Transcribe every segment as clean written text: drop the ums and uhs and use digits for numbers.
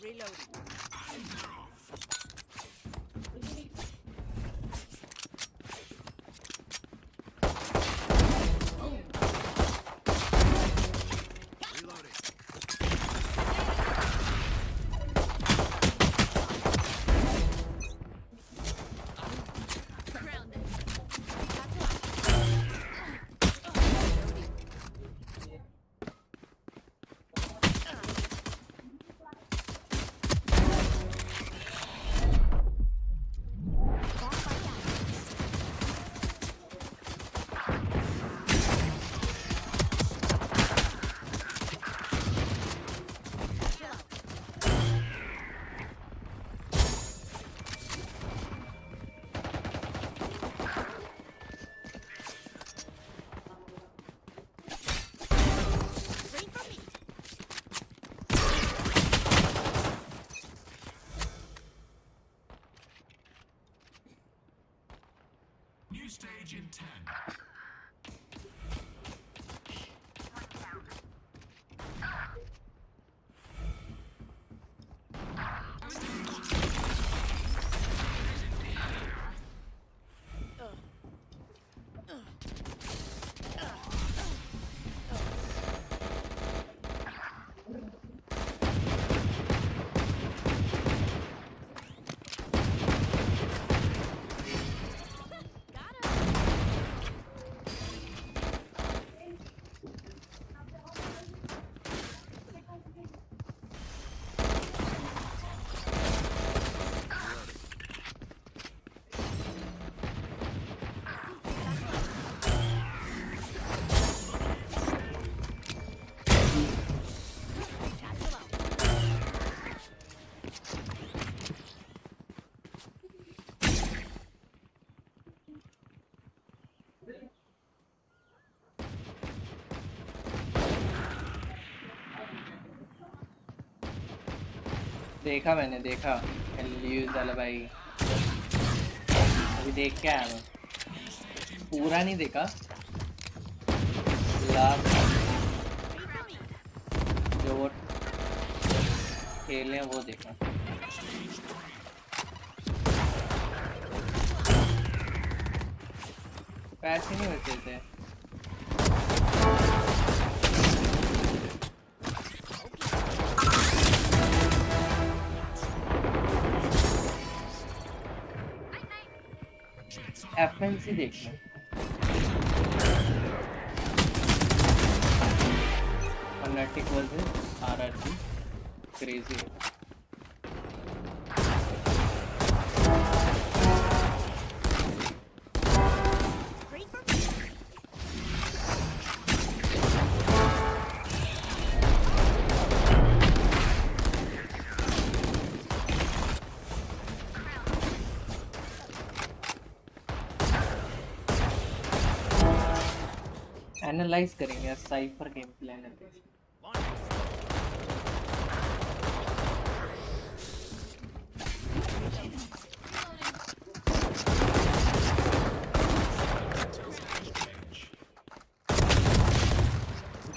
Reloading. New stage in 10. देखा मैंने देखा वाला भाई अभी देख के आया मैं पूरा नहीं देखा लास्ट जो वो खेले हैं वो देखा पैसे नहीं बचे थे FNC देखना Fnatic versus RRQ crazy analyse करेंगे Cypher game plan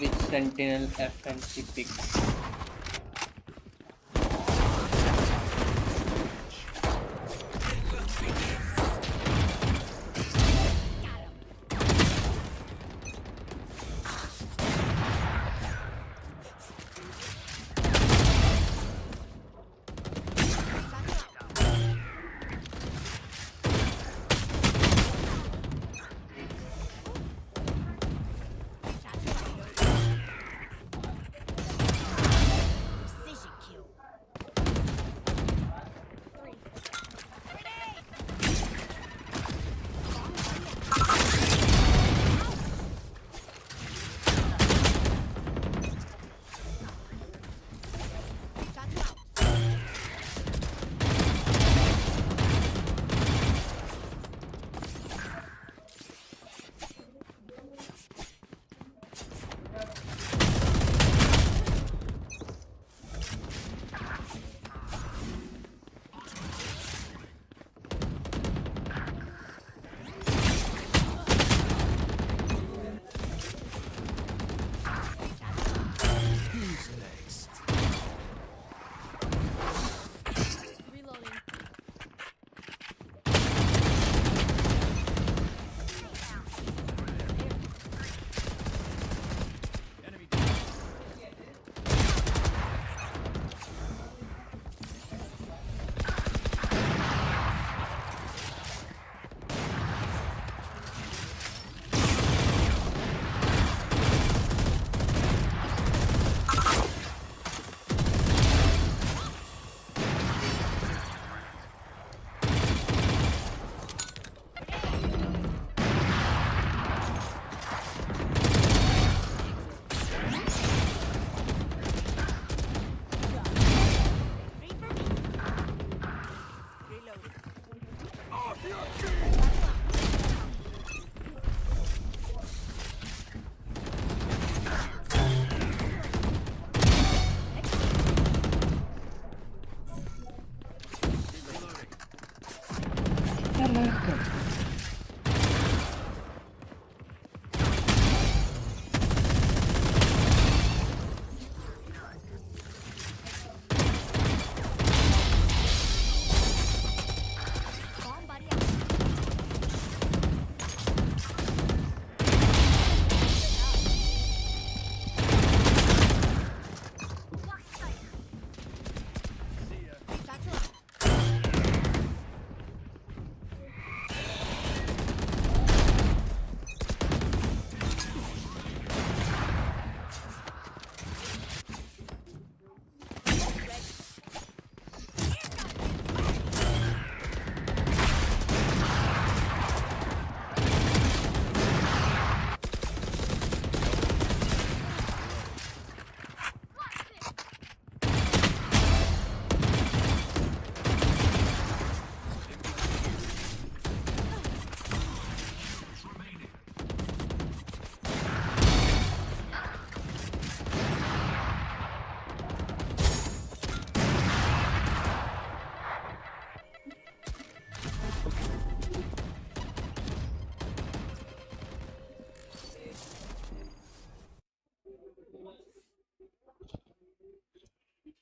which sentinel FNC picks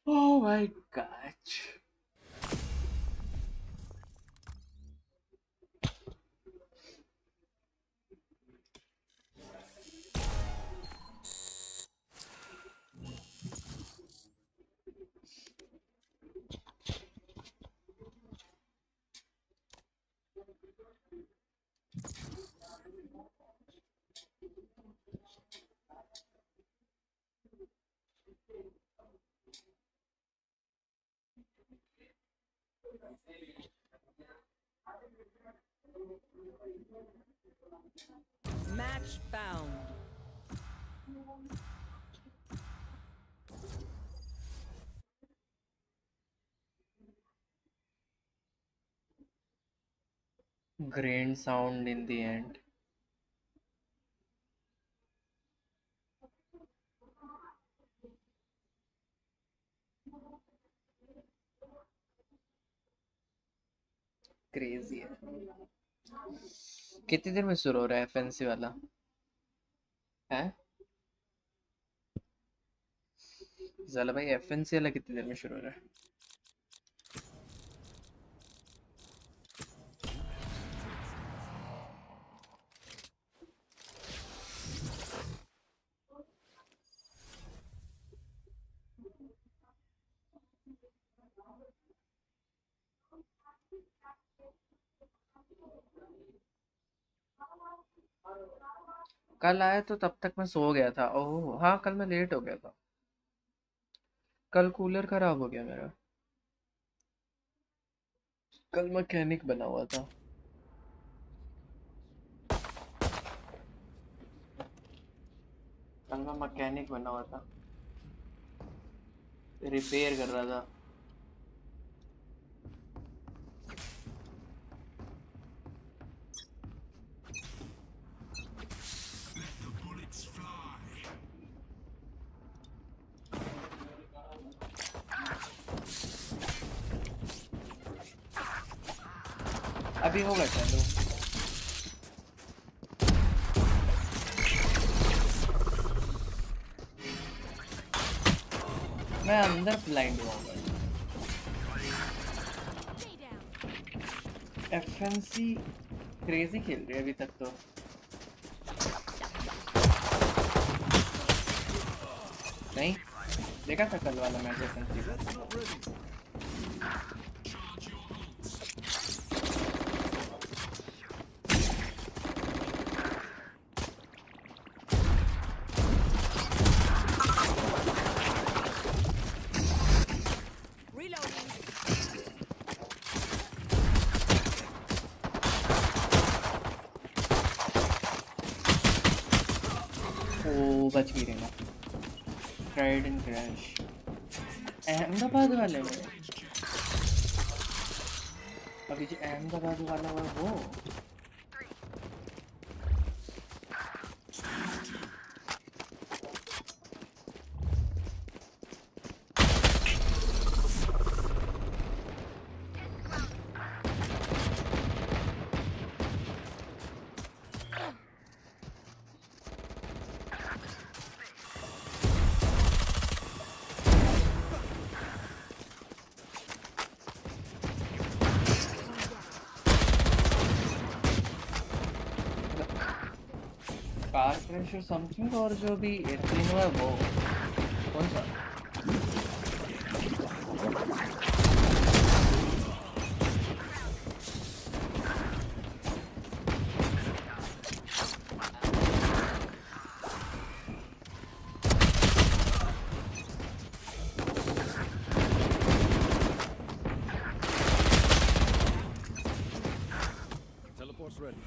Oh my gosh. Match found. Grain sound in the end. Crazy है. कितनी देर में शुरू हो रहा है एफएनसी वाला है? ज़ाला भाई एफएनसी वाला कितनी देर में शुरू हो रहा है? कल आया तो तब तक मैं सो गया था. ओह हाँ, कल मैं लेट हो गया था. कल कूलर खराब हो गया मेरा. कल मैकेनिक बना हुआ था. कल मैं मैकेनिक बना हुआ था, रिपेयर कर रहा था. Let the bullets fly. अभी होगा चलो. मैं अंदर ब्लाइंड हुआ. एफएनसी क्रेजी खेल रही है अभी तक तो. नहीं देखा था कल वाला मैच एफएनसी का. Charge your ults. Reloading. ओ बच गई रे. Tried and crash. अहमदाबाद वाले में अभी जो अहमदाबाद वाला हुआ वो. कार क्रैश और समथिंग. और जो भी एयरप्लेन हुआ वो कौन सा? Teleport's ready.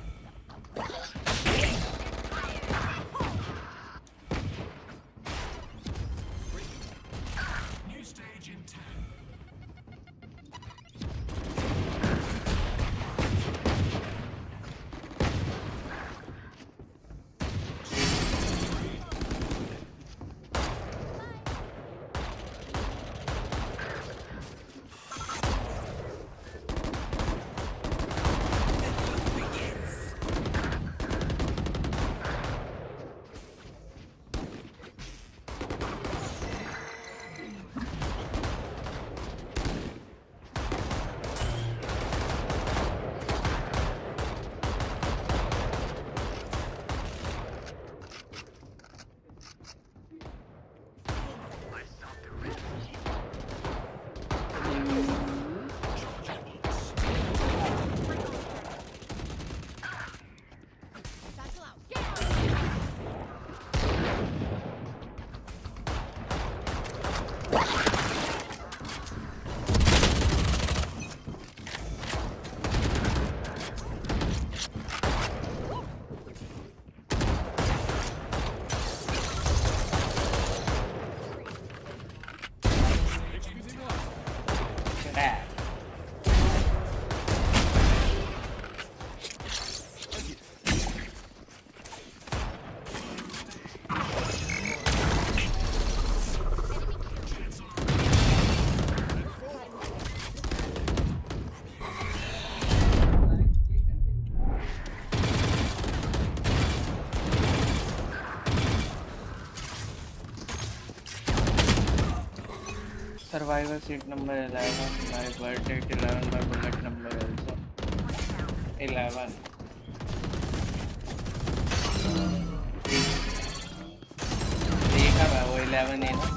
Survivor seat number 11. My birth date 11. My bullet number also 11. देखा मैं वो 11 है ना.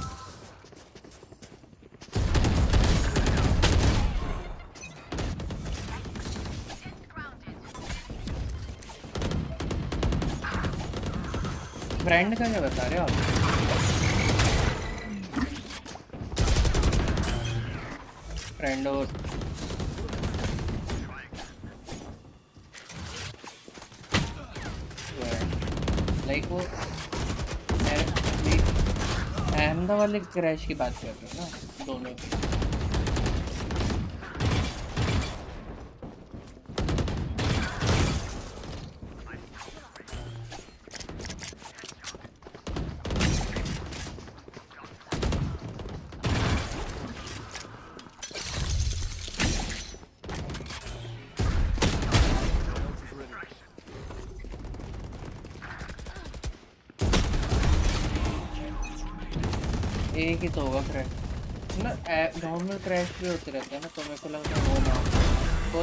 फ्रेंड का क्या बता रहे हो आप? फ्रेंड और लाइक वो अहमदाबाद वाले क्रैश की बात कर रहे हो ना दोनों की. एक ही तो होगा क्रैश ना. नॉर्मल क्रैश भी होते रहते हैं ना, तो मेरे को लगता है वो ना तो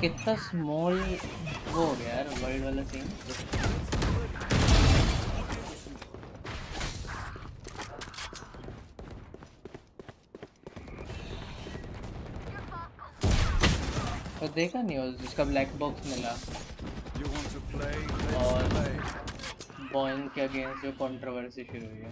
कितना स्मॉल वो हो गया यार वर्ल्ड वाला सीन. तो देखा नहीं हो जिसका ब्लैक बॉक्स मिला और बॉइंग के अगेंस्ट जो कंट्रोवर्सी शुरू हुई है.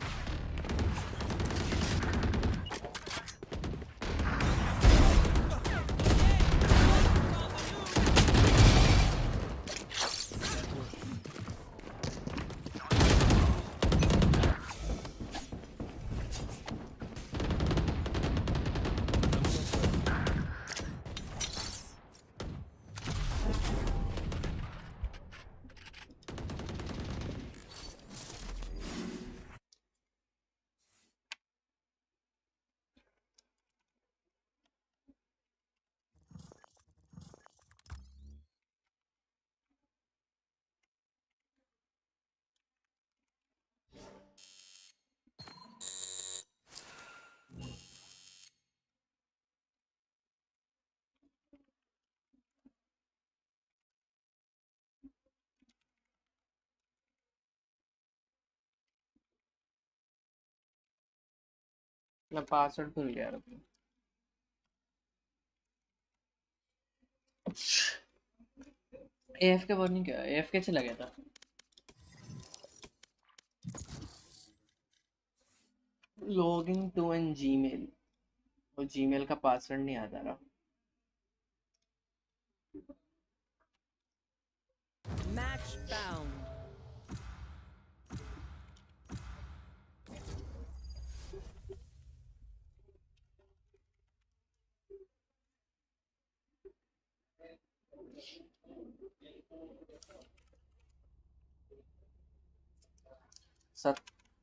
मैं पासवर्ड भूल गया अपना. AFK वार्निंग क्या है? AFK से लगा था. Logging to an Gmail. वो जीमेल का पासवर्ड नहीं आता रहा. Match found.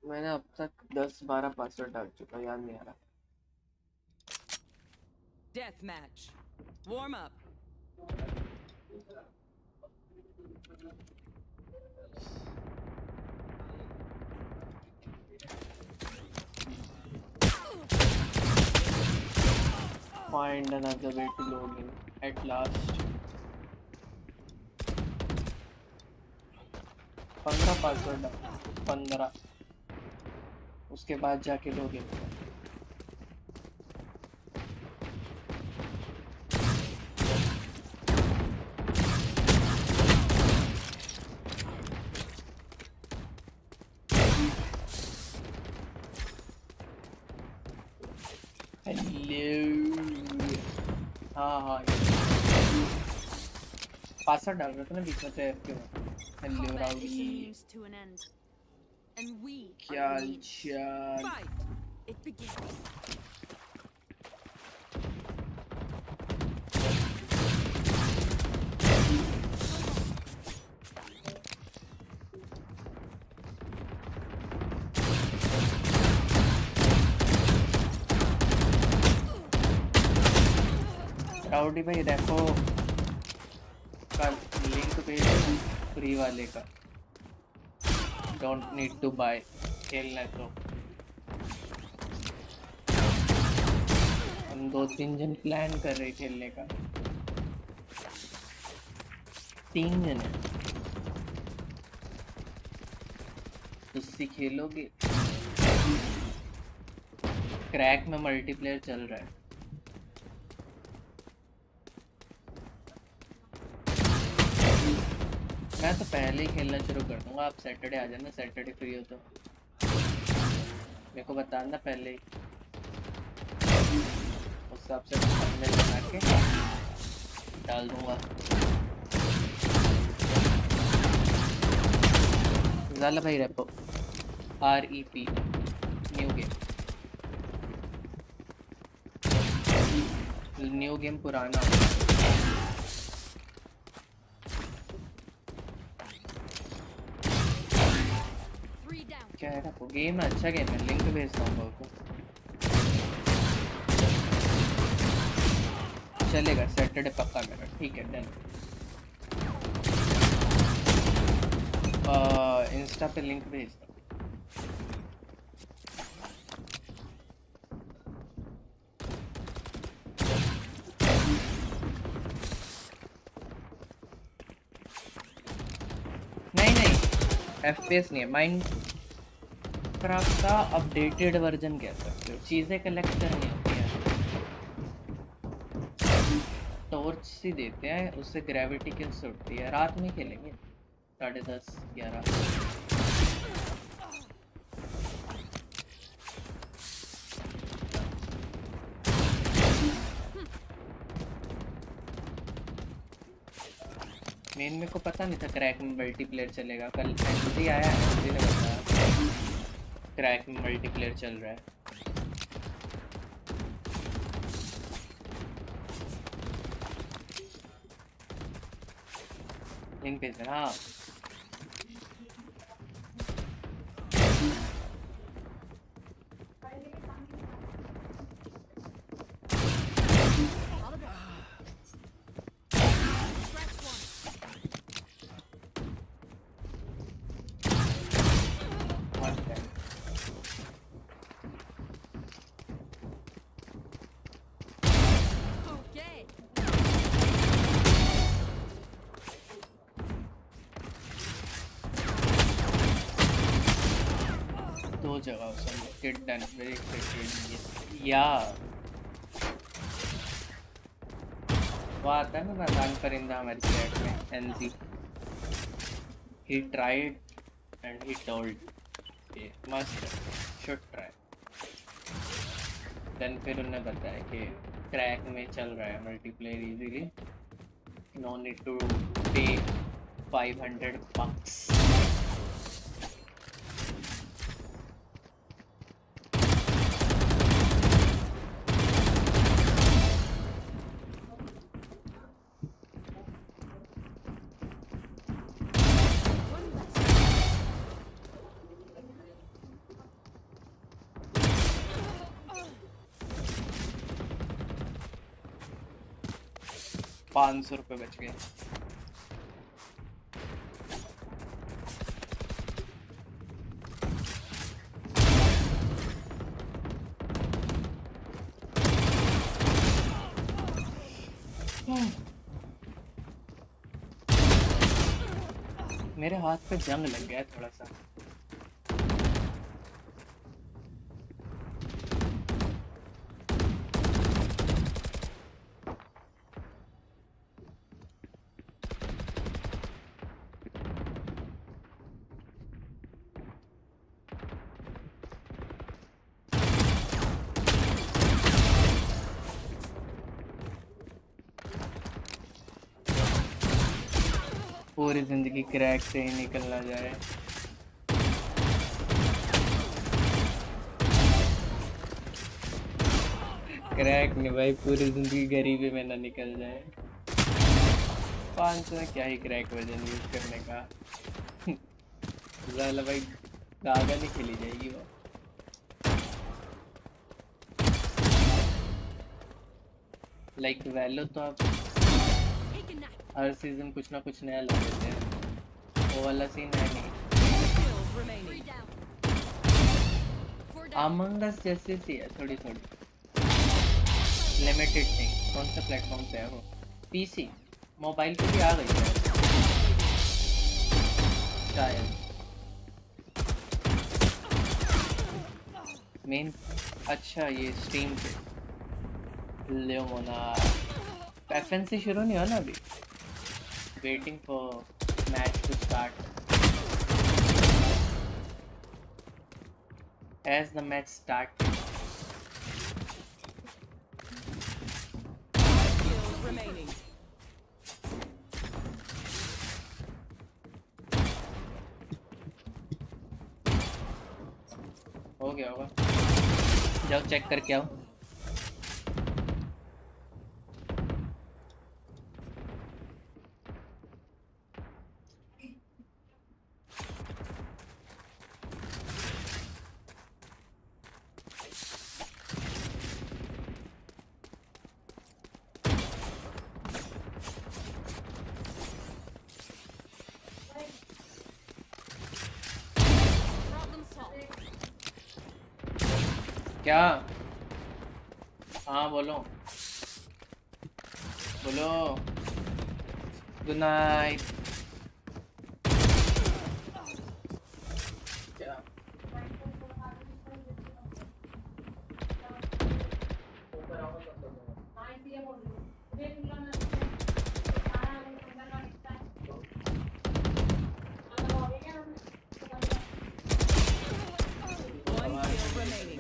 मैंने अब तक 10-12 पासवर्ड डाल चुका, याद नहीं आ रहा. Death match. Warm up. Find another way to log in at last. 15 password 15 उसके बाद जाके लॉग इन. हाँ पासवर्ड डाल रहा था ना बीच में तो AFK में. हेलो राउडी क्या चाल. It begins. राउडी भाई देखो कल लिंक पे फ्री वाले का. डोंट नीड टू बाय, खेलना है तो 2-3 जन प्लान कर रहे खेलने का। 3 जन है। उससे खेलोगे? क्रैक में मल्टीप्लेयर चल रहा है। मैं तो पहले ही खेलना शुरू कर दूंगा। आप सैटरडे आ जाना, सैटरडे फ्री हो तो मेरे को बताना पहले ही, उस हिसाब से थंबनेल बना के डाल दूंगा। ज़ाला भाई रेपो REP न्यू गेम पुराना। क्या है रेपो? गेम अच्छा गेम है, लिंक भेजता हूँ आपको। चलेगा सैटरडे पक्का मेरा। ठीक है डन। इंस्टा पे लिंक भेजता हूँ। नहीं FPS नहीं है, माइनक्राफ्ट का अपडेटेड वर्जन कह सकते हो। चीज़ें कलेक्ट करनी होती हैं, टॉर्च सी देते हैं, उससे ग्रेविटी किल्स उठती है। रात में खेलेंगे 10:30-11। मेन मेरे को पता नहीं था क्रैक में मल्टीप्लेयर चलेगा। कल एनजी आया है, एनजी ने बताया क्रैक में मल्टीप्लेयर चल रहा है। लिंक भेज देना। हाँ जगह गेट डन वेरी एक्साइटेड। या वो आता है ना नादान परिंदा हमारी चैट में, एनजी। He tried and he told ये मस्ट शुड ट्राई। देन फिर उन्होंने बताया कि क्रैक में चल रहा है multiplayer easily, no need to pay $500। ₹500 बच गए। मेरे हाथ पे जंग लग गया है थोड़ा सा। पूरी जिंदगी क्रैक से ही निकलना जाए। क्रैक नहीं भाई, पूरी जिंदगी गरीबी में ना निकल जाए। 500 में क्या ही क्रैक वजन यूज करने का। ज़ाला भाई दागा नहीं खेली जाएगी वो। लाइक वैलो तो आप हर सीजन कुछ ना कुछ नया ला देते हैं, वो वाला सीन है नहीं। अमंग अस जैसे सी है थोड़ी थोड़ी, लिमिटेड थिंग। कौन सा प्लेटफॉर्म पे है वो? पीसी, मोबाइल पे भी आ गई है शायद। मेन अच्छा ये स्टीम पे लेमोना FNC शुरू नहीं हुआ ना अभी। Waiting for match to start. As the match starts, Kills remaining. हो गया होगा। जाओ चेक करके आओ। Problem solved. क्या? हाँ बोलो बोलो। Good night. क्या? One kill remaining.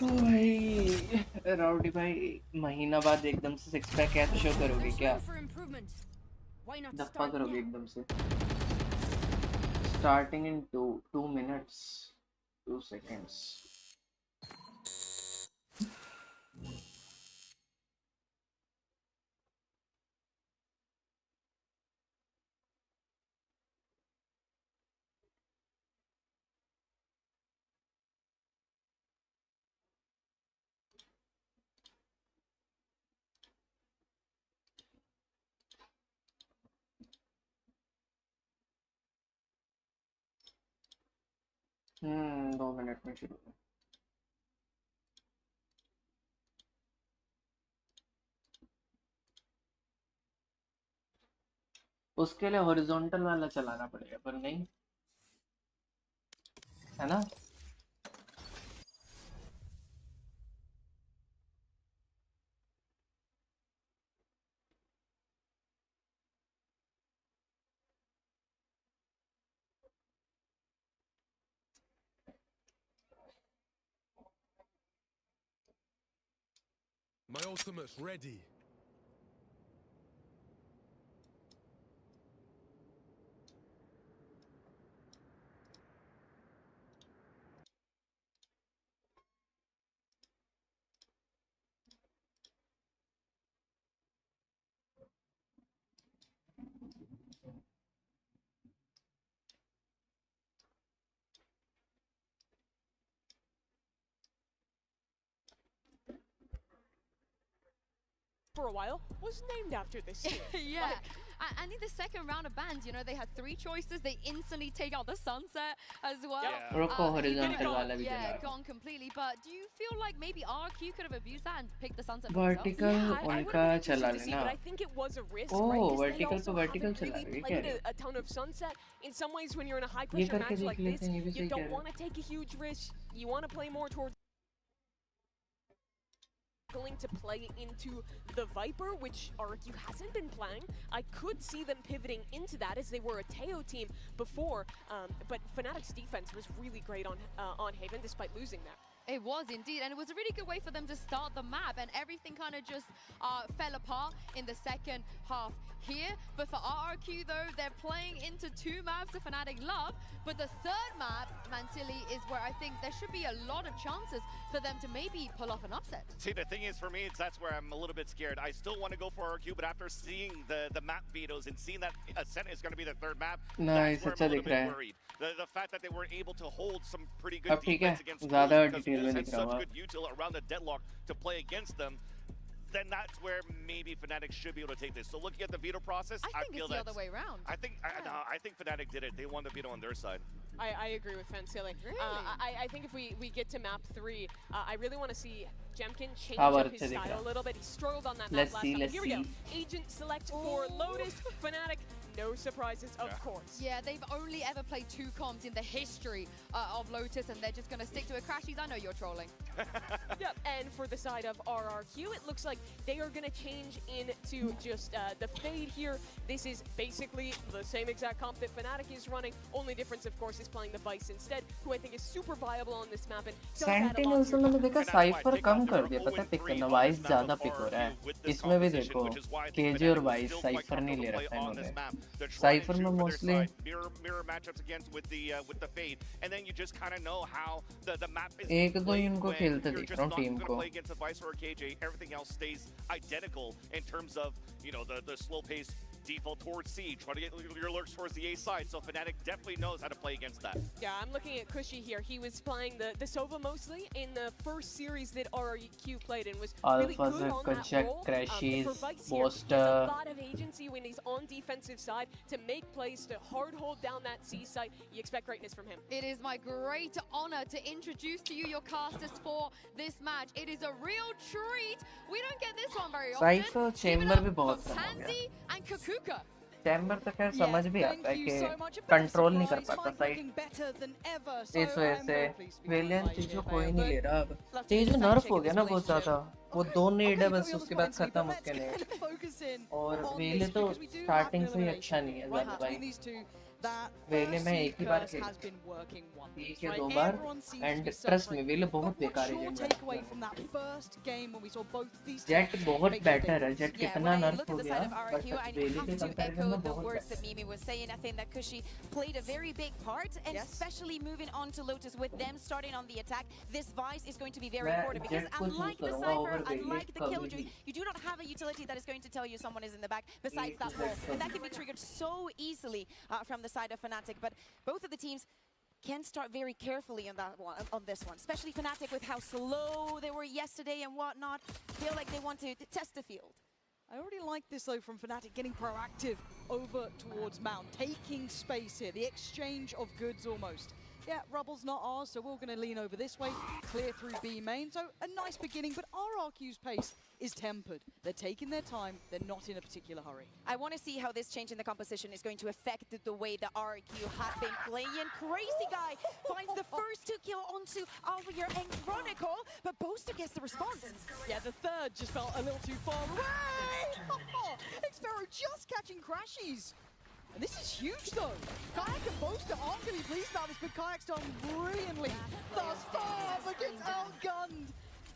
भाई राउडी भाई, महीना बाद एकदम से सिक्स पैक कैसे शो करोगे क्या? दफ्फा करोगे एकदम से? Starting in 2 minutes 2 seconds। Hmm, 2 minute में शुरू। उसके लिए हॉरिजॉन्टल वाला चलाना पड़ेगा पर नहीं है ना। My ultimate's ready. For a while was named after this team. Yeah. And in the second round of bans, you know, they had 3 choices. They instantly take out the sunset as well. Yeah. रुको horizontal gone, वाला भी yeah, चला। gone completely. But do you feel like maybe RRQ could have abused that and picked the sunset? Vertical Yeah, I उनका would've been चला interested to see, लेना। but I think it was a risk, Oh, right? 'Cause they vertical also पे vertical haven't चला really रही है, क्या played है? a ton of sunset. In some ways, when you're in a high ये pressure करके match देख like लेते this, हैं, ये भी you सही कह don't रहे want to take a huge risk. You want to play more towards going to play into the Viper, which RRQ hasn't been playing. I could see them pivoting into that as they were a Teo team before, but Fnatic's defense was really great on Haven despite losing that. It was indeed, and it was a really good way for them to start the map, and everything kind of just fell apart in the second half here. But for RRQ though, they're playing into 2 maps that Fnatic love, but the third map, Mansili, is where I think there should be a lot of chances for them to maybe pull off an upset. See, the thing is, for me, that's where I'm a little bit scared. I still want to go for RRQ, but after seeing the map vetoes and seeing that Ascent is going to be the third map, Nice, that's where अच्छा I'm a दिख little रहा bit है। worried. The fact that they were able to hold some pretty अब good ठीक है, defense against ज़्यादा Wolves, because detail में Wolves had दिख रहा such होगा। good util around the deadlock to play against them. then that's where maybe Fnatic should be able to take this. So looking at the veto process, I think feel it's the that's- other way around. I think I think Fnatic did it. They won the veto on their side. I agree with Fancilli. Really? I think if we get to map 3, I really want to see Jemkin change Power up his से दिख style रहा। a little bit. He struggled on that map Let's last see, time. let's Here we go. see. Agent select for Lotus. Fnatic, no surprises, of Yeah. course. Yeah, they've only ever played 2 comps in the history of Lotus, and they're just going to stick to it. Crashies, I know you're trolling. Yep, and for the side of RRQ, it looks like they are going to change into just the Fade here. This is basically the same exact comp that Fnatic is running. Only difference, of course, is playing the Vice instead, who I think is super viable on this map and does add a lot sentinels to में your मैंने देखा And that's why cipher Take come Off कर are दिया पता है 0-3 pick करना on vice this map ज्यादा of pick हो रहा है RRQ with this इसमें भी composition, देखो which is why I think KG और Fnatic is vice still quite cipher नहीं ले comfortable to रखा play on this इन्होंने map. They're trying to cipher shoot में for their mostly side, mirror matchups against with the Fade, and then you just kind of know how the map is एक दो played इनको when खेलते you're देख just रहा हूँ not team gonna को play against a Vice or a KJ. Everything else stays identical in terms of the slow pace default towards C. Try to get your lurks towards the A side. So Fnatic definitely knows how to play against that. Yeah, I'm looking at Cushy here. He was playing the Sova mostly in the first series that RRQ played and was really Alpha good on that check role. crashes, For Vice here, he has a Boaster. lot of agency when he's on defensive side to make plays, to hard hold down that C site. You expect greatness from him. It is my great honor to introduce to you your casters for this match. It is a real treat. We don't get this one very often. Cipher Give it chamber up भी बहुत for कम हो गया Pansy and ekrUKh. Chamber तो खैर समझ भी आता है thank you कि so much. A bit of control नहीं कर surprise, पाता Mike side looking better than ever, so इस वजह I'm से very pleased to be वेलियन joined by चीजों AJ कोई Bale, नहीं ले but रहा अब love to चीज get a नर्फ fact हो check गया of ना this बहुत ज्यादा relationship. वो Okay, दो नीड है okay, बस got you on उसके the बाद spot, खत्म but उसके let's नेट focus in और on वेले this तो because we do have starting an से ही अच्छा elimination नहीं है right ज्यादा now भाई between these two. That वेले first में एक ही बार curse खेला has been working wonders, एक या right? दो बार Everyone seems to and be trust में suffering. वेले बहुत But बेकार what's your एजेंट takeaway है from that first game when we saw both these jet teams बहुत make their बेटर है debuts? जेट Yeah, कितना when I नर्फ look हो at the गया side of but RRQ, I वेले have के to comparison echo में the बहुत words that better Mimi was saying. I think that Cushy played a very big part, and Yes. especially moving on to Lotus with them starting on the attack. This Vice is going to be very मैं important because jet को choose unlike the करूंगा Cypher, over वेले unlike the कभी Killjoy, भी you do not have a utility that is going to tell you someone is in the back besides that Yes, wall. that's And that true. can be triggered so easily from the side of Fnatic. But both of the teams can start very carefully on that one, on this one, especially Fnatic with how slow they were yesterday and whatnot. Feel like they want to test the field. I already like this though from Fnatic, getting proactive over towards Mount, taking space here, the exchange of goods almost. Yeah, rubble's not ours, so we're going to lean over this way, clear through B main. So a nice beginning, but RRQ's pace is tempered. They're taking their time, they're not in a particular hurry. I want to see how this change in the composition is going to affect the way the RRQ have been playing. Crazy Guy finds the first 2 kill onto Alvir and ekrUKh, but Boaster gets the response. Yeah, the third just felt a little too far away. ekrUKh just catching crashies. And this is huge though. Kayak and Boaster aren't going to be pleased about this, but Kayak's done brilliantly thus far, but gets outgunned.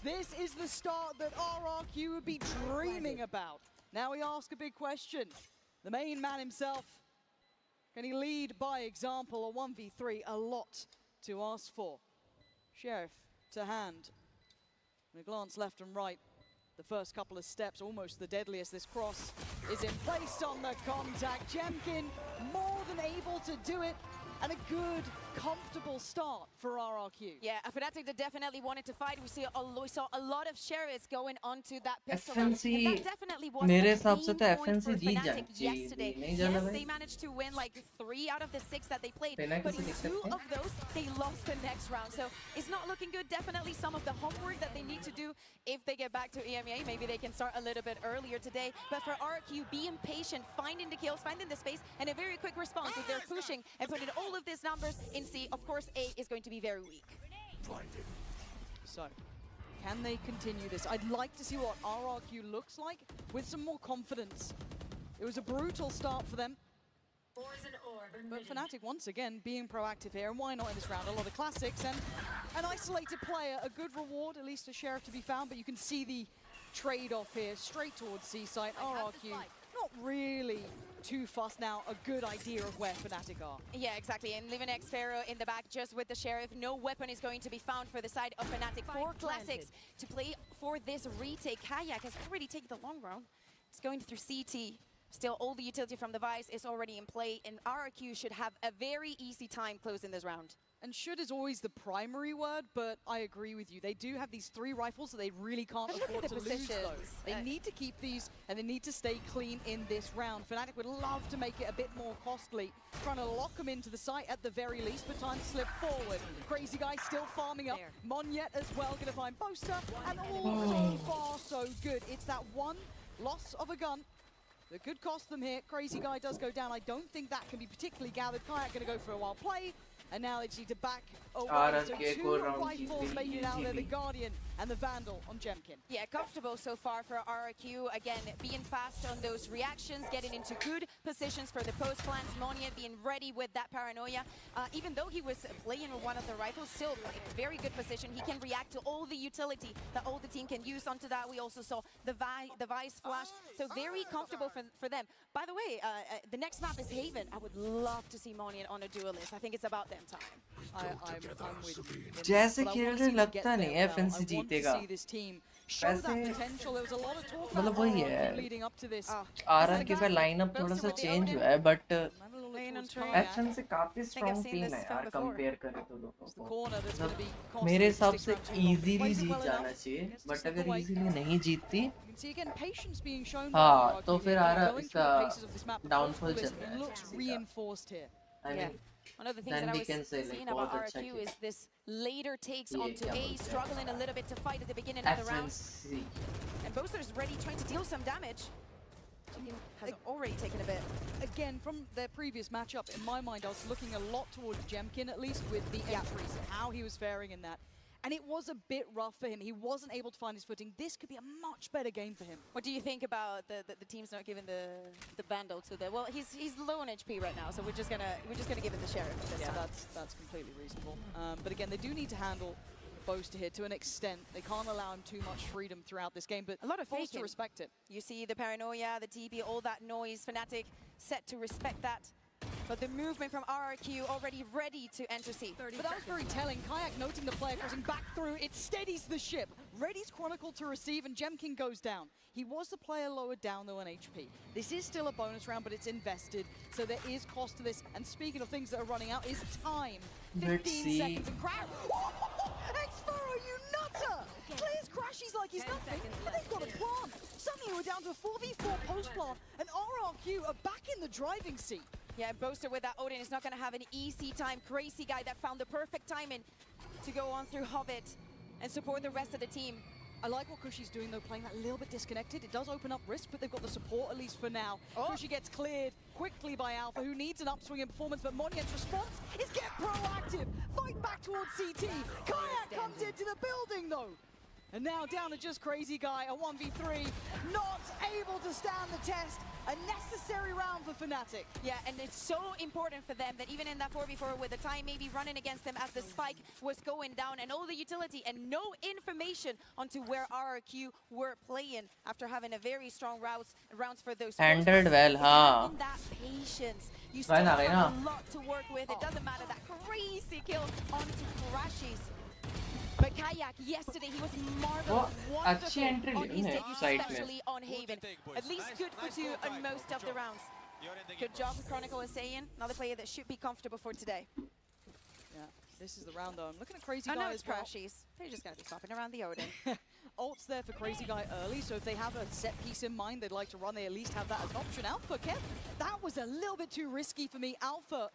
This is the start that RRQ would be dreaming about. Now we ask a big question. The main man himself, can he lead by example? A 1v3, a lot to ask for. Sheriff to hand. And a glance left and right. The first couple of steps, almost the deadliest. This cross is in place on the contact. Jemkin more than able to do it. And a good, comfortable start for RRQ. Yeah, Fnatic that definitely wanted to fight. We saw a lot of sheriffs going onto that pistol round, FNC and that definitely was मेरे the हिसाब से pain तो point FNC for Jeet Fnatic जानी चाहिए yesterday. नहीं जाना Yes, भाई they managed to win like 3 out of the 6 that they played, बिना but किसी in दिक्कत 2 के of those, they lost the next round. So it's not looking good. Definitely some of the homework that they need to do if they get back to EMEA. Maybe they can start a little bit earlier today. But for RRQ, be impatient, finding the kills, finding the space, and a very quick response if they're pushing and putting all of these numbers in C. Of course, A is going to be very weak. So, can they continue this? I'd like to see what RRQ looks like with some more confidence. It was a brutal start for them. But Fnatic, once again, being proactive here, and why not in this round? A lot of classics, and an isolated player, a good reward, at least a Sheriff to be found, but you can see the trade-off here, straight towards C-site. RRQ, not really too fussed now, a good idea of where Fnatic are. Yeah, exactly. And leaving ekrUKh in the back just with the Sheriff. No weapon is going to be found for the side of Fnatic. 4 classics to play for this retake. Kayak has already taken the long round. It's going through CT. Still, all the utility from the Vice is already in play, and RRQ should have a very easy time closing this round. And should is always the primary word, but I agree with you. They do have these 3 rifles that they really can't But look at afford to the lose, though. positions. They need to keep these, and they need to stay clean in this round. Fnatic would love to make it a bit more costly, trying to lock them into the site at the very least, but time to slip forward. Crazy Guy still farming up. Monyet as well, going to find Boaster, and all so far so good. It's that one loss of a gun that could cost them here. Crazy Guy does go down. I don't think that can be particularly gathered. kayak going to go for a wild play. And now they just need to back away. So RRQ 2 round rifles easily, making it out there, the easily. Guardian and the Vandal on Jemkin. Yeah, comfortable so far for RRQ. Again, being fast on those reactions, getting into good positions for the post plans. Monyet being ready with that paranoia. Even though he was playing with one of the rifles, still in very good position. He can react to all the utility that all the team can use onto that. We also saw the Vice flash. So very comfortable for them. By the way, the next map is Haven. I would love to see Monyet on a duelist. I think it's about damn time. I'm with you. जैसे But I खेल want to रहे see them लगता get नहीं there है well. FNC I want to जीतेगा. see this team show that वैसे potential. There was a lot of talk मतलब about वही है. RRQ leading up to this. RRQ का लाइनअप थोड़ा सा चेंज हुआ है but I'm a little bit towards kayak. FNC काफी I've strong seen team this है film यार before. कंपेयर करें तो लोगों It's the को. corner that's going to be मतलब costly. मेरे It हिसाब sticks से around too long. Easily Plays it Jeet well जाना enough. चाहिए Gets to बट step अगर away. इजीली नहीं जीतती You can see again patience being shown by हाँ RRQ तो here. फिर They're आरा going इसका through the paces of this map. The downfall focus चल रहा है looks FNC का. reinforced here. I Yeah. mean, One of the things then that I we was can say, like, seeing about बहुत अच्छा RRQ किया. is this later takes ये onto क्या A, बोलते हैं? struggling a little bit to fight at the beginning of the round. FNC And Boaster's ready, trying to deal some damage. Chicken has already taken a bit. Again, from their previous matchup, in my mind, I was looking a lot towards Jemkin, at least, with the entries and how he was faring in that. And it was a bit rough for him. He wasn't able to find his footing. This could be a much better game for him. What do you think about the teams not giving the Vandal to the? Well, he's low on HP right now, so we're just gonna give it the Sheriff this Yeah, time. that's completely reasonable. But again, they do need to handle Boaster here to an extent. They can't allow him too much freedom throughout this game, but A lot of forced to faking. respect it. You see the paranoia, the TB, all that noise. Fnatic set to respect that. But the movement from RRQ already ready to enter C. But that was very telling. Kayak noting the player crossing back through. It steadies the ship. Ready's Chronicle to receive, and Jemkin goes down. He was the player lowered down, though, on HP. This is still a bonus round, but it's invested, so there is cost to this. And speaking of things that are running out, is time. Let's 15 see. seconds. And Crash. ekrUKh, you nutter! Clears Crashies like he's nothing, but they've got a plant. Suddenly we're down to a 4v4 post plant, and RRQ are back in the driving seat. Yeah, Boaster with that Odin is not going to have an easy time. Crazy Guy that found the perfect timing to go on through Hobbit and support the rest of the team. I like what Cushy's doing, though, playing that a little bit disconnected. It does open up risk, but they've got the support, at least for now. Cushy gets cleared quickly by Alpha, who needs an upswing in performance, but Monyet's response is get proactive. Fight back towards CT. Kayak comes into the building, though. And now down to just Crazy Guy, a 1v3. Not able to stand the test. A necessary round for Fnatic. Yeah, and it's so important for them that even in that 4v4 with the time maybe running against them as the spike was going down and all the utility and no information onto where RRQ were playing after having a very strong rounds for those. Handled well, It's हाँ. having that patience. You still Right now, have right a now. lot to work with. It doesn't matter that crazy kill onto Crashies. But Kayak, yesterday, he was marvelous, वो अच्छी wonderful entry on Lee his उन्हें debut, side में. especially on Haven. At least good for two on most of the rounds. Good job, Chronicle is saying. Another player that should be comfortable for today. Yeah, this is the round, though. I'm looking at Crazy Oh, Guy no, as it's well. Crashies. They're just going to be swapping around the Odin. Ult's there for Crazy Guy early, so if they have a set piece in mind they'd like to run, they at least have that as an option. Alpha, Kev, that was a little bit too risky for me. Alpha,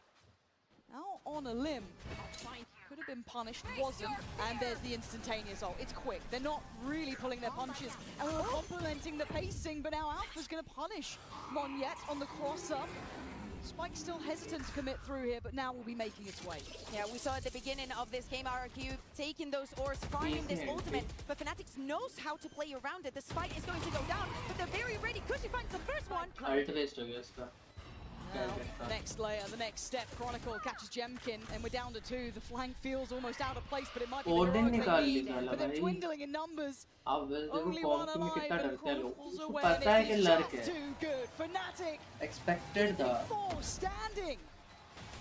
out on a limb. Could have been punished, wasn't, and there's the instantaneous ult. It's quick. They're not really pulling their punches, and we're complementing the pacing, but now Alpha's going to punish Monyet on the cross-up. Spike's still hesitant to commit through here, but now will be making its way. Yeah, we saw at the beginning of this game, RRQ taking those ores, finding this ultimate, but Fnatic knows how to play around it. The spike is going to go down, but they're very ready. Cushy finds the first one. Ult waste हो गया इसका. Now, next layer, the next step, Chronicle catches Jemkin, and we're down to 2. The flank feels almost out of place, but it might be the Odin heroics निकाल they need, Lee but they're भाई. dwindling in numbers. अब देखो Only one कॉम्प में alive, कितना and डरते हैं लोग. Chronicle's उसको away, पता है and कि it's लड़के just हैं. too good. Fnatic, Expected था. 4 standing.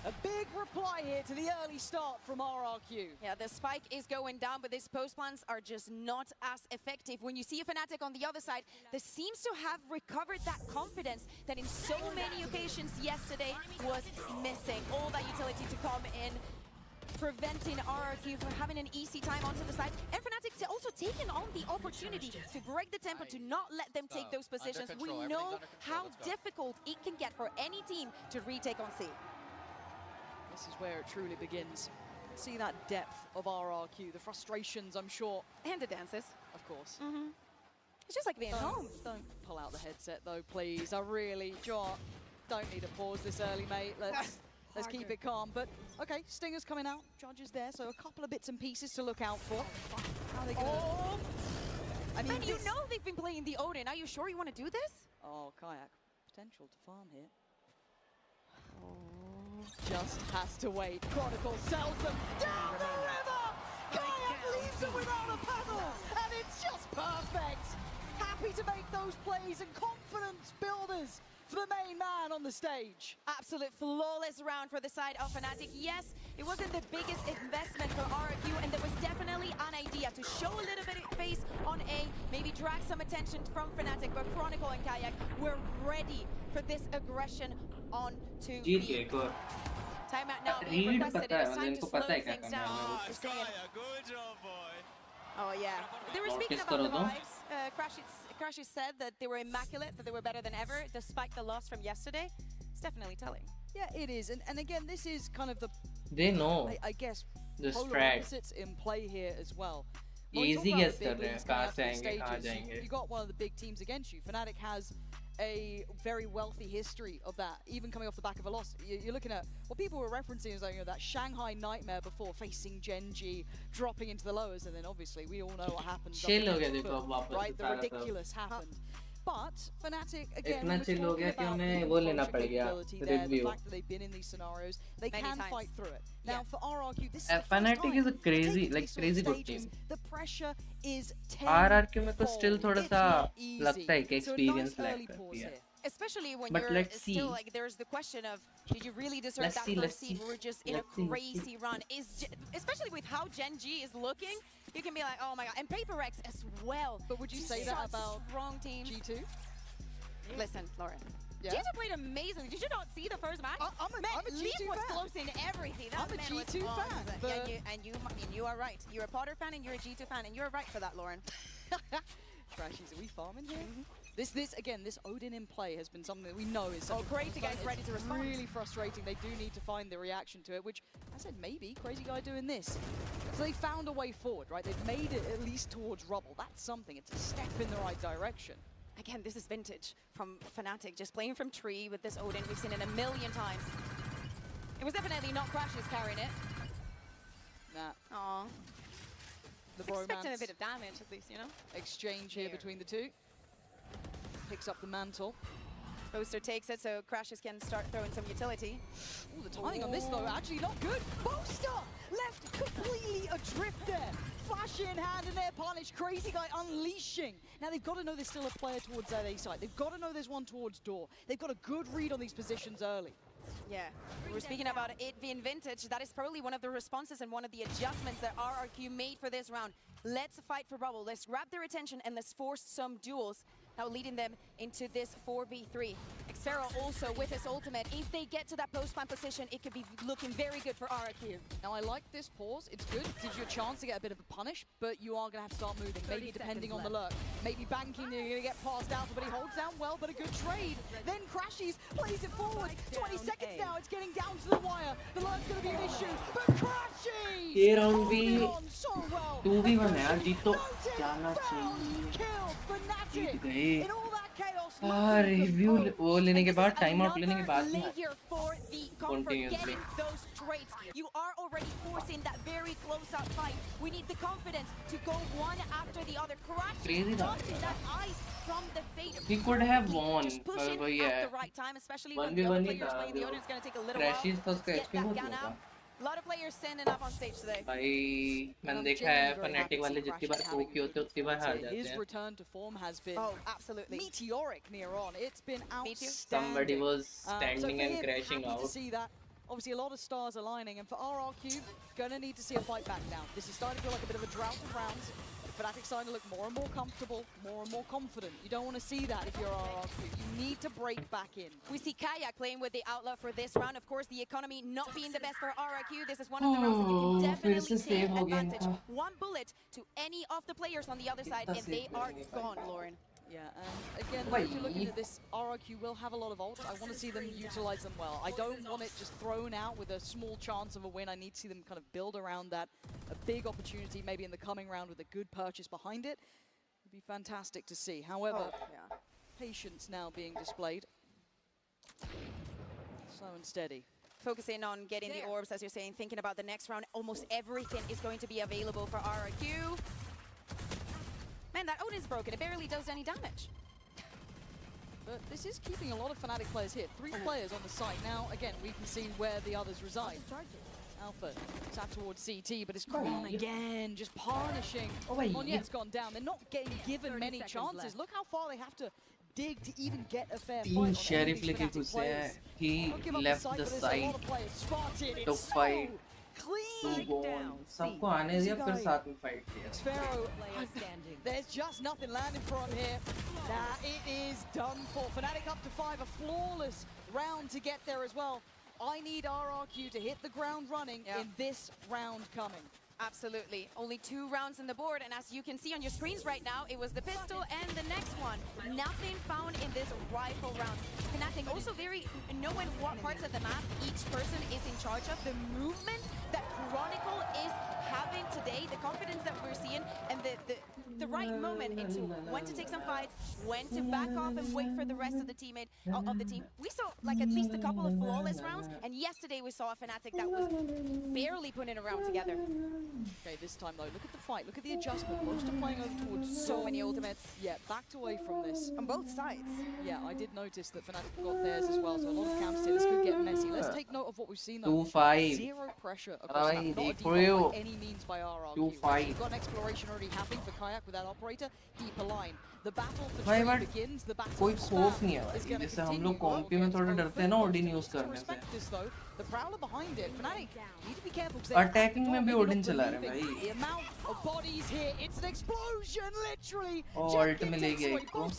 A big reply here to the early start from RRQ. Yeah, the spike is going down, but these post plans are just not as effective. When you see a Fnatic on the other side, that seems to have recovered that confidence that in so many occasions yesterday was missing. All that utility to come in. preventing RRQ from having an easy time onto the side. And Fnatic also taking on the opportunity to break the tempo, to not let them take those positions. We know how difficult it can get for any team to retake on C. This is where it truly begins. See that depth of RRQ, the frustrations, I'm sure. And the dances. Of course. It's just like being home. Don't pull out the headset though, please. I really, don't need to pause this early, mate. Let's keep it calm. But okay, Stinger's coming out, Judge's there, so a couple of bits and pieces to look out for. How are they gonna... I mean, And you know they've been playing the Odin. Are you sure you want to do this? Oh, ekrUKh, potential to farm here. Just has to wait. Chronicle sells them down the river! ekrUKh leaves them without a paddle! And it's just perfect! Happy to make those plays and confidence builders for the main man on the stage. Absolute flawless round for the side of Fnatic. Yes, it wasn't the biggest investment for RRQ, and there was definitely an idea to show a little bit of face on A, maybe drag some attention from Fnatic, but Chronicle and ekrUKh were ready for this aggression on to Jeet B. गए एक और Timeout now being read requested. पता It है is time इनको to slow पता है क्या things करना down. है Just saying. Good job, boy. Oh yeah. They were speaking Notice about the करो तो। vibes. Crashy said that they were immaculate, that they were better than ever, despite the loss from yesterday. It's definitely telling. Yeah, it is. And again, this is kind of the, they know I guess, the polar strat. opposites in play here as well. Easy guess कर रहे हैं कहाँ से आएंगे, आएंगे कहाँ जाएंगे You got one of the big teams against you. Fnatic has a very wealthy history of that, even coming off the back of a loss. You're looking at what people were referencing as like, that Shanghai nightmare before, facing Genji, dropping into the lowers, and then obviously we all know what happened. Chill हो गया देखो अब वापस Right, the सारा सब। ridiculous happened. But Fnatic, again, इतना when we're chill हो talking गया कि about हमें the वो लेना composure पड़ गया, capability there, the review। fact that they've been in these scenarios, they Many can times. fight through it. Now Yeah. for RRQ, this is the first Fnatic time is a crazy, taking like these sort of crazy good stages. team. The pressure is RRQ में तो still tenfold. थोड़ा It's सा not easy. लगता है कि So a experience nice lack early करती pause है। here. Especially when But you're let's still see. like, there's the question of, did you really deserve Let's that see, first let's seed? see. We're just in Let's a see, let's crazy see. run. Especially with how Gen G is looking, you can be like, oh my god. And Paper X as well. But would you Just say that such about strong team? G2? Listen, Lauren. Yeah? G2 played amazingly. Did you not see the first match? I'm a Man, G2 Leap was fan. close in everything. That I'm a man was G2 on fan, the- but- and you are right. You're a Potter fan and you're a G2 fan, and you're right for that, Lauren. Trashies, are we farming here? This again, this Odin in play has been something that we know is Oh, Crazy Guy's it's ready to respond. really frustrating. They do need to find the reaction to it, which I said maybe Crazy Guy doing this. So they found a way forward, right? They've made it at least towards rubble. That's something. It's a step in the right direction. Again, this is vintage from Fnatic, just playing from tree with this Odin. We've seen it a million times. It was definitely not Crashes carrying it. Nah, Aww. the Expecting a bromance bit of damage, at least, you know? exchange here Here. between the two. Picks up the mantle. Booster takes it, so Crashes can start throwing some utility. Ooh, the timing on this though, actually not good. Booster left completely adrift there. Flash in hand and there punish. Crazy Guy unleashing. Now they've got to know there's still a player towards that A side. They've got to know there's one towards door. They've got a good read on these positions early. Yeah, we're speaking about it being vintage. That is probably one of the responses and one of the adjustments that RRQ made for this round. Let's fight for bubble. Let's grab their attention and let's force some duels. Now leading them into this 4v3. ekrUKh also with his ultimate. If they get to that post-plant position, it could be looking very good for RRQ. Now I like this pause. It's good. Gives you a chance to get a bit of a punish, but you are going to have to start moving. Maybe depending on the lurk. Maybe banking, you're going to get passed out, but he holds down well, but a good trade. Then Crashies plays it forward. 20 seconds now. It's getting down to the wire. The lurk's going to be an issue, but Crashies ये round भी holding on so well. 2v1 है यार, जीत तो Noted, जाना found, चाहिए। killed, Fnatic. जीत गए। In all that chaos, हाँ, looking review composed. वो लेने के And बाद this is टाइम आउट लेने के बाद another ना layer for the comfort, Continuously. getting those trades. You are already forcing that very close-out fight. We need the confidence to go one after the other. Crazy Crash that. dodging that ice from the fate. He could have Perfectly won, just but pushing वही at है। the right time, especially when the 1v1 other he players था, playing the वो Odin. It's going to take a little Crashies while तो उसका to get HP that बहुत gun हुआ था। out. A lot of players standing up on stage today. भाई मैंने I'm देखा है genuinely very happy phonetic to वाले see जितनी बार Crashies प्रो having की होते हैं उतनी बार हार जाते His हैं। return to form has been Oh, absolutely. meteoric near on. It's been Me too. outstanding. Somebody was So standing for and him, crashing happy to out. see that. Obviously, a lot of stars aligning, and for RRQ, gonna need to see a fight back now. This is starting to feel like a bit of a drought of rounds. Fnatic starting to look more and more comfortable, more and more confident. You don't want to see that if you're RRQ. You need to break back in. We see Kayak playing with the outlaw for this round. Of course, the economy not being the best for RRQ. This is one of the rounds that you can definitely take advantage. One bullet to any of the players on the other side, and they are gone, Lauren. Yeah, and again, if you're looking at this, RRQ will have a lot of ults. I want to see them utilize them well. I don't want it just thrown out with a small chance of a win. I need to see them kind of build around that. A big opportunity maybe in the coming round with a good purchase behind it. It'd be fantastic to see. However, patience now being displayed. Slow and steady. Focusing on getting the orbs, as you're saying, thinking about the next round. Almost everything is going to be available for RRQ. Man, that Odin's broken. It barely does any damage. But this is keeping a lot of Fnatic players here. 3 players on the site. Now, again, we can see where the others reside. Alpha sat towards CT, but it's gone again, just punishing. Monyet's gone down. They're not getting given many chances. Look how far they have to dig to even get a fair fight on Sheriff these Fnatic players. he left the site to fight. Clean down. सबको आने दिया फिर साथ में fight किया. Pharaoh, Player standing. there's just nothing landing for him here. Nah, it is done for. Fnatic up to 5, a flawless round to get there as well. I need RRQ to hit the ground running in this round coming. Absolutely. Only 2 rounds on the board, and as you can see on your screens right now, it was the pistol and the next one. Nothing found in this rifle round. Fnatic also very knowing what parts of the map each person is in charge of. The movement that Chronicle is having today, the confidence that we're seeing, and the right moment into when to take some fights, when to back off and wait for the rest of the teammate of the team. We saw like at least a couple of flawless rounds, and yesterday we saw a Fnatic that was barely putting a round together. Okay, this time though, look at the fight, look at the adjustment. Most are playing over towards So many ultimates. Yeah, backed away from this. On both sides. Yeah, I did notice that Fnatic got theirs as well, so a lot of camps here. This could get messy. Let's take note of what we've seen though. 2-5. 0 pressure across that. Not a deep by any means by RRQ. 2-5. We've got an exploration already happening for Kayak with that operator. Deeper line. The battle for भाई trade but begins. The battle कोई of खौफ spam नहीं है is भाई. gonna जैसे हम continue. लोग कॉम्पी में थोड़ा डरते हैं ना ओडिन यूज करने से. Respect this though. The Prowler behind it. Fnatic need to be careful because they're Attacking में भी not ओडिन चला रहे हैं believing भाई. The amount of bodies here, it's an explosion, literally. ult मिलेगी एक को.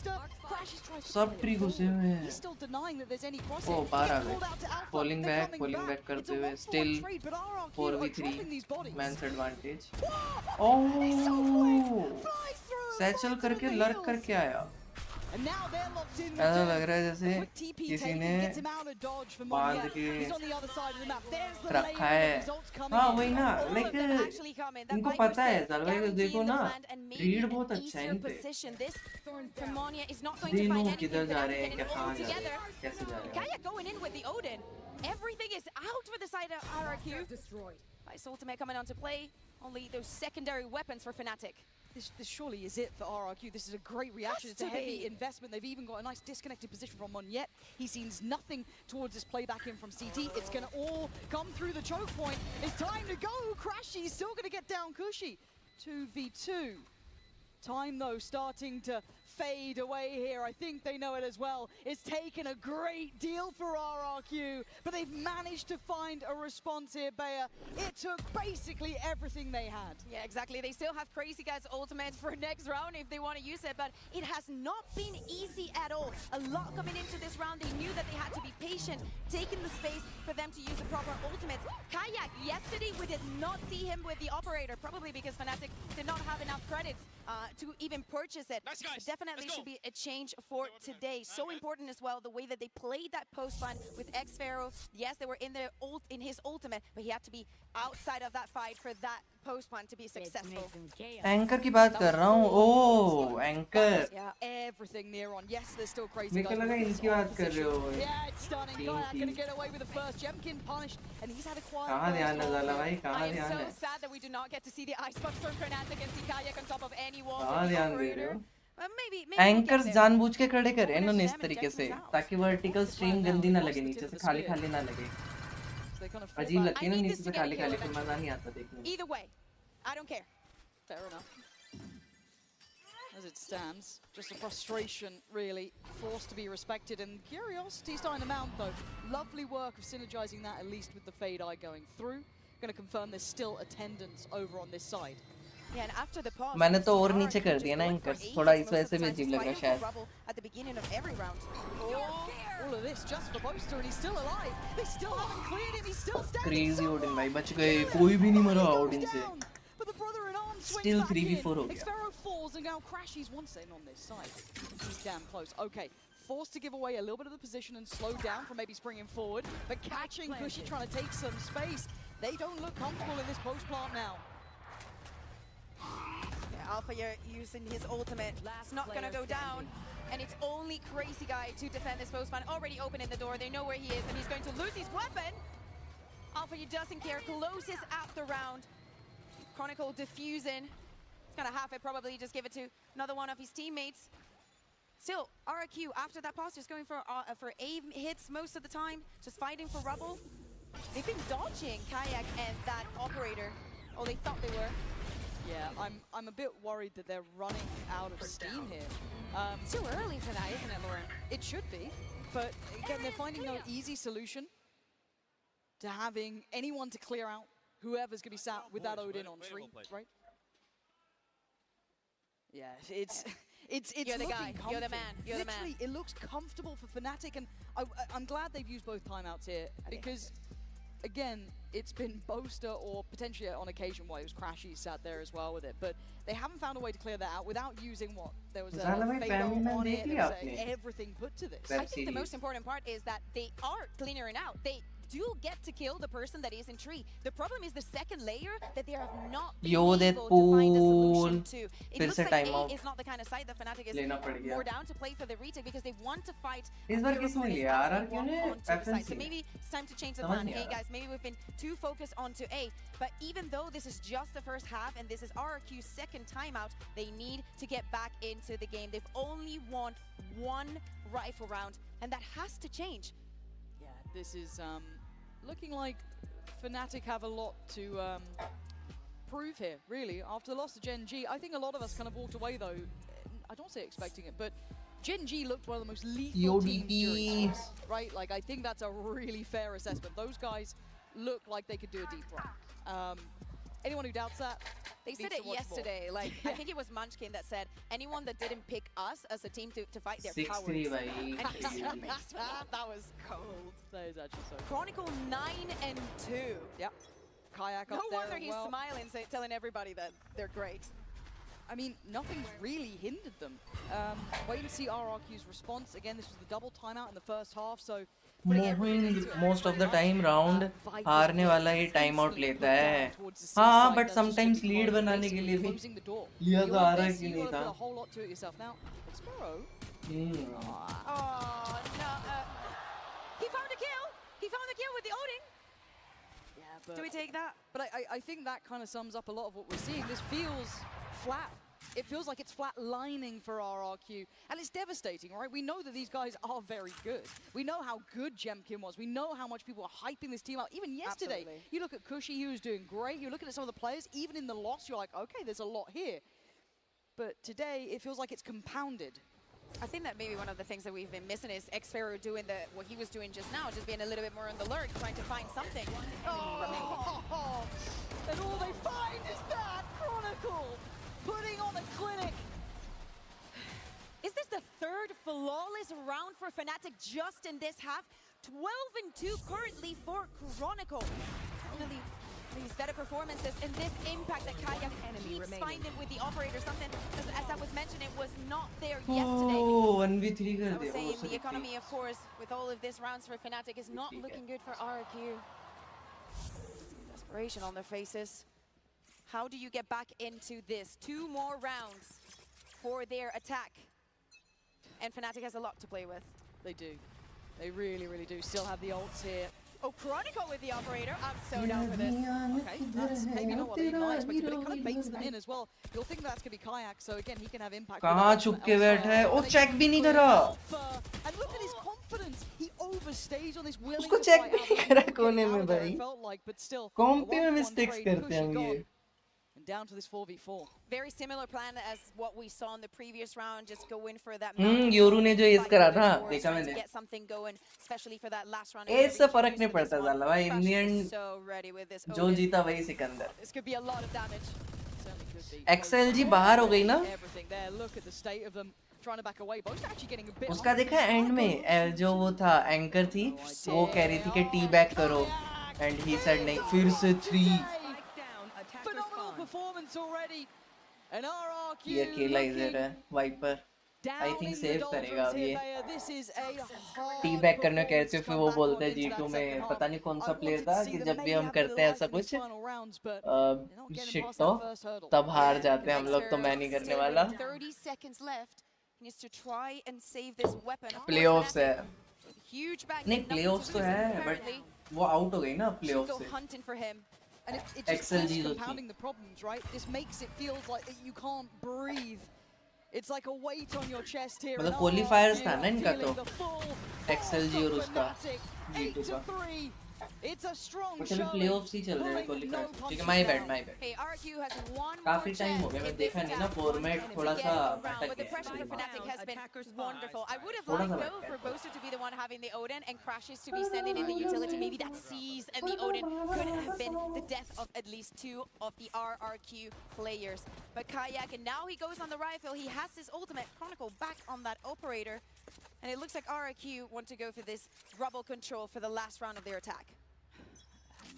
सब ट्री घुसे हुए हैं. He's still denying that there's any crossing. Oh, बाहर आ He gets गए. called out to Alpha. Falling They're back coming back. करते It's a हुए 1-for-1 still trade, but RRQ are dropping these 4v3 bodies. man's advantage. Whoa! He's so quick. Oh, Flies through. Satchel Right करके to the lurk heels. करके आया. And now they're locked in with ऐसा Jen. लग रहा है जैसे Quick TP किसी taken, ने gets him out of dodge for बांध Monyet. के He's on the other side of the map. There's the रखा layer है. of results coming हाँ in. वही ना, All of like them actually come in. That इनको Viper पता है step साल भाई guaranteeing देखो the ना plant and maybe read an बहुत easier अच्छा है इनपे. position. This Monyet is not going to तीनों find anything किधर जा without रहे हैं getting क्या it all कहाँ जा रहे together. हैं कैसे जा रहे हैं. Kayak going in with the Odin. Everything is out for the side of RRQ. Destroyed. Nice ultimate coming onto play. Only those secondary weapons for Fnatic. This surely is it for RRQ. This is a great reaction. Has It's a to heavy be. investment. They've even got a nice disconnected position from Monyet. He sees nothing towards this playback in from CT. It's going to all come through the choke point. It's time to go. Crashy's still going to get down Cushy. 2v2. Time, though, starting to fade away here. I think they know it as well. It's taken a great deal for RRQ, but they've managed to find a response here, Bea. It took basically everything they had. Yeah, exactly. They still have Crazy Guys ultimate for next round if they want to use it, but it has not been easy at all. A lot coming into this round. They knew that they had to be patient, taking the space for them to use the proper ultimates. Kayak, yesterday we did not see him with the operator, probably because Fnatic did not have enough credits to even purchase it. Nice, guys. Definitely should be a change for today. So important as well, the way that they played that post line with ekrUKh. Yes, they were in their in his ultimate, but he had to be outside of that fight for that post line to be successful. Anchor की बात कर रहा हूँ. ओह anchor. Yeah, everything near on. Yes, there's still Crazy मेरे को Guys. लगा इनकी बात कर रहे हो. Yeah, it's stunning. Team, Kayak team. gonna get away with the first. Jemkin punished, and he's had a quiet. कहाँ ध्यान है ज़ाला भाई I कहाँ am ध्यान so है. sad that we do not get to see the ice buff from Fnatic and see Kayak on top of any wall. कहाँ with the ध्यान दे रहे operator. हो. Maybe we'll get anchors there. जानबूझ के खड़े करे इन्होंने इस तरीके से ताकि वर्टिकल स्ट्रीम गंदी ना लगे नीचे से खाली खाली ना लगे. They kind of fall अजीब back. लगती है ना I need नीचे this से to get खाली a kill खाली फिर eventually. मजा नहीं आता देखने में. Either way, I don't care. Fair enough. As it stands, just a frustration, really, forced to be respected, and curiosity starting to mount, though. Lovely work of synergizing that, at least with the Fade Eye going through. Going to confirm there's still attendance over on this side. Yeah, and after the pause, मैंने तो और RRQ नीचे कर just दिया ना going for anchors, ages थोड़ा most इस of वजह the से भी time, अजीब just लग रहा fighting शायद. for rubble at the beginning of every round. All of this just for Boaster, and he's still alive. They still haven't cleared him. He's still standing. Crazy Someone Odin भाई बच गए, kill him. कोई भी नहीं मरा He goes Odin से. down. But the brother in arms swings Still back 3v4 in. हो गया. ekrUKh falls and now crashes once in on this side. He's damn close. Okay. Forced to give away a little bit of the position and slow down from maybe springing forward, but catching Cushy trying to take some space. They don't look comfortable in this post plant now. Yeah, Alpha using his ultimate. It's not gonna go down. And it's only Crazy Guy to defend this post plant. Already opening the door. They know where he is, and he's going to lose his weapon. Alpha doesn't care. Closes out the round. Chronicle defusing. He's gonna have it. Probably just give it to another one of his teammates. Still, RRQ after that pause is going for aim hits most of the time, just fighting for rubble. They've been dodging Kayak and that operator. Oh, they thought they were. Yeah, I'm a bit worried that they're running out of steam here. It's too early for that, isn't it, Lauren? It should be, but again, they're finding no easy solution to having anyone to clear out whoever's going to be sat with that Odin on tree, right? Yeah, it's You're the guy. looking You're the comfy. man. You're the man. Literally, it looks comfortable for Fnatic, and I'm glad they've used both timeouts here because, again, it's been Boaster or potentially on occasion why it was Crashy sat there as well with it, but they haven't found a way to clear that out without using what there was a Zalaway Fado family on में it. देख There लिया was आपने? everything put to this. I think the most important part is that they are clearing out. They do get to kill the person that is in tree. The problem is the second layer that they have not been able to find a solution to. It फिर looks से like time A out is not the kind of side that Fnatic is लेना पड़ गया. more down to play for the retake because they want to fight इस बार their किसने opponents लिया? as they RRQ walk ने onto the side. So FNC? maybe it's time to change the समझ plan. नहीं आ Hey रहा. guys, maybe we've been too focused onto A, but even though this is just the first half and this is RRQ's second timeout, they need to get back into the game. They've only won one rifle round, and that has to change. Yeah, this is looking like Fnatic have a lot to prove here, really. After the loss to Gen G, I think a lot of us kind of walked away, though. I don't say expecting it, but Gen G looked one of the most lethal teams during this, right? Like, I think that's a really fair assessment. Those guys look like they could do a deep run. Anyone who doubts that, They said it yesterday. Like, I think it was Munchkin that said, anyone that didn't pick us as a team to fight, they're 6-3 cowards. भाई. And he's so amazed with that. That was cold. That is actually so cool. Chronicle 9-2. Yep. Kayak No up there wonder as he's well. smiling, telling everybody that they're great. I mean, nothing's really hindered them. Wait and see RRQ's response. Again, this was the double timeout in the first half, so मोहिंद most of the time round हारने वाला ही time out लेता है. हाँ, but sometimes lead बनाने के लिए भी लिया तो RRQ नहीं था. Oh, no. He found a kill. He found a kill with the Odin. Yeah, but Do we take that? But I think that kind of sums up a lot of what we're seeing. This feels flat. It feels like it's flat lining for RRQ, and it's devastating, right? We know that these guys are very good. We know how good Jemkin was. We know how much people are hyping this team up. Even yesterday, Absolutely. you look at Cushy, he was doing great. You're looking at some of the players, even in the loss, you're like, okay, there's a lot here. But today, it feels like it's compounded. I think that maybe one of the things that we've been missing is ekrUKh doing what he was doing just now, just being a little bit more on the alert, trying to find something. Oh, and all they find is that Chronicle putting on a clinic. Is this the third flawless round for Fnatic just in this half? 12-2 currently for Chronicle. Finally, these better performances and this impact that Kayak keeps finding with the operator, something, as I was mentioning, was not there yesterday. Oh, 1v3 कर I was दिया. saying the economy, of course, with all of these rounds for Fnatic is not looking good for RRQ. Desperation on their faces. How do you get back into this? 2 more rounds for their attack. And Fnatic has a lot to play with. They do. They really, really do. Still have the ults here. Oh, Chronicle with the operator. I'm so down for this. Okay, that's maybe not what they expected, but it kind of baits them in as well. You'll think that's going to be Kayak, so again, he can have impact. कहाँ छुप के बैठा है? ओ check भी नहीं करा. And look at his confidence. He overstays on this willing उसको to check fight भी out. नहीं करा Getting कोने out में of there, भाई. it felt like, but still, कौन पे में 1-1 mistakes trade, करते Cushy हैं ये? gone. And down to this 4v4. Very similar plan as what we saw in the previous round. Just go in for that. Yoru ने जो इस करा था, देखा मैंने. Get something going, especially for that last round. इससे फर्क नहीं पड़ता ज़्यादा भाई. In the end, So ready with this जो Odin. जीता वही Sikandar. This could be a lot of damage. Certainly could. XLG बाहर हो गई ना? Everything there. Look at the state of them. Trying to back away. Both actually getting a bit. उसका देखा and में जो वो था एंकर थी वो कह रही थी कि टी बैक करो एंड ही सेड नहीं फिर से 3 Spike down. Attacker Phenomenal spawn. performance already. An RRQ. ये अकेला इधर है वाइपर आई थिंक सेव करेगा अब ये टी बैक करने कहते फिर वो बोलते हैं G2 में पता नहीं कौन सा प्लेयर था कि जब भी हम करते हैं ऐसा कुछ शिट तो तब हार जाते हैं हम लोग तो मैं नहीं करने वाला 30 seconds left. He needs to try and save this weapon. Playoffs है Huge bang. नहीं प्लेऑफ्स तो है बट वो आउट हो गई ना प्लेऑफ Still से hunting for him. And it just XLG keeps जो compounding the problems, right? This makes it feels like that you can't breathe. It's like a weight on your chest here. मतलब qualifiers था ना इनका तो XLG और उसका G2 का It's a strong चलो प्लेऑफ्स ही चल रहे हैं क्वालिफायर ठीक है my bad Hey, RRQ has one काफी more टाइम हो chance गया मैं in देखा this नहीं ना attack फॉर्मेट थोड़ा to सा get around, भटक but the pressure for गया Fnatic has been Attacker spawn. wonderful. I would have थोड़ा liked सा though भटक for गया Boaster to be the one having the Odin and Crashes to be sending in the utility. Maybe that Seas and the Odin could have been the death of at least 2 of the RRQ players. But Kayak, and now he goes on the rifle. He has his ultimate Chronicle back on that operator. And it looks like RRQ want to go for this rubble control for the last round of their attack.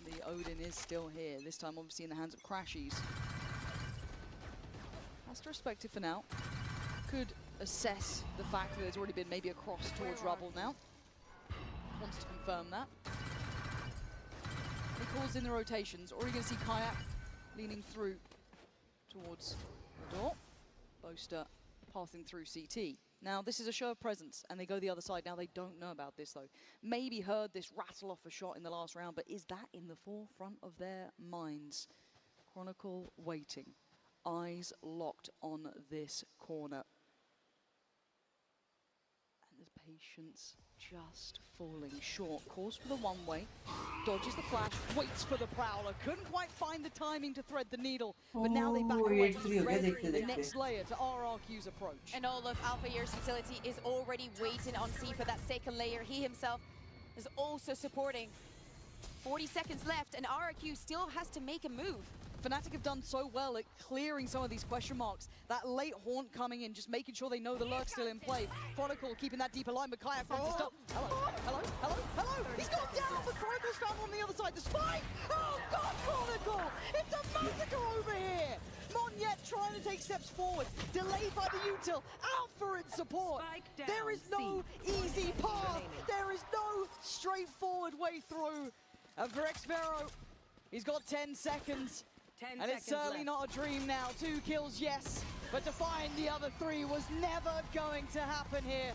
The Odin is still here, this time obviously in the hands of Crashies. Has to respect it for now. Could assess the fact that there's already been maybe a cross towards Rubble now. Wants to confirm that. He calls in the rotations. Already going to see Kayak leaning through towards the door. Boaster passing through CT. Now, this is a show of presence, and they go the other side. Now, they don't know about this, though. Maybe heard this rattle off a shot in the last round, but is that in the forefront of their minds? Chronicle waiting. Eyes locked on this corner. And there's patience just falling short. Calls for the one-way. Dodges the flash. Waits for the Prowler. Couldn't quite find the timing to thread the needle. But now they back away. Ready for the next layer to RRQ's approach. And all of Alpha Year's utility is already waiting on C for that second layer. He himself is also supporting. 40 seconds left, and RRQ still has to make a move. Fnatic have done so well at clearing some of these question marks. That late haunt coming in, just making sure they know the lurk's still in play. Chronicle keeping that deeper line, but Kayak finds the stop. Hello, hello, hello, hello! He's gone down, but Chronicle's found on the other side. The spike! Oh God, Chronicle! It's a massacre over here! Monyet trying to take steps forward, delayed by the util, out for its support. There is no easy path. There is no straightforward way through. And for ekrUKh, he's got 10 seconds. 10 and it's certainly left. not a dream now. 2 kills, yes, but to find the other 3 was never going to happen here.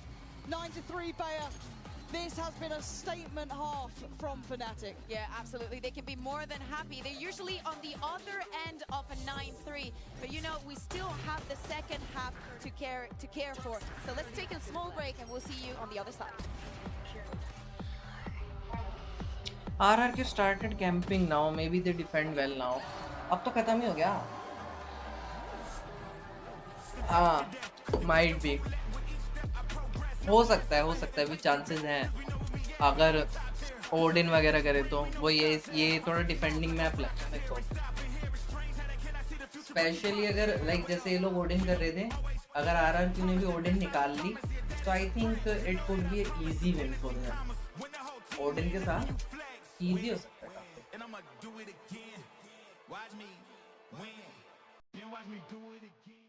9-3 Bayer. This has been a statement half from Fnatic. Yeah, absolutely. They can be more than happy. They're usually on the other end of a 9-3, but you know, we still have the second half to care for. So let's take a small break and we'll see you on the other side. RRQ started camping now. Maybe they defend well now. अब तो खत्म ही हो गया. हाँ, might be. हो सकता है भी चांसेस हैं. अगर ओडिन वगैरह करे तो वो ये थोड़ा डिफेंडिंग मैप लगता है मेरे को. स्पेशली अगर लाइक जैसे ये लोग ओडिन कर रहे थे, अगर RRQ ने भी ओडिन निकाल ली तो I think it could be easy win for them. Odin के साथ इजी हो सकता है. Watch me win. Then watch me do it again.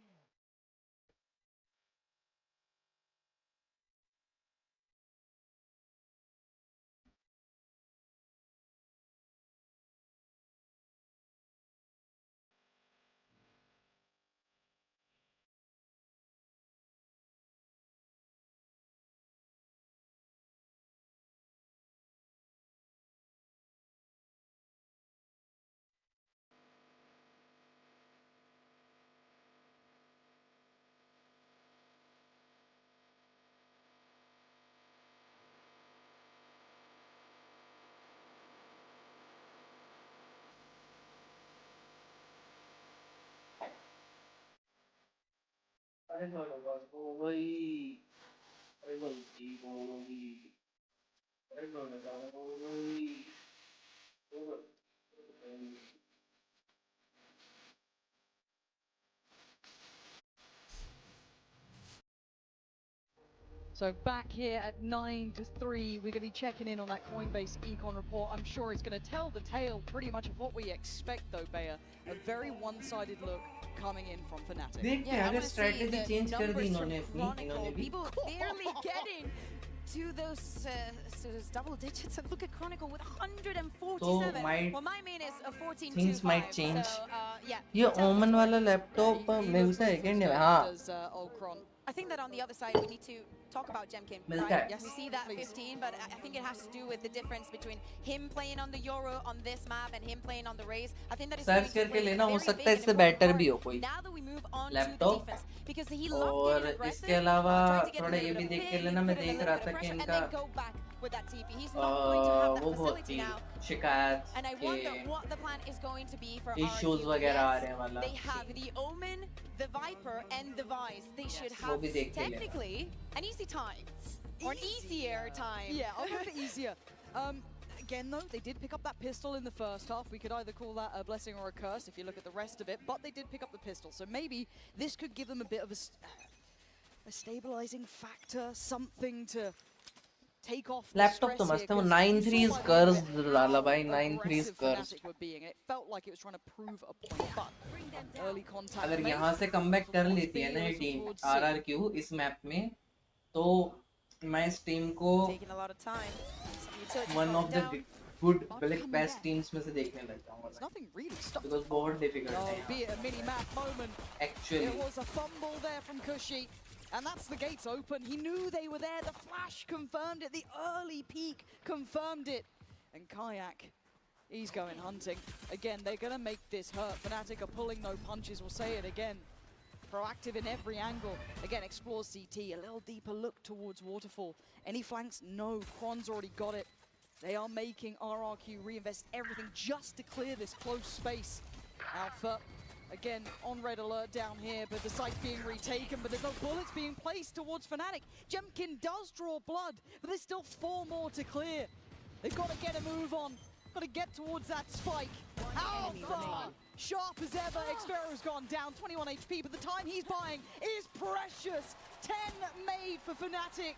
So back here at 9-3, we're going to be checking in on that Coinbase econ report. I'm sure it's going to tell the tale pretty much of what we expect though, Bea. A very one-sided look coming in from Fnatic. देखते हैं अगर strategy change कर दी इन्होंने भी People barely getting to those double digits, and look at Chronicle with 147. So Well, my main is a 14-2-5. things might change. So, yeah. ये ओमन वाला laptop मिलता है क्या इंडिया में? हाँ I think that on the other side we need to talk about Jemkin, मिलता right? है. Yes, we see that 15, but I think it has to do with the difference between him playing on the Euro on this map and him playing on the Raze. I think that is search going to करके play लेना, a हो very सकता big है and इससे important better भी हो part. कोई Now that we move on to the laptop. defense, because he loved और getting aggressive, इसके अलावा trying to get a थोड़ा little ये bit भी of देख के ping, लेना, मैं put in a देख little रहा bit था of कि pressure, and इनका then go back with that TP. He's not going to have that वो बहुत facility ही now. शिकायत And I wonder what the plan is going to be for issues RRQ. वगैरह आ Yes, रहे हैं वाला. they have the Omen, the Viper, and the Vice. They should वो have भी देख के लेना. technically an easy time. Or an easier time. Yeah, I'll go for easier. Again, though, they did pick up that pistol in the first half. We could either call that a blessing or a curse if you look at the rest of it, but they did pick up the pistol. So maybe this could give them a bit of a stabilizing factor, something to take off the laptop तो stress मस्त है, here, वो 'cause 9-3 you saw is by the end of cursed it डाला how भाई, 9-3 is aggressive cursed. Fnatic were being. It felt like it was trying to prove a point, but early contact अगर made. यहाँ से comeback कर Towards लेती है B ना ये or team towards C. RRQ इस मैप में, तो मैं इस टीम को Taking a lot of time. Some utility one of falling the down. good like best teams में से देखने लग जाऊंगा There's nothing really stopped. because बहुत difficult Oh, है be यहाँ. it a mini-map moment. Actually It was a fumble there from Cushy. And that's the gates open. He knew they were there. The flash confirmed it. The early peek confirmed it. And Kayak, he's going hunting. Again, they're going to make this hurt. Fnatic are pulling no punches. We'll say it again. Proactive in every angle. Again, explore CT. A little deeper look towards Waterfall. Any flanks? No. Kron's already got it. They are making RRQ reinvest everything just to clear this close space. Alpha, again, on red alert down here, but the site's being retaken, but there's no bullets being placed towards Fnatic. Jemkin does draw blood, but there's still 4 more to clear. They've got to get a move on. Got to get towards that spike. Alpha! Sharp as ever. Xfero's gone down, 21 HP, but the time he's buying is precious. 10 made for Fnatic.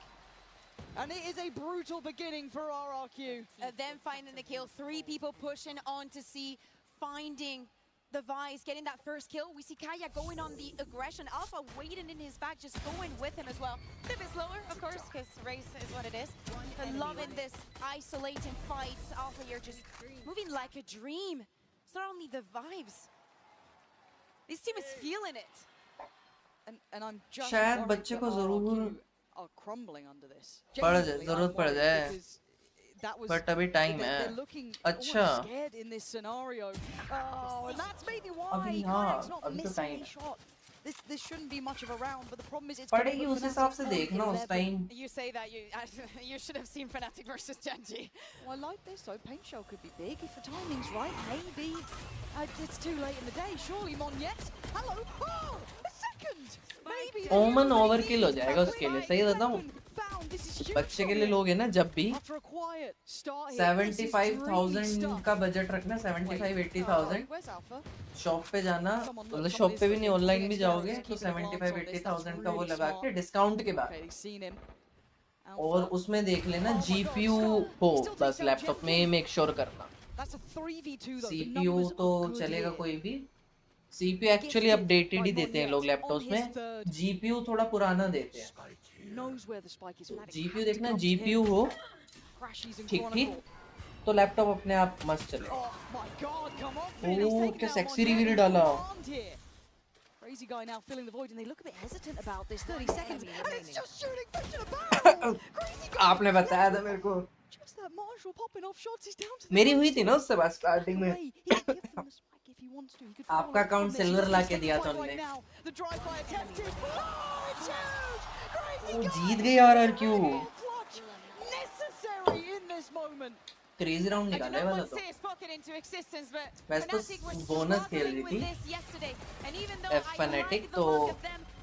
And it is a brutal beginning for RRQ. Then finding the kill. 3 people pushing on to see, finding the Vice, getting that first kill. We see Kaya going on the aggression. Alpha waiting in his back, just going with him as well. A bit slower, of course, because race is what it is. But loving this isolating fights. Alpha, you're just moving like a dream. It's not only the vibes. This team is feeling it. And I'm just शायद worried बच्चे that को ज़रूर RRQ are crumbling under this. पड़ जाए, Genuinely, ज़रूरत I'm पड़ worried जाए. because that was- But अभी time they're है. looking अच्छा. almost scared in this scenario. Oh, and that's maybe why अभी Kayak's हाँ, not अभी तो missing time a है. shot. This shouldn't be much of a round, but the problem is it's gonna पड़ेगी put उस Fnatic हिसाब से on देखना उस 11. Time. You say that, you should have seen Fnatic versus Genji. Well, I like this though. Paint shell could be big if the timing's right. Maybe it's too late in the day. Surely Monyet. Hello. Oh, a second. Maybe. Omen overkill हो जाएगा उसके लिए. सही बताऊं? Found. This is huge बच्चे के from लिए him. लोगे ना जब भी After a quiet start here, this is 75,000 dreamy stuff. का बजट रखना, 75-80,000 Where's Alpha? शॉप पे जाना, मतलब शॉप पे भी नहीं ऑनलाइन भी जाओगे तो 75-80,000 का वो लगा के डिस्काउंट के बाद, Okay, they've seen him. और उसमें देख लेना जीपीयू हो बस लैपटॉप में, मेक श्योर करना. That's a 3v2 though. The CPU numbers तो are good चलेगा here. कोई भी. सीपीयू एक्चुअली अपडेटेड ही देते हैं लोग लैपटॉप्स में, जीपीयू थोड़ा पुराना देते हैं. Knows where the spike is. GPU देखना, जीपीयू हो ठीक ठीक तो लैपटॉप अपने आप मस्त चले. Oh my god, come on. ओह क्या सेक्सी रिवील डाला. Crazy guy now filling the void, and they look a bit hesitant about this. 30 seconds, and it's just shooting fish in a barrel. Crazy guy. आपने बताया था मेरे को. Just that Marshall popping off shots. He's down to the मेरी हुई थी ना उससे बात स्टार्टिंग में. He could give them the spike if he wants to. He could आपका follow account from this. Silver He's ला just के दिया था taking point हमने. right now. The drive-by attempted. Oh, it's huge. Crazy वो guy. जीत गई RRQ. Clutch necessary in this moment. Crazy round निकाला है वाला तो. वैसे तो बोनस खेल रही थी F Fnatic तो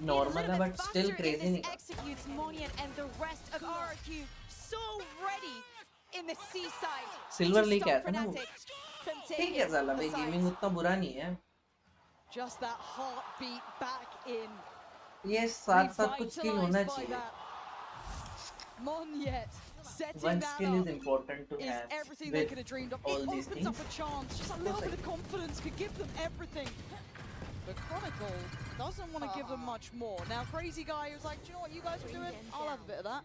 नॉर्मल है बट स्टिल क्रेजी निकाला. सिल्वर लीग क्या था ना वो. ठीक है साला भाई, गेमिंग उतना बुरा नहीं है. Just that heartbeat back in. ये साथ साथ कुछ स्किल होना चाहिए. Monyet setting One that skill is up important to is have everything they with could have dreamed of. all It these opens up things. a chance. Just a little bit of confidence could give them everything. But Chronicle doesn't want to give them much more. Now, Crazy Guy was like, do you know what you guys are doing? I'll have a bit of that.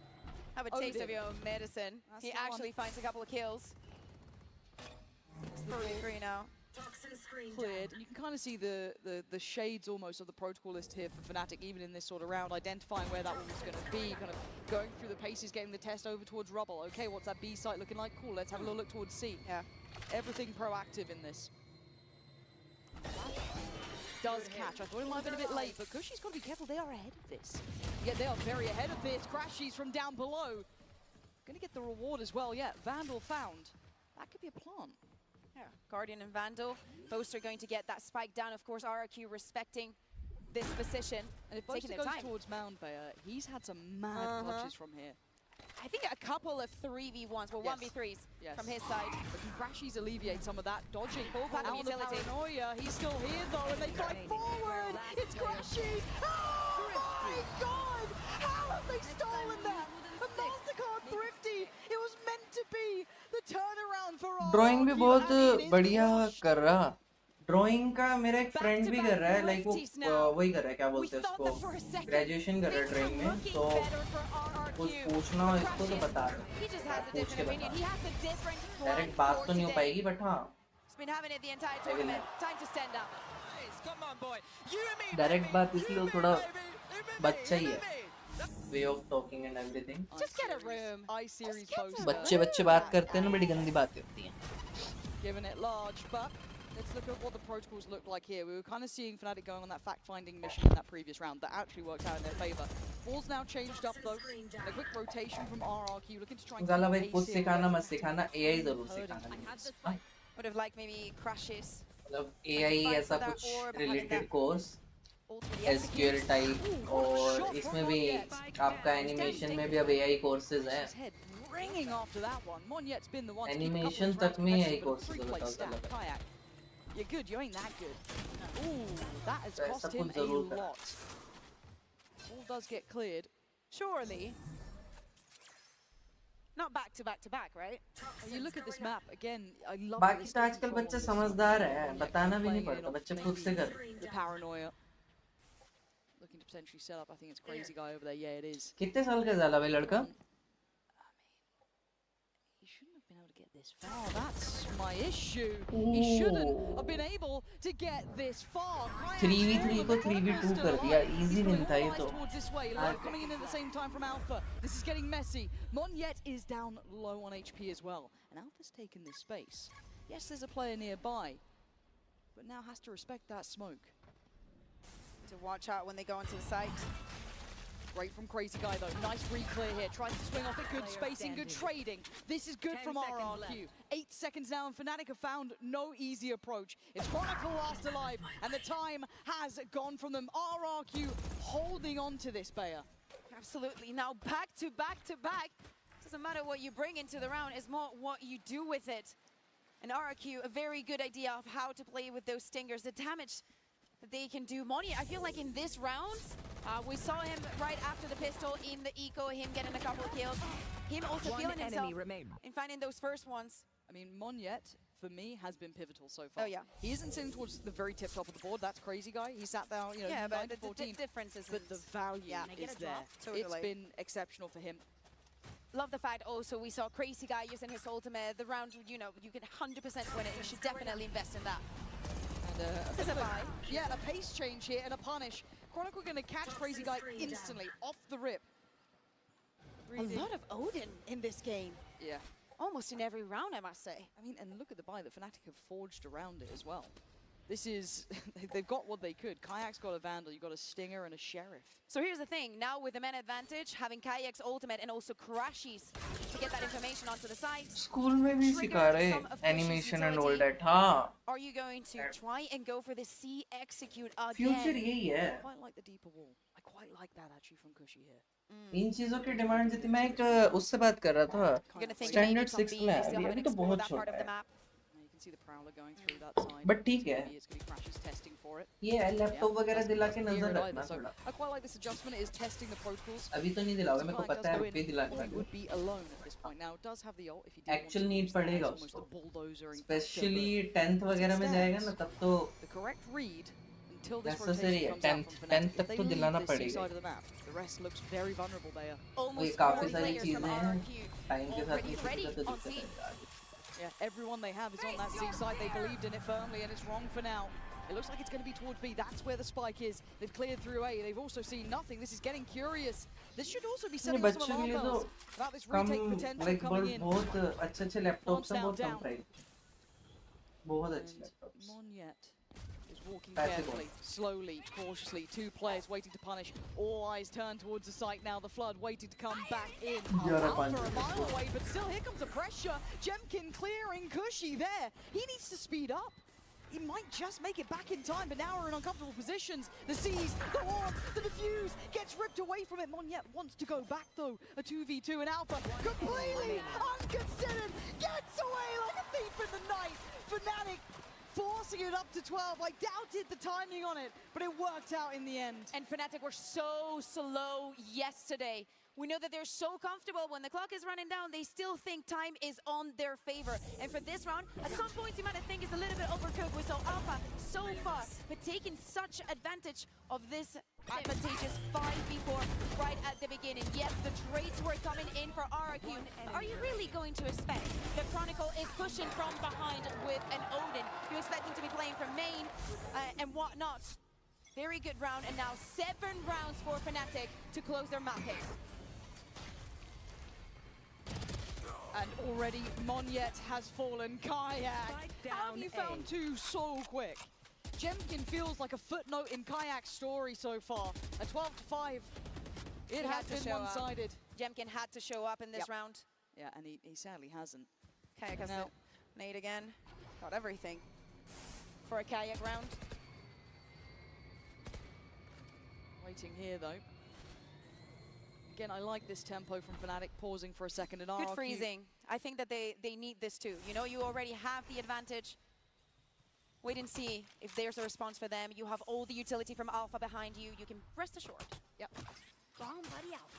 Have a Oh, taste dear. of your own medicine. That's He the one. actually finds a couple of kills. It's 3-3 now. Cleared. You can kind of see the shades almost of the protocol list here for Fnatic, even in this sort of round, identifying where that one was going to be, kind of going through the paces, getting the test over towards Rubble. Okay, what's that B site looking like? Cool, let's have a little look towards C. Yeah. Everything proactive in this. Does catch. I thought it might have been a bit late, but Cushy's got to be careful. They are ahead of this. Yeah, they are very ahead of this. Crashies from down below. Going to get the reward as well. Yeah, Vandal found. That could be a plant. Yeah, Guardian and Vandal. Both are going to get that spike down. Of course, RRQ respecting this position And if taking Boaster their goes time. towards Mound Bayer, he's had some mad clutches from here. I think a couple of 3v1s, well, Yes. 1v3s Yes. from his side. But can Crashies alleviate some of that dodging? Full pack of Out of utility. paranoia, he's still here though, and they fight forward! It's Crashies! Oh my god! How have they stolen that? A MasterCard Thrifty! It was meant to be the turnaround for RRQ, drawing भी बहुत and it is बढ़िया crushed. कर रहा। Drawing का मेरा एक Back friend to भी back कर रहा है, लाइक वो Thrifties now. वही कर रहा है, क्या We बोलते हैं thought उसको, that for a second. Graduation कर रहा है Things ड्राइंग are में, looking तो better for कुछ RRQ. पूछना हो इसको तो बता रहा He just has a पूछ के different बता opinion. He has a different plan direct बात for तो नहीं हो today. पाएगी, बट हाँ He's been having it the entire tournament. Time to stand up. Direct बात इसलिए थोड़ा बच्चा ही है, way of talking and everything. Just get a room. I-Series Just get Boaster. a बच्चे बच्चे बात करते हैं ना, बड़ी गंदी बातें होती हैं। Giving it large, but let's look at what the protocols look like here. We were kind of seeing Fnatic going on that fact-finding mission in that previous round that actually worked out in their favor. Ball's now changed up though, and a quick rotation from RRQ, looking to try and gala keep भाई pace खुद here सिखाना with मत सिखाना, AI जरूर hurting. सिखाना। Would have liked maybe crashes. मतलब AI ऐसा कुछ related course Ultimately SQL executes. Type, और इसमें भी आपका एनिमेशन में भी अब AI कोर्सेज हैं। His head ringing after that one. Monyet's been the one to keep a couple Animation of तक rounds में competitive, AI but a courses three-play बताओ stat, चलो। Kayak. You're good, you ain't that good. Ooh, that has ऐसा cost him कुछ a जरूर करा। lot. Ball does get cleared. Surely. Not back to back to back, right? And you look at this map again. I love बाकी this तो आजकल control बच्चे on this समझदार side. हैं, Monyet बताना भी नहीं playing पड़ता, it बच्चे off खुद से maybe कर। the paranoia. Looking to potentially set up. I think it's Crazy Guy over there. Yeah, it is. कितने साल का जाला भाई लड़का? He shouldn't have been able to get this far. That's my issue. He shouldn't have been able to get this far. 3v3 को 3v2 कर दिया, easy win था ये तो। Towards this way, Love coming in at the same time from Alpha. This is getting messy. Monyet is down low on HP as well, and Alpha's taken this space. Yes, there's a player nearby, but now has to respect that smoke. To watch out when they go onto the site. Great from Crazy Guy though. Nice re-clear here. Tries to swing off it. Good spacing, good trading. This is good from RRQ. 8 seconds now, and Fnatic have found no easy approach. It's Chronicle last alive, and the time has gone from them. RRQ holding on to this, Bayer. Absolutely. Now back to back to back. Doesn't matter what you bring into the round, it's more what you do with it. And RRQ, a very good idea of how to play with those stingers, the damage that they can do. Moni, I feel like in this round, we saw him right after the pistol in the eco, him getting a couple of kills, him also One feeling himself enemy remains. in finding those first ones. I mean, Monyet, for me, has been pivotal so far. Oh, yeah. He isn't sitting towards the very tip top of the board. That's Crazy Guy. He sat down, you know, Yeah, 9 but to the 14. difference is But the value Yeah. is there. Totally. It's been exceptional for him. Love the fact also we saw Crazy Guy using his ultimate. The round, you know, you can 100% win it. You should definitely invest in that. And This is a buy. yeah, a pace change here and a punish. Chronicle going to catch Crazy Guy instantly, off the rip. A lot of Odin in this game. Yeah. Almost in every round, I must say. I mean, and look at the buy that Fnatic have forged around it as well. This is, they've got what they could. Kayak's got a Vandal, you've got a Stinger and a Sheriff. So here's the thing, now with the man advantage, having Kayak's ultimate and also Crashies to get that information onto the site. School में भी सिखा रहे animation and all that, हाँ। Are you going to try and go for the C execute Future again? यही है। I quite like the deeper wall. I quite like that actually from Cushy here. इन चीजों की demand जितनी, मैं एक उससे बात कर रहा था, You're gonna think Standard maybe some 6 में B, they still अभी haven't तो explored बहुत that part of छोटा the है। map. can see the Prowler going through that side. But ठीक है, Maybe it's going to be Crashes testing for it. ये है लैपटॉप वगैरह Doesn't दिला के hear नजर it रखना either. So थोड़ा. I quite like this adjustment. It is testing the protocols. अभी तो नहीं दिलाओगे, मेरे को Kayak पता does है go पे in. दिलाने Probably वाले. would be alone at this point. Now it does have the ult if you do Actual want to need use that पड़ेगा as almost उसको. a bulldozering Especially factor, 10th वगैरह में जाएगा ना तब तो but the correct read until this necessary rotation है. comes out 10th from Fnatic. तक If they तो leave दिलाना this पड़ेगा. side of the map, the rest looks very vulnerable there. वही Almost काफी 4 सारी players from चीजें हैं. RRQ टाइम के साथ already किसी ready का तो on दिक्कत C. नहीं आगे. Yeah, everyone they have is on that C side. They believed in it firmly, and it's wrong for now. It looks like it's going to be towards B. That's where the spike is. They've cleared through A. They've also seen nothing. This is getting curious. This should also be setting up some बच्चों के alarm लिए bells तो about this come retake potential like coming in. बहुत अच्छे laptops हैं, बहुत कम down. Price. बहुत अच्छे And laptops. Monyet is walking Passive carefully, slowly, cautiously. 2 players waiting to punish. All eyes turn towards the site now. The Flood waiting to come back in. You're a Alpha puncher. a mile away, but still here comes the pressure. Jemkin clearing Cushy there. He needs to speed up. He might just make it back in time, but now we're in uncomfortable positions. The C's, the Horn, the Diffuse gets ripped away from it. Monyet wants to go back though. A 2v2 and Alpha completely unconsidered. Gets away like a thief in the night. Fnatic forcing it up to 12. I doubted the timing on it, but it worked out in the end. And Fnatic were so slow yesterday. We know that they're so comfortable when the clock is running down, they still think time is on their favor. And for this round, at some points you might think it's a little bit overcooked. We saw Alpha so far, but taking such advantage of this advantageous 5v4 right at the beginning. Yes, the trades were coming in for RRQ. Are you really going to expect the Chronicle is pushing from behind with an Odin? You expect him to be playing from main and whatnot. Very good round, and now 7 rounds for Fnatic to close their map hit. And already Monyet has fallen. Kayak, how have you found 2 so quick? Jemkin feels like a footnote in Kayak's story so far. A 12-5. It He has had to been show up. one-sided. Jemkin had to show up in this Yep. round. Yeah, and he sadly hasn't. Kayak has Now- the nade again. Got everything for a Kayak round. Waiting here though. Again, I like this tempo from Fnatic, pausing for a second and Good RRQ. freezing. I think that they need this too. You know, you already have the advantage. Wait and see if there's a response for them. You have all the utility from Alpha behind you. You can rest assured. Yep. Go on, buddy, out.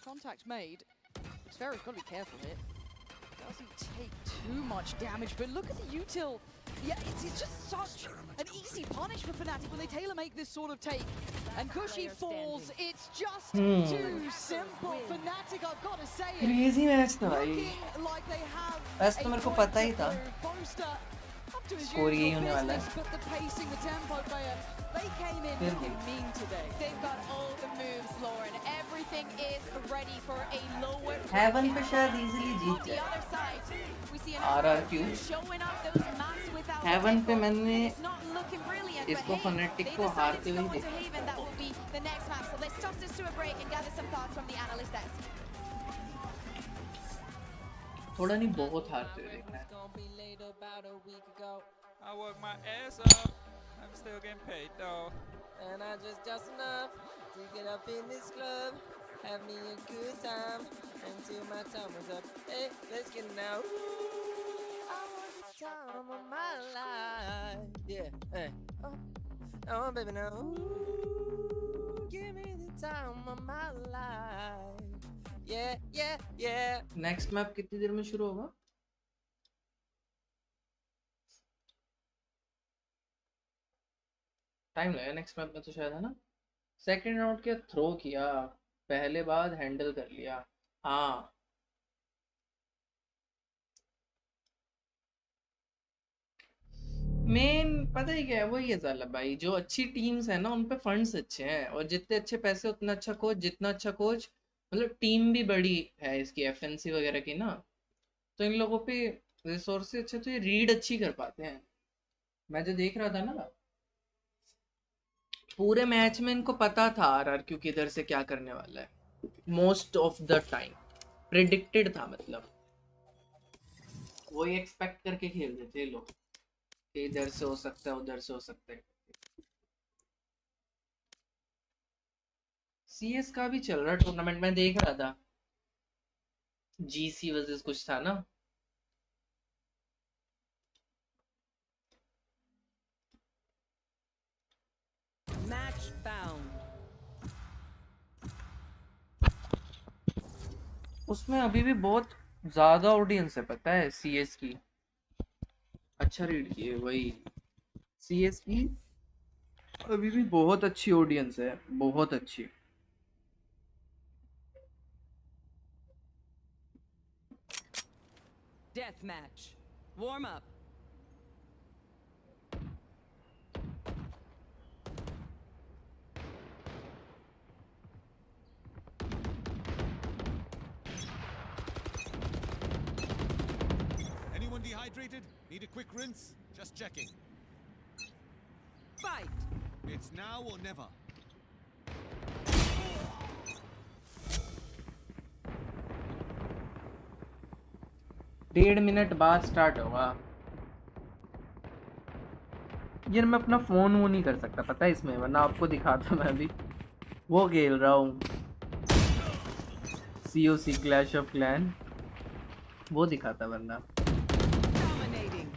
Contact made. Sfero's got to be careful here. Doesn't take too much damage, but look at the util. Yeah, it's just such an easy punish for Fnatic when they tailor-make this sort of take. And Cushy falls. It's just too simple. Fnatic, I've got to say it. Crazy match था भाई. Looking like they have वैसे तो a मेरे को point पता ही to था. prove. Boaster up to his Score यही usual होने वाला है. business, but the pacing, the tempo player, they came in फिर looking भी. mean today. They've got all the moves, Lauren. Everything is ready for a lower. Heaven पे शायद easily On Jeet the जाए. other side, we see RRQ. showing off those maps without Heaven पे tempo. मैंने It's not looking brilliant, but इसको hey, Fnatic they को decided हारते to हुए go ही into देखा. Haven. That will be the next map. So let's toss this to a break and gather some thoughts from the analyst desk. थोड़ा नहीं बहुत हारते हुए देखा है. I work my ass off. I'm still getting paid though. And I just enough to get up in this club, have me a good time until my time was up. Hey, let's get it now. Ooh, I want the time of my life. Yeah, hey. Oh, baby, now. Ooh, give me the time of my life. Yeah, yeah, yeah. Next map कितनी देर में शुरू होगा? Time लगेगा next map में तो शायद, है ना? सेकंड राउंड के थ्रो किया, पहले बाद हैंडल कर लिया. हाँ, मेन पता है क्या है, वही है साला भाई. जो अच्छी टीम्स है ना उन पे फंड्स अच्छे हैं, और जितने अच्छे पैसे उतना अच्छा कोच, जितना अच्छा कोच मतलब टीम भी बड़ी है इसकी एफएनसी वगैरह की ना, तो इन लोगों पे रिसोर्सेज अच्छे, तो ये रीड अच्छी कर पाते हैं. मैं जो देख रहा था ना, पूरे मैच में इनको पता था आरआरक्यू किधर से क्या करने वाला है. Most of the time predicted था, मतलब वो एक्सपेक्ट करके खेल रहे थे लोग कि इधर से हो सकता है, उधर से हो सकता है. सीएस का भी चल रहा टूर्नामेंट, मैं देख रहा था. जीसी वर्सेस कुछ था ना, found. उसमें अभी भी बहुत ज्यादा ऑडियंस है, पता है सीएस की। अच्छा रीड किए वही, सीएस की अभी भी बहुत अच्छी ऑडियंस है, बहुत अच्छी। Death match. Warm up. Anyone dehydrated? Need a quick rinse? Just checking. Fight. It's now or never. डेढ़ मिनट बाद स्टार्ट होगा। यार मैं अपना फोन वो नहीं कर सकता पता है इसमें, वरना आपको दिखाता मैं अभी वो खेल रहा हूँ COC क्लैश ऑफ क्लैन, वो दिखाता वरना। Dominating.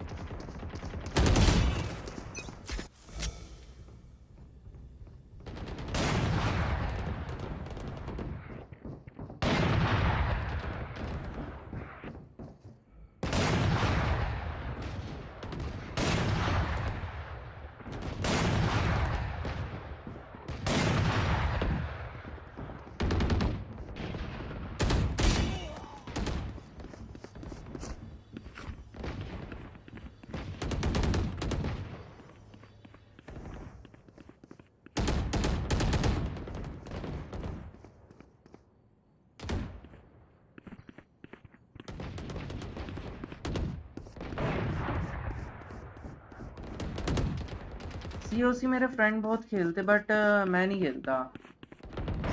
COC मेरे फ्रेंड बहुत खेलते, बट मैं नहीं खेलता।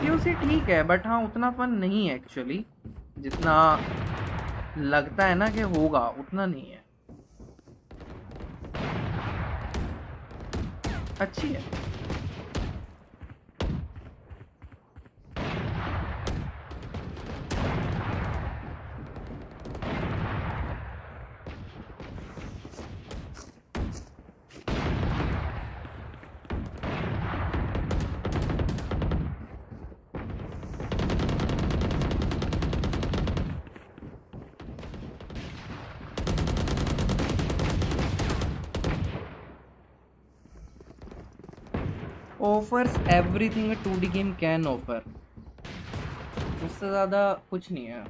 COC ठीक है, बट हाँ उतना फन नहीं है एक्चुअली, जितना लगता है ना कि होगा उतना नहीं है। अच्छी है। Offers everything a 2D game can offer, उससे ज़्यादा कुछ नहीं है।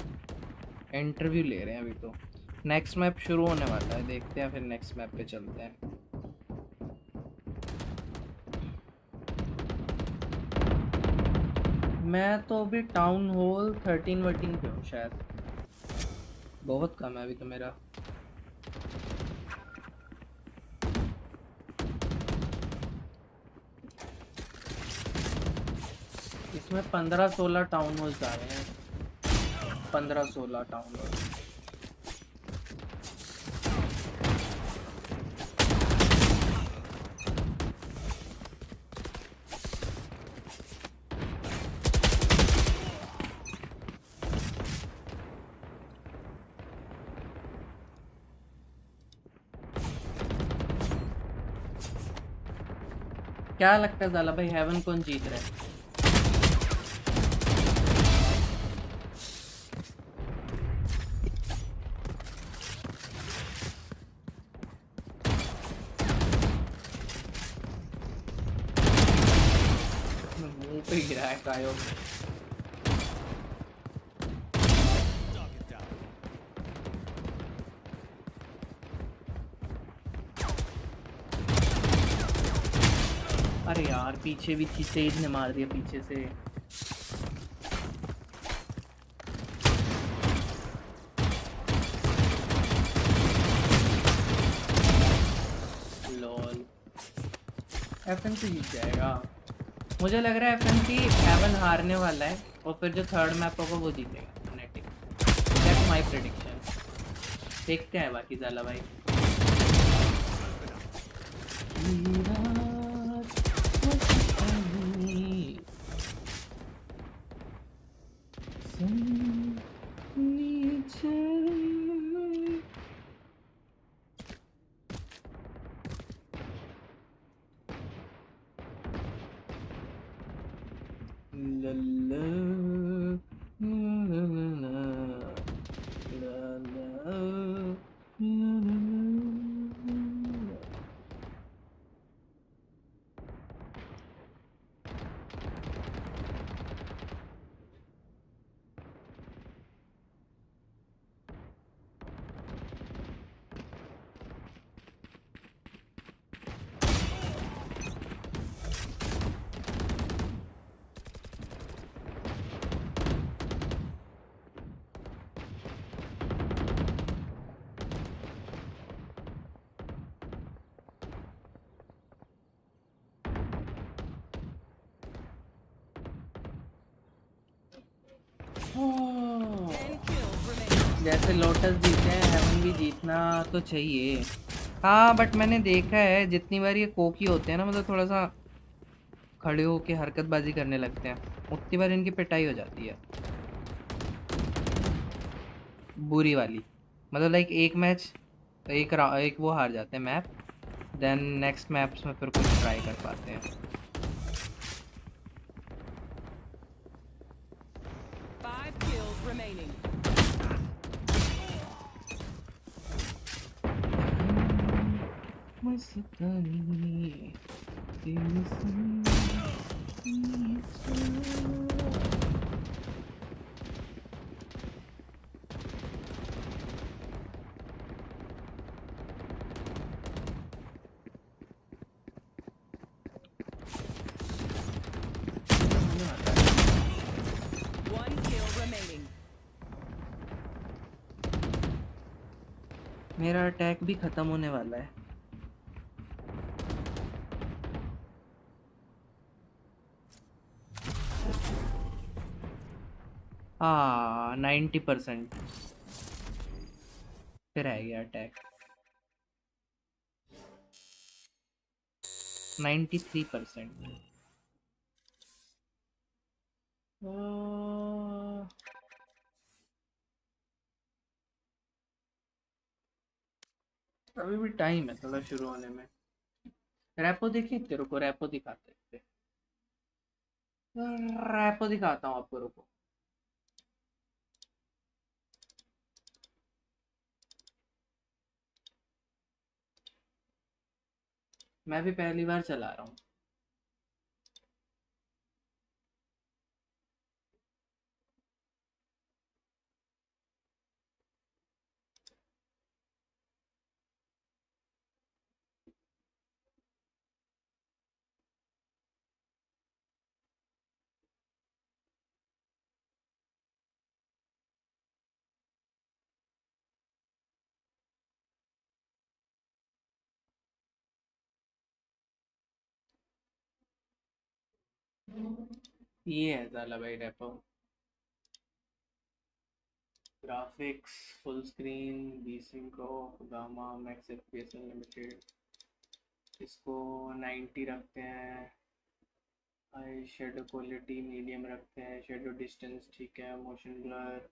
इंटरव्यू ले रहे हैं अभी तो, नेक्स्ट मैप शुरू होने वाला है, देखते हैं फिर नेक्स्ट मैप पे चलते हैं। मैं तो अभी टाउन हॉल 13-14 पे हूँ शायद, बहुत कम है अभी तो मेरा। इसमें 15-16 टाउन हॉल्स आ रहे हैं, 15-16 टाउन हॉल। क्या लगता है ज़ाला भाई, हेवन कौन जीत रहा है? मुंह पे गिरा है कायो। Target down. अरे यार पीछे भी थी, सेज ने मार दिया पीछे से। लॉल, FNC जीत जाएगा मुझे लग रहा है। FNC हेवन हारने वाला है और फिर जो थर्ड मैप होगा वो जीतेगा फनेटिक, दैट्स माय प्रेडिक्शन। देखते हैं बाकी ज़ाला भाई। ला ला ला ला ला ला ला ला। Ten kills remaining. जैसे लोटस जीते हैं हेवन भी जीतना तो चाहिए। हाँ बट मैंने देखा है जितनी बार ये कोकी होते हैं ना, मतलब थोड़ा सा खड़े होके हरकतबाजी करने लगते हैं, उतनी बार इनकी पिटाई हो जाती है बुरी वाली। मतलब लाइक एक मैच एक वो हार जाते हैं मैप, देन नेक्स्ट मैप्स में फिर कुछ ट्राई कर पाते हैं। 5 kills remaining. मस्तानी One kill remaining. मेरा अटैक भी खत्म होने वाला है। हाँ 90% फिर आ गया अटैक। 93%। अभी भी टाइम है थोड़ा शुरू होने में। रैपो देखिए, तेरे को रैपो दिखाते हैं, रैपो दिखाता हूँ आपको, रुको। मैं भी पहली बार चला रहा हूँ। ये है ज़ाला भाई rapport. Graphics full screen, V-Sync, gamma, max FPS unlimited. इसको 90 रखते हैं। आई शेडो क्वालिटी मीडियम रखते हैं। शेडो डिस्टेंस ठीक है। Motion blur,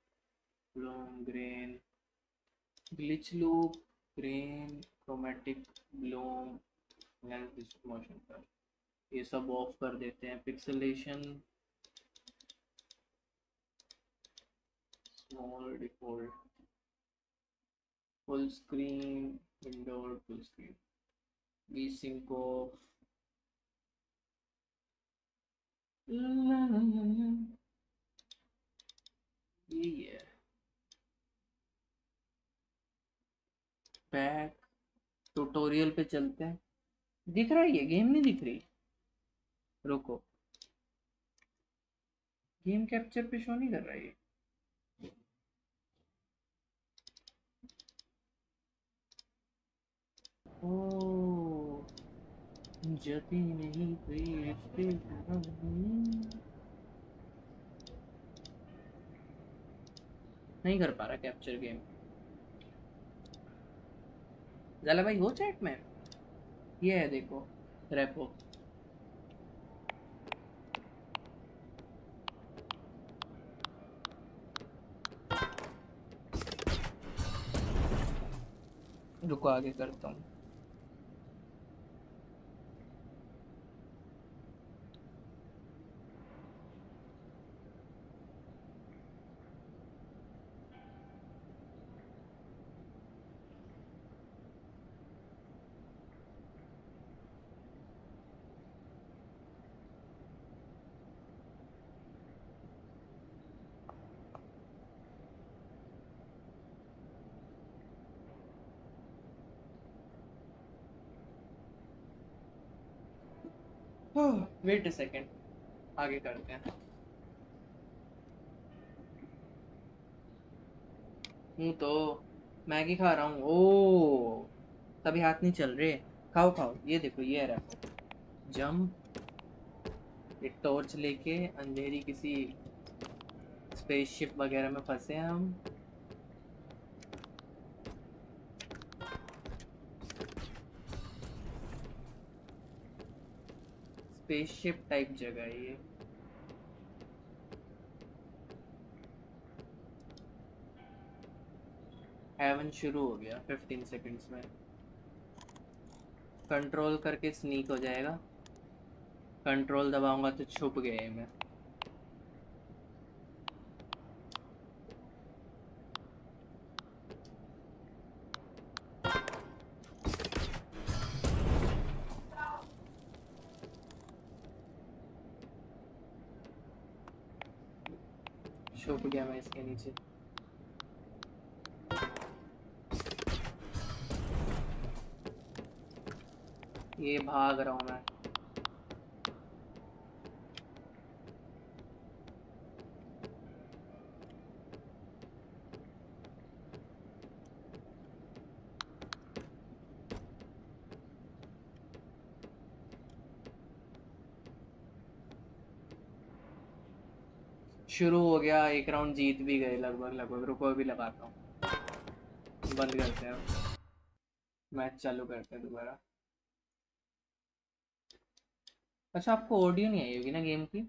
Bloom, grain, glitch loop, grain, chromatic, Bloom, lens motion blur, ये सब ऑफ कर देते हैं। Pixelation small default, full screen, Windows full screen, V-Sync of. ये है बैक। ट्यूटोरियल पे चलते हैं। दिख रहा है ये गेम नहीं दिख रही? रुको, गेम कैप्चर पे शो नहीं कर रहा है। ओ जती नहीं कोई रिश्ते नहीं कर पा रहा कैप्चर गेम। ज़ाला भाई हो चैट में? ये है देखो रैपो। रुको आगे करता हूँ। वेट अ सेकंड, आगे करते हैं। हूँ तो मैगी खा रहा हूँ। ओ तभी हाथ नहीं चल रहे। खाओ खाओ, ये देखो ये रखो। जंप, एक टॉर्च लेके अंधेरी किसी स्पेसशिप वगैरह में फंसे हैं हम। स्पेसशिप टाइप जगह है ये। हेवन शुरू हो गया 15 सेकंड्स में। कंट्रोल करके स्नीक हो जाएगा। कंट्रोल दबाऊंगा तो छुप गए मैं। छुप गया मैं इसके नीचे। ये भाग रहा हूँ मैं। शुरू हो गया, एक राउंड जीत भी गए लगभग। रुको अभी लगाता हूँ, बंद करते हैं, मैच चालू करते हैं दोबारा। अच्छा आपको ऑडियो नहीं आई होगी ना गेम की?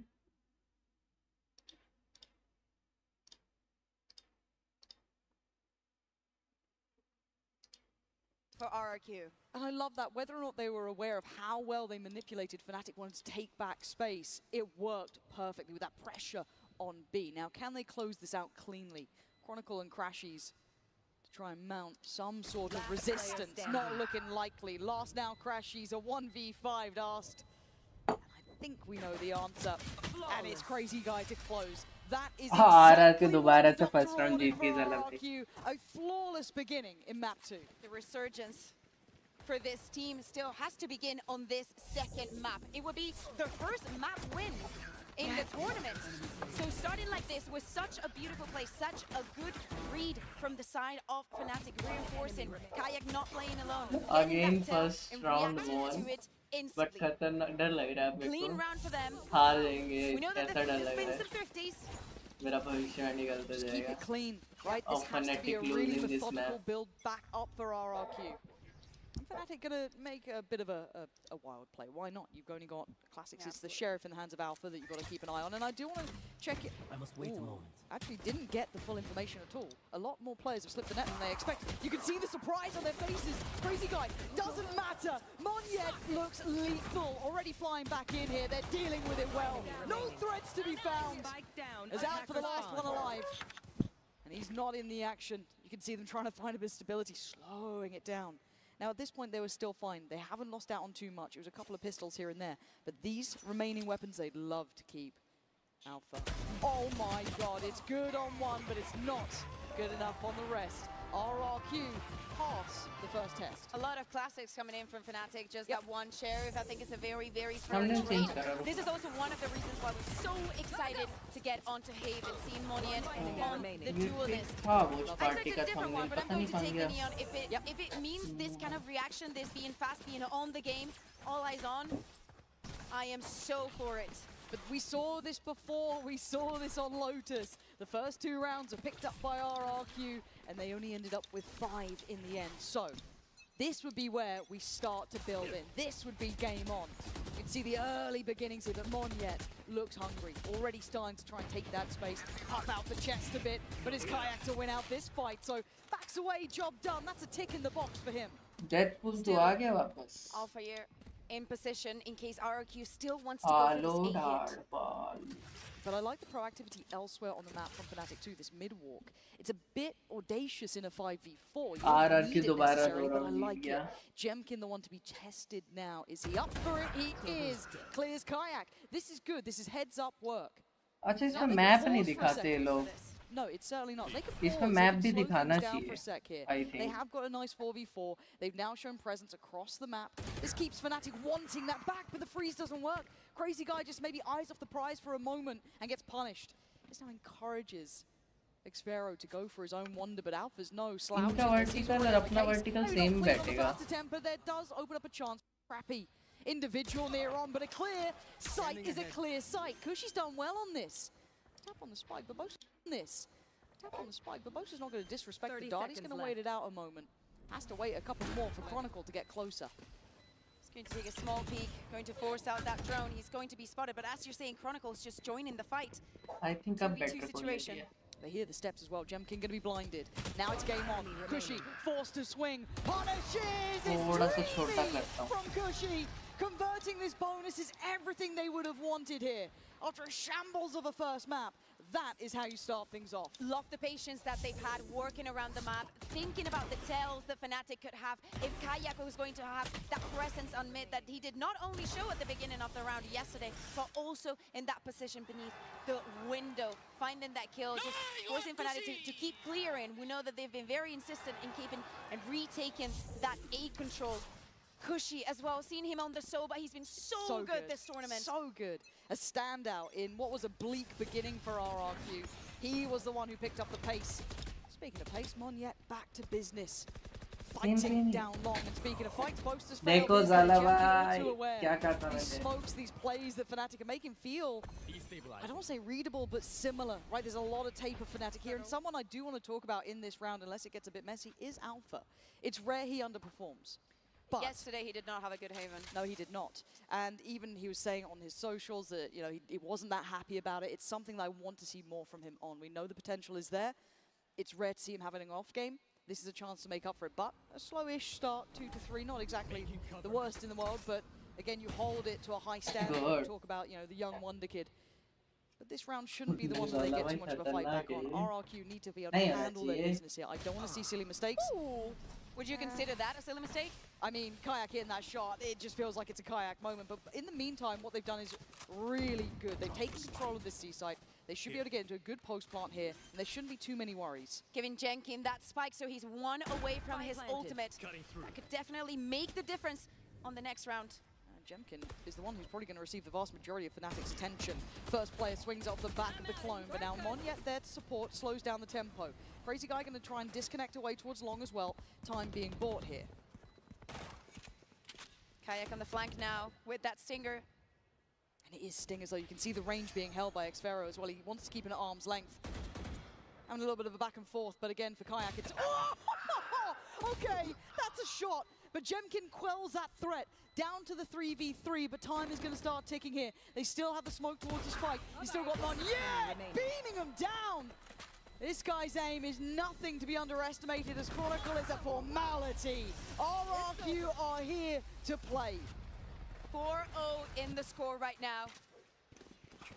For RRQ. And I love that. Whether or not they were aware of how well they manipulated Fnatic wanted to take back space, it worked perfectly with that pressure on B. Now, can they close this out cleanly? Chronicle and Crashies to try and mount some sort of resistance. Not looking likely. Last now, Crashies, a 1v5 asked. And I think we know the answer. And it's Crazy Guy to close. That is exactly what Dr. ordered for RRQ. A flawless beginning in map 2. The resurgence for this team still has to begin on this second map. It would be the first map win in the tournament. So starting like this was such a beautiful play, such a good read from the side of Fnatic, reinforcing Kayak not playing alone. Again first round won, but खतरनाक डर लग रहा है मेरे Clean को। round for them. हार जाएंगे, We know that ऐसा डर लग there's रहा been है। some 50s. मेरा भविष्य निकलता Just keep जाएगा। it clean, right? This has to be a really methodical build back up for RRQ. And Fnatic gonna make a bit of a wild play. Why not? You've only got classics. It's the sheriff in the hands of Alpha that you've got to keep an eye on. And I do want to check it. I must wait a moment. Actually didn't get the full information at all. A lot more players have slipped the net than they expected. You can see the surprise on their faces. Crazy Guy, doesn't matter. Monyet looks lethal. Already flying back in here. They're dealing with it well. No threats to be found. As out for the last one alive. And he's not in the action. You can see them trying to find a bit of stability, slowing it down. Now, at this point, they were still fine. They haven't lost out on too much. It was a couple of pistols here and there. But these remaining weapons, they'd love to keep. Alpha. Oh my god, it's good on one, but it's not good enough on the rest. RRQ pass the first test. A lot of classics coming in from Fnatic, just that one sheriff. I think it's a very, very fair हमने trade. change करा। This is also one of the reasons why we're so excited to get onto Haven, seeing Monyet on the duel list. हाँ I Watchparty expected का a different one, thumbnail but I'm पता going नहीं to कहाँ take गया। the Neon. If it means this kind of reaction, this being fast, being on the game, all eyes on, I am so for it. But we saw this before, we saw this on Lotus. The first 2 rounds are picked up by RRQ, and they only ended up with 5 in the end. So, this would be where we start to build in. This would be game on. You can see the early beginnings here, but Monyet looks hungry. Already starting to try and take that space, up out the chest a bit, but it's Kayak to win out this fight. So, backs away, job done. That's a tick in the box for him. Deadpool तो आ गया वापस। Alpha here in position in case RRQ still wants to go for this A hit. But I like the proactivity elsewhere on the map from Fnatic too, this mid-walk. It's a bit audacious in a 5v4. You don't need it necessarily, but I like it. Jemkin, the one to be tested now. Is he up for it? He is. Clears Kayak. This is good. This is heads-up work. अच्छा इसमें map नहीं दिखाते ये लोग। No, it's certainly not. They can इसमें pause, map they भी can slow दिखाना things down चाहिए, for a sec here. I They think. have got a nice 4v4. They've now shown presence across the map. This keeps Fnatic wanting that back, but the freeze doesn't work. Crazy Guy just maybe eyes off the prize for a moment and gets punished. This now encourages ekrUKh to go for his own wonder, but Alpha's no slouch. इनका vertical और अपना vertical same बैठेगा. But there does open up a chance. Crappy individual near on, but a clear sight is a clear sight. Kushi's done well on this. Tap on the spike, but Bosa's on this. Tap on the spike, but Bosa's not going to disrespect the dart. He's going to wait it out a moment. Has to wait a couple more for Chronicle to get closer. He's going to take a small peek, going to force out that drone. He's going to be spotted, but as you're saying, Chronicle's just joining the fight. I think अब 2v2 better situation. They hear the steps as well. Jemkin going to be blinded. Now it's game on. Kushi forced to swing. Punishes! थोड़ा सा It's छोटा dreamy करता हूँ. from Kushi. Converting this bonus is everything they would have wanted here. After a shambles of a first map, that is how you start things off. Love the patience that they've had working around the map, thinking about the tells that Fnatic could have. If ekrUKh was going to have that presence on mid that he did not only show at the beginning of the round yesterday, but also in that position beneath the window, finding that kill, just forcing Fnatic to keep clearing. We know that they've been very insistent in keeping and retaking that A control. Kushi as well, seeing him on the Soba, he's been so good this tournament. So good. A standout in what was a bleak beginning for RRQ. He was the one who picked up the pace. Speaking of pace, Monyet back to business. Fighting down long, and speaking of fights, Boasters failed. देखो ज़ाला He क्या करता मैं smokes these plays that Fnatic are making feel, I don't want to say readable, but similar, right? There's a lot of tape of Fnatic here, and someone I do want to talk about in this round, unless it gets a bit messy, is Alpha. It's rare he underperforms. But yesterday he did not have a good haven. No, he did not. And even he was saying on his socials that, you know, he wasn't that happy about it. It's something that I want to see more from him on. We know the potential is there. It's rare to see him having an off game. This is a chance to make up for it, but a slowish start, 2 to 3, not exactly the worst in the world, but again, you hold it to a high standard. You talk about, you know, the young wonder kid. But this round shouldn't be the one that they get too much of a fight back on. RRQ need to be able to handle their business here. I don't want to see silly mistakes. Ooh. Would you consider that a silly mistake? I mean, ekrUKh hitting that shot, it just feels like it's a ekrUKh moment. But in the meantime, what they've done is really good. They've taken control of this C site. They should be able to get into a good post plant here, and there shouldn't be too many worries. Giving Jenkin that spike, so he's one away from his ultimate. That could definitely make the difference on the next round. Jemkin is the one who's probably going to receive the vast majority of Fnatic's attention. First player swings off the back of the clone, but now Monyet there to support, slows down the tempo. Crazy Guy going to try and disconnect away towards long as well. Time being bought here. ekrUKh on the flank now with that stinger. And it is stingers though. You can see the range being held by ekrUKh as well. He wants to keep it at arm's length. Having a little bit of a back and forth, but again for ekrUKh it's... Oh! Okay, that's a shot. But Jemkin quells that threat. Down to the 3v3, but time is going to start ticking here. They still have the smoke towards the spike. He's still got one. Yeah! Beaming him down! This guy's aim is nothing to be underestimated, as Chronicle is a formality. RRQ are here to play. 4-0 in the score right now.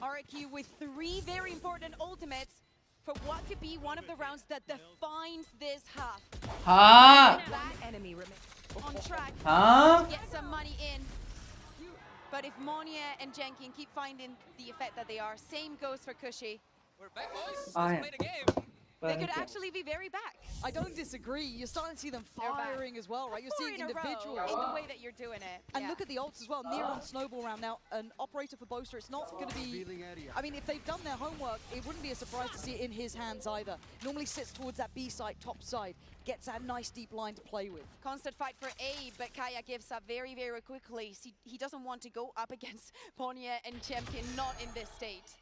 RRQ with 3 very important ultimates for what could be one of the rounds that defines this half. Enemy remains. On track to get some money in. But if Monyet and Jenkin keep finding the effect that they are, same goes for Kushi. We're back, boys. Let's play the game. They could actually be very back. I don't disagree. You're starting to see them firing as well, right? You're seeing individuals. In the way that you're doing it. And look at the ults as well. Near on snowball round now. An operator for Boaster. It's not going to be... I mean, if they've done their homework, it wouldn't be a surprise to see it in his hands either. Normally sits towards that B side, top side. Gets that nice deep line to play with. Constant fight for A, but ekrUKh gives up very, very quickly. He doesn't want to go up against Monyet and Jemkin, not in this state.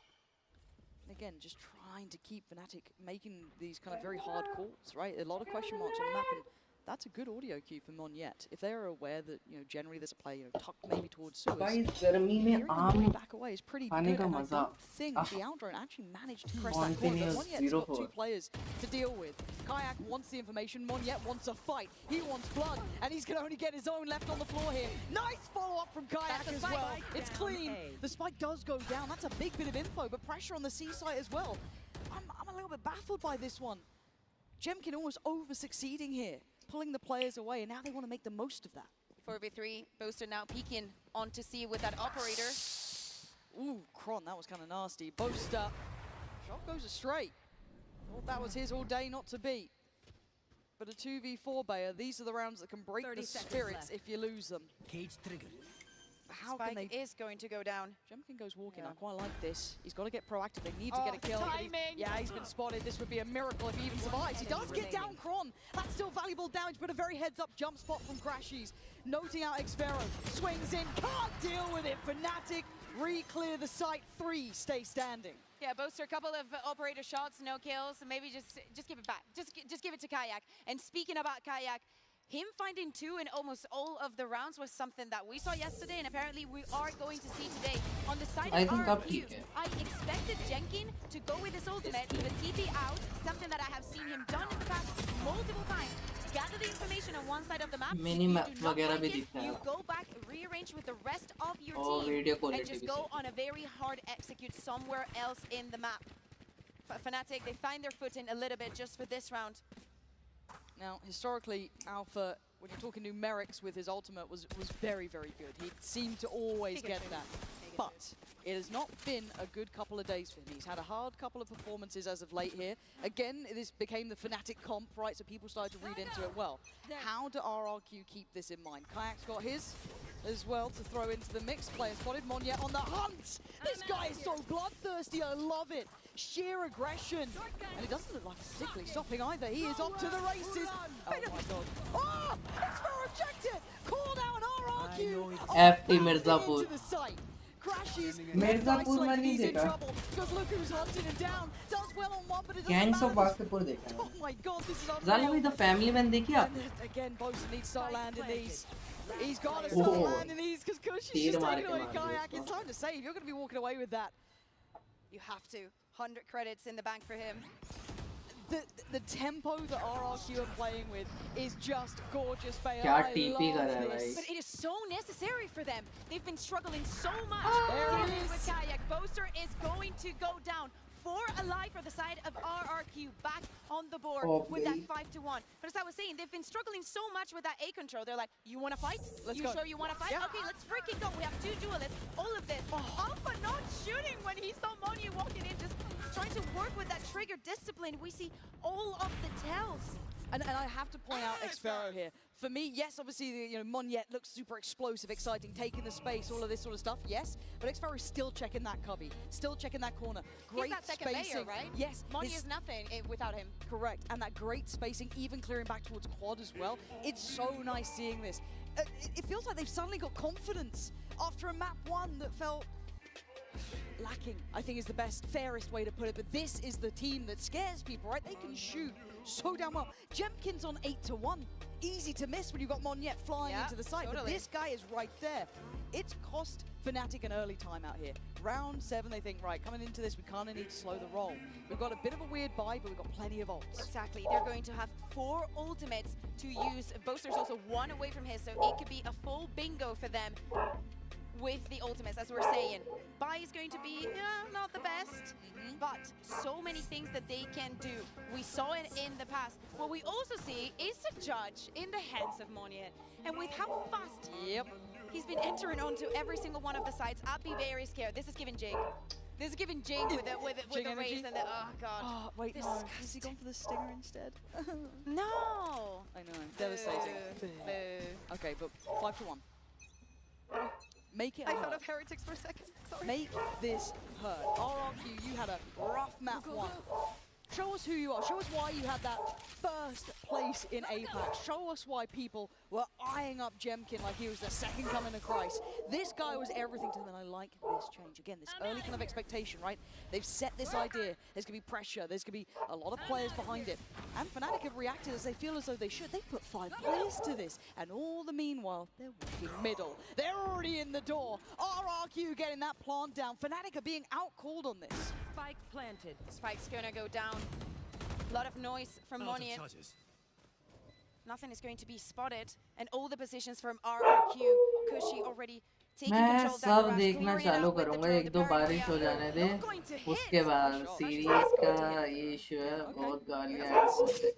And again, just trying to keep Fnatic making these kind of very hard calls, right? A lot of question marks on the map, and that's a good audio cue for Monyet. If they're aware that, you know, generally there's a play, you know, tucked maybe towards sewers, hearing them back away is pretty good, and I don't think the Outdrone actually managed to press that corner. Monyet's got 2 players to deal with. ekrUKh wants the information, Monyet wants a fight. He wants blood, and he's going to only get his own left on the floor here. Nice follow-up from ekrUKh as well. It's clean. The spike does go down. That's a big bit of info, but pressure on the C side as well. I'm a little bit baffled by this one. Jemkin almost over-succeeding here, pulling the players away, and now they want to make the most of that. 4v3, Boaster now peeking onto C with that operator. Ooh, Kron, that was kind of nasty. Boaster, shot goes astray. Thought that was his all day, not to be. But a 2v4 Bayer, these are the rounds that can break 30 the seconds spirits left. if you lose them. Cage triggered. How can Spike they? is going to go down. Jemkin goes walking. Yeah. I quite like this. He's got to get proactive. They need to get a kill. but yeah, he's been spotted. This would be a miracle if he even survives. He does get down Kron. That's still valuable damage, but a very heads-up jump spot from Crashies. Noting out ekrUKh. Swings in. Can't deal with it. Fnatic re-clear the site. 3 stay standing. Yeah, Boaster, a couple of operator shots, no kills. So maybe just give it back. Just give it to Kayak. And speaking about Kayak, him finding 2 in almost all of the rounds was something that we saw yesterday, and apparently we are going to see today. On the side I of think RRQ, up I expected Jenkin to go with his ultimate, with a TP out, something that I have seen him done in the past multiple times. Gather the information on one side of the map. Minimap If you do not वगैरह like भी it, दिखता है। you go back, rearrange with the rest of your और team, video and quality just भी go सही। on a very hard execute somewhere else in the map. Fnatic, they find their footing a little bit just for this round. Now, historically, Alpha, when you're talking numerics with his ultimate, was very, very good. He seemed to always get that. But it has not been a good couple of days for him. He's had a hard couple of performances as of late here. Again, this became the Fnatic comp, right? So people started to read into it well. How do RRQ keep this in mind? Kayak's got his as well to throw into the mix. Player spotted. Monyet on the hunt. This guy is so bloodthirsty. I love it. Sheer aggression. And he doesn't look like a sickly stopping either. He is off to the races. Oh my god. Oh! ekrUKh objected! Called out RRQ. FT Mirzapur. Into the site. Crashes. Mirzapur में नहीं He's in देखा। trouble because look who's hunting him down. Does well on one, but it doesn't Gangs of matter. Wasseypur देखा है। Oh my god, this is Zalwi unreal. the family man देखी And आपने? then again, Bosa needs to start landing these. He's got to start Oh. landing these because Kushi's तीर just मार taking के away मार दिया Kayak. उसको। It's time to save. You're going to be walking away with that. You have to. 100 credits in the bank for him. The tempo that RRQ are playing with is just gorgeous, Bayer. क्या I TP love कर रहा है this. भाई? But it is so necessary for them. They've been struggling so much There it dealing is. with Kayak. Boaster is going to go down. 4 alive for the side of RRQ, back on the board Oh, with that baby. 5-1. But as I was saying, they've been struggling so much with that A control. They're like, you want to fight? Let's you go. sure you want to fight? Yeah. Okay, let's freaking go. We have 2 duelists. All of this. Alpha not shooting when he saw Moni walking in, just trying to work with that trigger discipline. We see all of the tells. And I have to point out ekrUKh here. For me, yes, obviously, Monyet looks super explosive, exciting, taking the space, all of this sort of stuff, yes. But ekrUKh is still checking that cubby, still checking that corner. Great He's that second spacing. layer, right? Yes. Moni his- is nothing without him. Correct, and that great spacing, even clearing back towards quad as well. It's so nice seeing this. It feels like they've suddenly got confidence after a map 1 that felt lacking, I think is the best, fairest way to put it. But this is the team that scares people, right? They can shoot so damn well. Jemkin's on 8-1. Easy to miss when you've got Monyet flying Yeah, into the site, but totally. this guy is right there. It's cost Fnatic an early time out here. Round 7, they think, right, coming into this, we kind of need to slow the roll. We've got a bit of a weird buy, but we've got plenty of ults. Exactly. They're going to have 4 ultimates to use. Boaster's also 1 away from his, so it could be a full bingo for them with the ultimates, as we're saying. Buy is going to be not the best, but so many things that they can do. We saw it in the past. What we also see is a judge in the hands of Monyet. And with how fast he's been entering onto every single one of the sites, I'd be very scared. This is giving Jig. This is giving Jig with Jig the energy? race and the, oh god. Oh, wait, no. Has he Disgusting. gone for the stinger instead? No! I know, devastating. Boo. Okay, but 5-1. Make it I hurt. thought of Heretics for a second. Sorry. Make this hurt. RRQ, you had a rough map 1. Show us who you are. Show us why you had that first place in APAC. Show us why people were eyeing up Jemkin like he was the second coming of Christ. This guy was everything to them, and I like this change. Again, this early kind of expectation, right? They've set this idea. There's going to be pressure. There's going to be a lot of players behind it. And Fnatic have reacted as they feel as though they should. They put 5 players to this. And all the meanwhile, they're walking middle. They're already in the door. RRQ getting that plant down. Fnatic are being out-called on this. Spike planted. Spike's gonna go down. A lot of noise from Monyet. Nothing is going to be spotted. And all the positions from RRQ. Kushi already taking मैं control of that सब grass, देखना clearing it चालू out with the करूंगा, drone, एक the दो paranoia. बारिश हो जाने दे, Not going to hit. उसके बाद सीरीज का ये इशू है, बहुत गालियां हैं,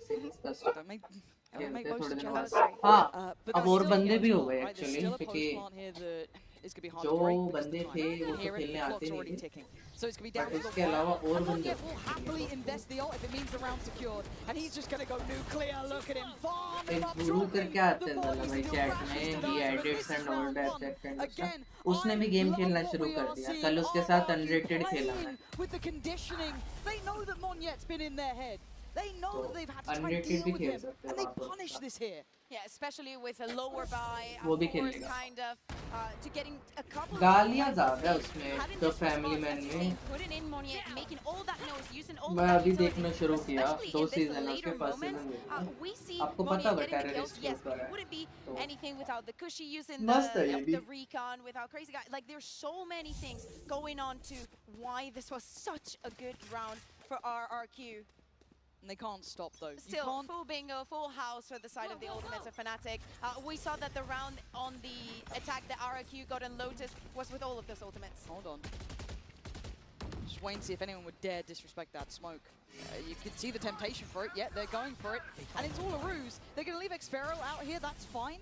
सीरीज का स्टार्ट Don't make खेलते both थोड़े the दिन बाद। challenge. हाँ, But अब there's और still a बंदे भी post हो plant, गए right? There's actually, still a क्योंकि post plant here that is going to be hard जो to break because बंदे the थे time वो तो here and खेलने the आते clock's नहीं already थे ticking. So it's going to be down but to उसके the अलावा wire. और And बंदे Monjet will happily invest the ult if it means the round secured. And he's just going to go nuclear. Look at him farming एक up, गुरु dropping करके आते the हैं दादा bodies भाई into चैट crashes में to he die. But edits this is and all round that one. that kind of stuff. Again, उसने भी I game love खेलना what शुरू we कर are दिया seeing. कल उसके साथ RRQ अनरेटेड खेला मैं playing with the conditioning. They know that Monjet's been in their head. They know तो that they've had to try and unrated deal भी with खेल him. सकते And हैं they वहाँ punish पर this here. Yeah, especially with a lower buy, वो of भी course, खेलेगा kind of to getting a couple गालियाँ of ज़्यादा है points उसमें having तो this family response, man as you're में saying, putting in Monjet, making all that noise, using all मैं that अभी utility, देखना शुरू किया especially 2 in this सीजन उसके later फर्स्ट moments. सीजन में We see आपको पता Monjet है getting the kills, terrorist yes, ऊपर but है it wouldn't be तो anything without the Cushy using मस्त है ये भी the recon, without Crazy Guy. Like, there's so many things going on to why this was such a good round for RRQ. And they can't stop though. You Still, can't. full bingo, full house for the side of the Ultimates of Fnatic. We saw that the round on the attack that RRQ got on Lotus was with all of those Ultimates. Hold on. Just waiting to see if anyone would dare disrespect that smoke. You can see the temptation for it. Yeah, they're going for it. And it's all a ruse. They're going to leave ekrUKh out here. That's fine.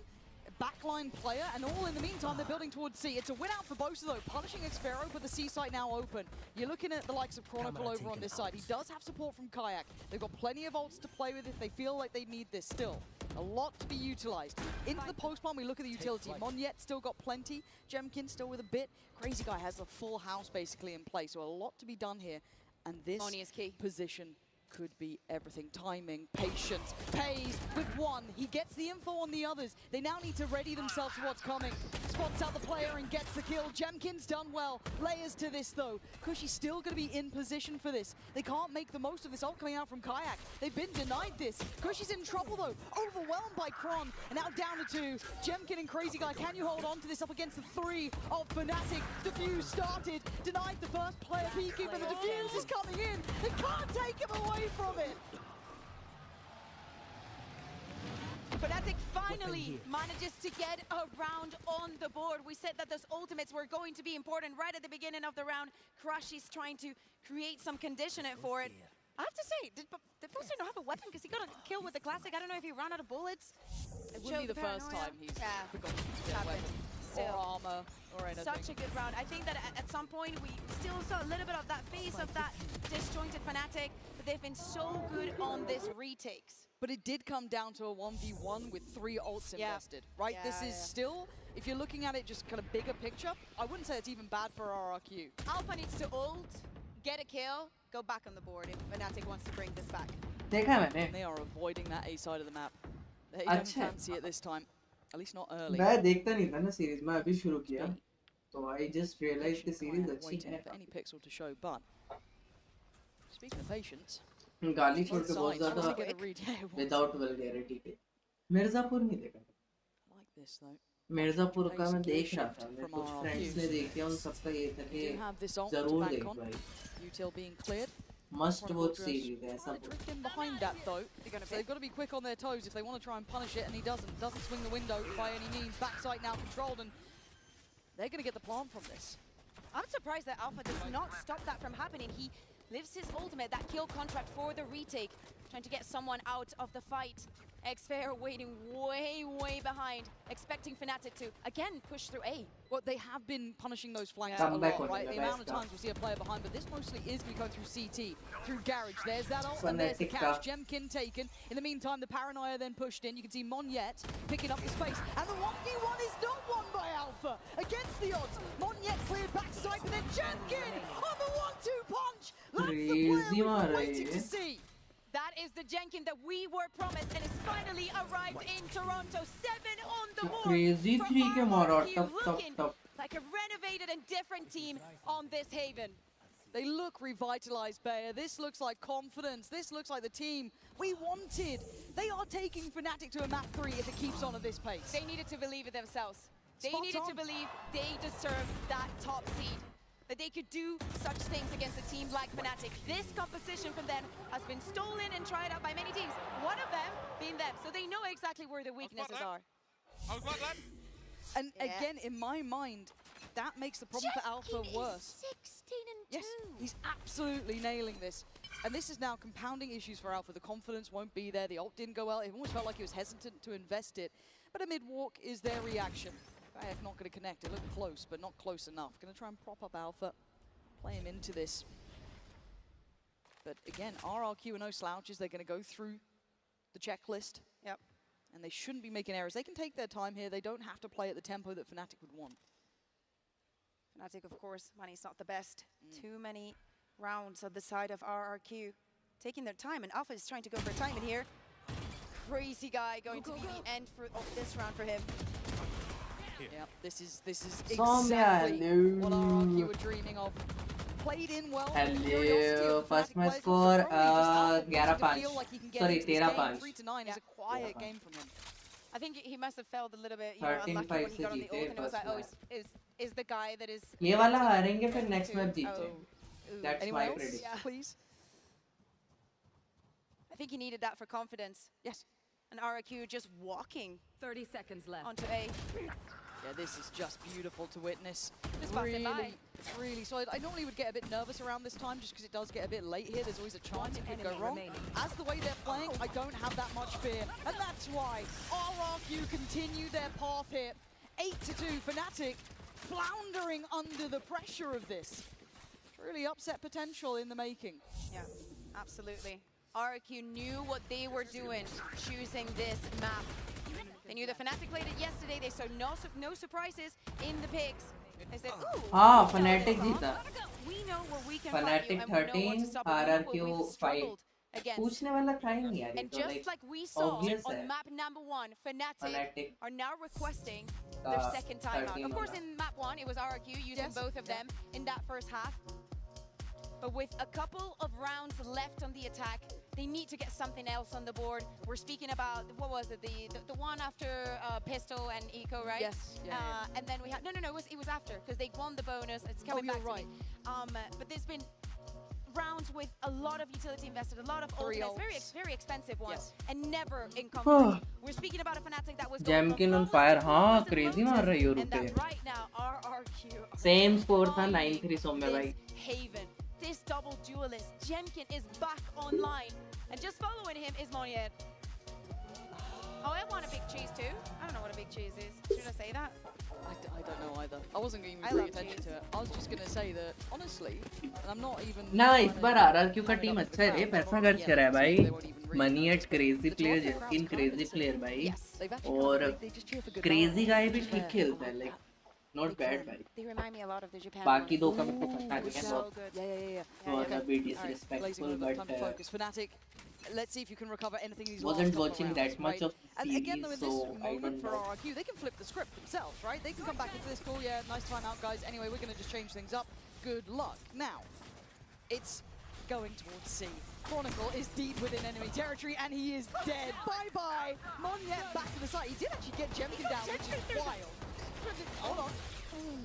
Backline player, and all in the meantime, they're building towards C. It's a win out for Bosa though, punishing ekrUKh, but the C site now open. You're looking at the likes of Chronicle over on this side. He does have support from Kayak. They've got plenty of ults to play with if they feel like they need this still. A lot to be utilized. Into the post-bomb, we look at the utility. Monjet still got plenty. Jemkin still with a bit. Crazy Guy has the full house basically in place, so a lot to be done here. And this Money is key. position could be everything. Timing, patience, pays with one. He gets the info on the others. They now need to ready themselves for what's coming. Spots out the player and gets the kill. Jemkin's done well. Layers to this though. Cushy's still going to be in position for this. They can't make the most of this ult coming out from Kayak. They've been denied this. Cushy's in trouble though. Overwhelmed by Kron. And now down to 2. Jemkin and Crazy Guy, can you hold on to this up against the 3 of Fnatic? Defuse started. Denied the first player peeking, but the defuse is coming in. They can't take him away from it. Fnatic finally manages to get a round on the board. We said that those ultimates were going to be important right at the beginning of the round. Crushy's trying to create some condition for it. I have to say, did Booster not have a weapon? Because he got a kill with the classic. I don't know if he ran out of bullets. It wouldn't be the first time he's forgotten to get a weapon or armor or anything. Such a good round. I think that at some point we still saw a little bit of that face of that disjointed Fnatic, but they've been so good on this retakes. But it did come down to a 1v1 with 3 ults invested, right? This is still, if you're looking at it just kind of bigger picture, I wouldn't say it's even bad for RRQ. Alpha needs to ult, get a kill, go back on the board if Fnatic wants to bring this back. देखा मैंने They are avoiding that A side of the map. They don't fancy it this time, at least not early. मैं देखता नहीं था ना series मैं अभी शुरू किया तो I just realized the series अच्छी Waiting है for any pixel to show, but speaking of patience, गाली छोड़ के बहुत sides, ज़्यादा get a read. Yeah, it was. without vulgarity पे मिर्जापुर नहीं देखा I like this though. Mirzapur का मैं देख रहा था मेरे From कुछ RRQ. फ्रेंड्स ने देखा उन सबका ये था They कि do have this ult to जरूर bank देख on. भाई Util being cleared. must Chronicle watch just series है ऐसा trying to drift in behind that though. So they've got to be quick on their toes if they want to try and punish it, and he doesn't. Doesn't swing the window by any means. Backside now controlled, and they're going to get the plant from this. I'm surprised that Alpha does not stop that from happening. He lives his ultimate, that kill contract for the retake, trying to get someone out of the fight. ekrUKh waiting way behind, expecting Fnatic to, again, push through A. Well, they have been punishing those flanks Come a back lot, on right? the The amount of best times we see a player behind, but this mostly is going to go through CT, through Garage. There's that ult, and there's the catch. Jemkin taken. In the meantime, the Paranoia then pushed in. You can see Monjet picking up the space, and the 1v1 is not won by Alpha against the odds. Monjet cleared backside, but then Jemkin on the 1-2 punch. That's the player we've been waiting to see. That is the Jenkin that we were promised and has finally arrived in Toronto. 7 on the board. crazy for 3 के मारा RRQ, tub tub looking tub like a renovated and different team on this Haven. They look revitalized, Bayer. This looks like confidence. This looks like the team we wanted. They are taking Fnatic to a map 3 if it keeps on at this pace. They needed to believe in themselves. They Spot needed to on. believe they deserved that top seed. That they could do such things against a team like Fnatic. This composition from them has been stolen and tried out by many teams. One of them being them. So they know exactly where their weaknesses are. And again, in my mind, that makes the problem for Alpha worse. 16 and 2. Yes, he's absolutely nailing this. And this is now compounding issues for Alpha. The confidence won't be there. The ult didn't go well. It almost felt like he was hesitant to invest it. But a mid-walk is their reaction. KayakH not going to connect. It looked close, but not close enough. Going to try and prop up Alpha, play him into this. But again, RRQ are no slouches. They're going to go through the checklist. Yep. And they shouldn't be making errors. They can take their time here. They don't have to play at the tempo that Fnatic would want. Fnatic, of course, money's not the best. Too many rounds on the side of RRQ. Taking their time, and Alpha is trying to go for a time in here. Crazy guy going to be the end of this round for him. Yeah, this is Sombya, exactly hello. what RRQ were dreaming of. Played in well. Hello, first match score 11-5. Sorry, 13-5. 3-9 is a quiet game from him. I think he must have felt a little bit, you know, unlucky when he got on the ult, and it was like, oh, is the guy that is... ये वाला हारेंगे फिर next match जीते. Ooh. That's Anyone my else? prediction. Yeah, please. I think he needed that for confidence. Yes. And RRQ just walking 30 seconds left. onto A. Yeah, this is just beautiful to witness. Just passed it by. Really solid. I normally would get a bit nervous around this time just because it does get a bit late here. There's always a chance it could go wrong. As the way they're playing, I don't have that much fear. And that's why RRQ continue their path here. 8-2, Fnatic floundering under the pressure of this. Really upset potential in the making. Yeah, absolutely. RRQ knew what they were doing, choosing this map. They knew the Fnatic played it yesterday. They saw no surprises in the picks. They said, ooh, हाँ, Fnatic जीता. we know where we can find you, Fnatic and we know what to 13, stop and we know what we've RRQ 5. struggled against. पूछने वाला था ही नहीं यार ये And तो just like we saw obvious on है. map number 1, Fnatic Fnatic are now requesting their second timeout. 13 Of course, वाला. in map 1, it was RRQ using both of them in that first half. But with a couple of rounds left on the attack, they need to get something else on the board. We're speaking about, what was it, the one after Pistol and ekrUKh, right? Yes. And then we had, no, it was after, because they won the bonus. It's coming back to me. But there's been rounds with a lot of utility invested, a lot of ultimates, very expensive ones, and never in conflict. We're speaking about a Fnatic that was going Jamkin from on fire. flawless हाँ, to crazy flawless, मार रहे and Europe that पे. right now, RRQ Same score था finally 9-3 Saumya भाई. is Haven. This double duelist, Jemkin is back online. And just following him is Monnier. Oh, I want a big cheese too. I don't know what a big cheese is. Should I say that? I don't know either. I wasn't going to I pay love attention cheese. to it. I was just going to say that, honestly, and I'm not even... ना इस बार RRQ का team अच्छा है रे, पैसा खर्च कर रहा है भाई. Money at crazy player, Jamkin crazy player भाई. और crazy guy भी ठीक खेलता है, like not bad भाई. They remind me a lot of the Japan. बाकी दो का मेरे को पता नहीं है So बहुत. good. Yeah. So a bit Blazing disrespectful, with but time to focus. Fnatic, let's see if you can recover anything these wasn't last couple watching rounds, that much right? of And series, again, though, in so this I moment don't for know. RRQ, they can flip the script themselves, right? They can come back into this call, yeah, nice timeout, guys. Anyway, we're going to just change things up. Good luck. Now, it's going towards C. Chronicle is deep within enemy territory, and he is dead. Bye-bye. Monnier back to the site. He did actually get Jemkin down, which is wild. Hold on. Ooh,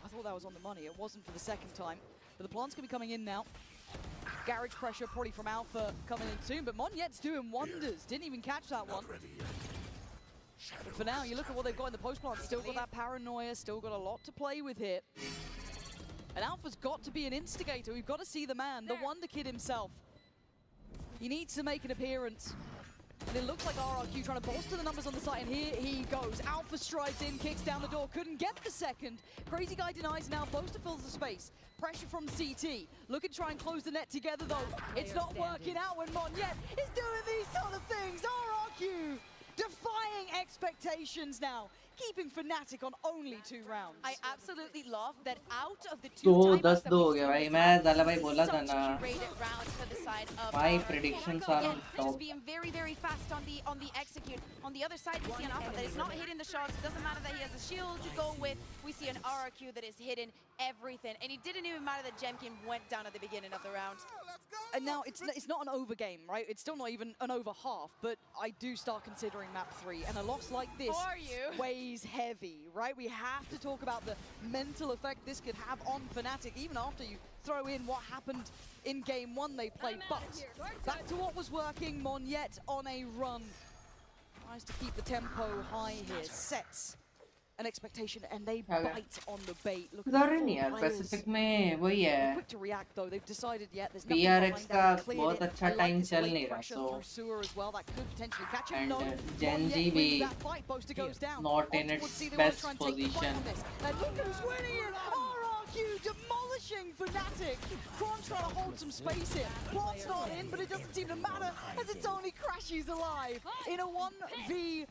I thought that was on the money. It wasn't for the second time. But the plant's going to be coming in now. Garage pressure probably from Alpha coming in soon, but Monniet's doing wonders. Didn't even catch that one. But for now, you look at what they've got in the post plant. Still got that paranoia, still got a lot to play with here. And Alpha's got to be an instigator. We've got to see the man, the Wonder Kid himself. He needs to make an appearance. And it looks like RRQ trying to bolster the numbers on the site, and here he goes. Alpha strides in, kicks down the door, couldn't get the second. Crazy Guy denies now, Boaster fills the space. Pressure from CT. Looking to try and close the net together though. It's not working out when Monnier is doing these sort of things. RRQ defying expectations now. Keeping Fnatic on only 2 rounds. I absolutely love that out of the 2 तो timeouts 10 that दो हो we've गया seen भाई. this मैं half, ज़ाला भाई बोला था such ना. curated rounds for the side of My RRQ. predictions are Again, on top. just being very fast on the execute. On the other side, we see an Alpha that is not hitting the shots. It doesn't matter that he has a shield to go with. We see an RRQ that is hitting everything. And it didn't even matter that Jemkin went down at the beginning of the round. And now it's not an over game, right? It's still not even an over half, but I do start considering map 3. And a loss like this Are you? weighs heavy, right? We have to talk about the mental effect this could have on Fnatic, even after you throw in what happened in game 1 they played. But back to what was working, Monnier on a run. Tries to keep the tempo high here, sets an expectation, and they Okay. bite on the bait. Look at जरूरी the नहीं यार, 4 players. Pacific में वही They're है, quick to react though. They've decided yet there's nothing PRX behind का that. They cleared बहुत it. अच्छा I like time this चल late नहीं रहा, pressure so through sewer as well. That could potentially catch him. and No, Gen one Z yet भी wins that fight. Boaster goes down. not in On its towards C, they wanna best try and take the point position. on this. And look who's winning it! RRQ demolishing Fnatic. Kron trying to hold some space here. Plant's not in, but it doesn't seem to matter as it's only Crashies alive in a 1v4.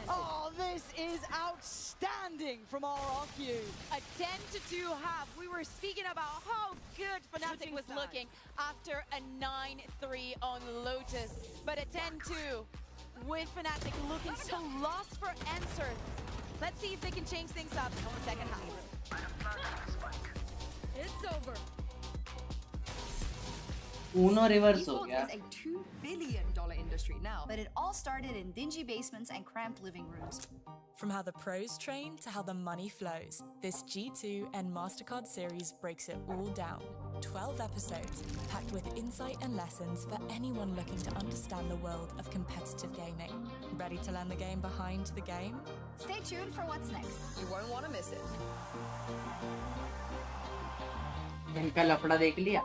Oh, this is outstanding from RRQ. A 10-2 half. We were speaking about how good Fnatic was looking after a 9-3 on Lotus. But a 10-2 with Fnatic looking so lost for answers. Let's see if they can change things up in the second half. It's over. Uno reverse हो Esports गया. is a $2 billion industry now, but it all started in dingy basements and cramped living rooms. From how the pros train to how the money flows, this G2 and MasterCard series breaks it all down. 12 episodes, packed with insight and lessons for anyone looking to understand the world of competitive gaming. Ready to learn the game behind the game? Stay tuned for what's next. You won't want to miss it. इनका लफड़ा देख लिया.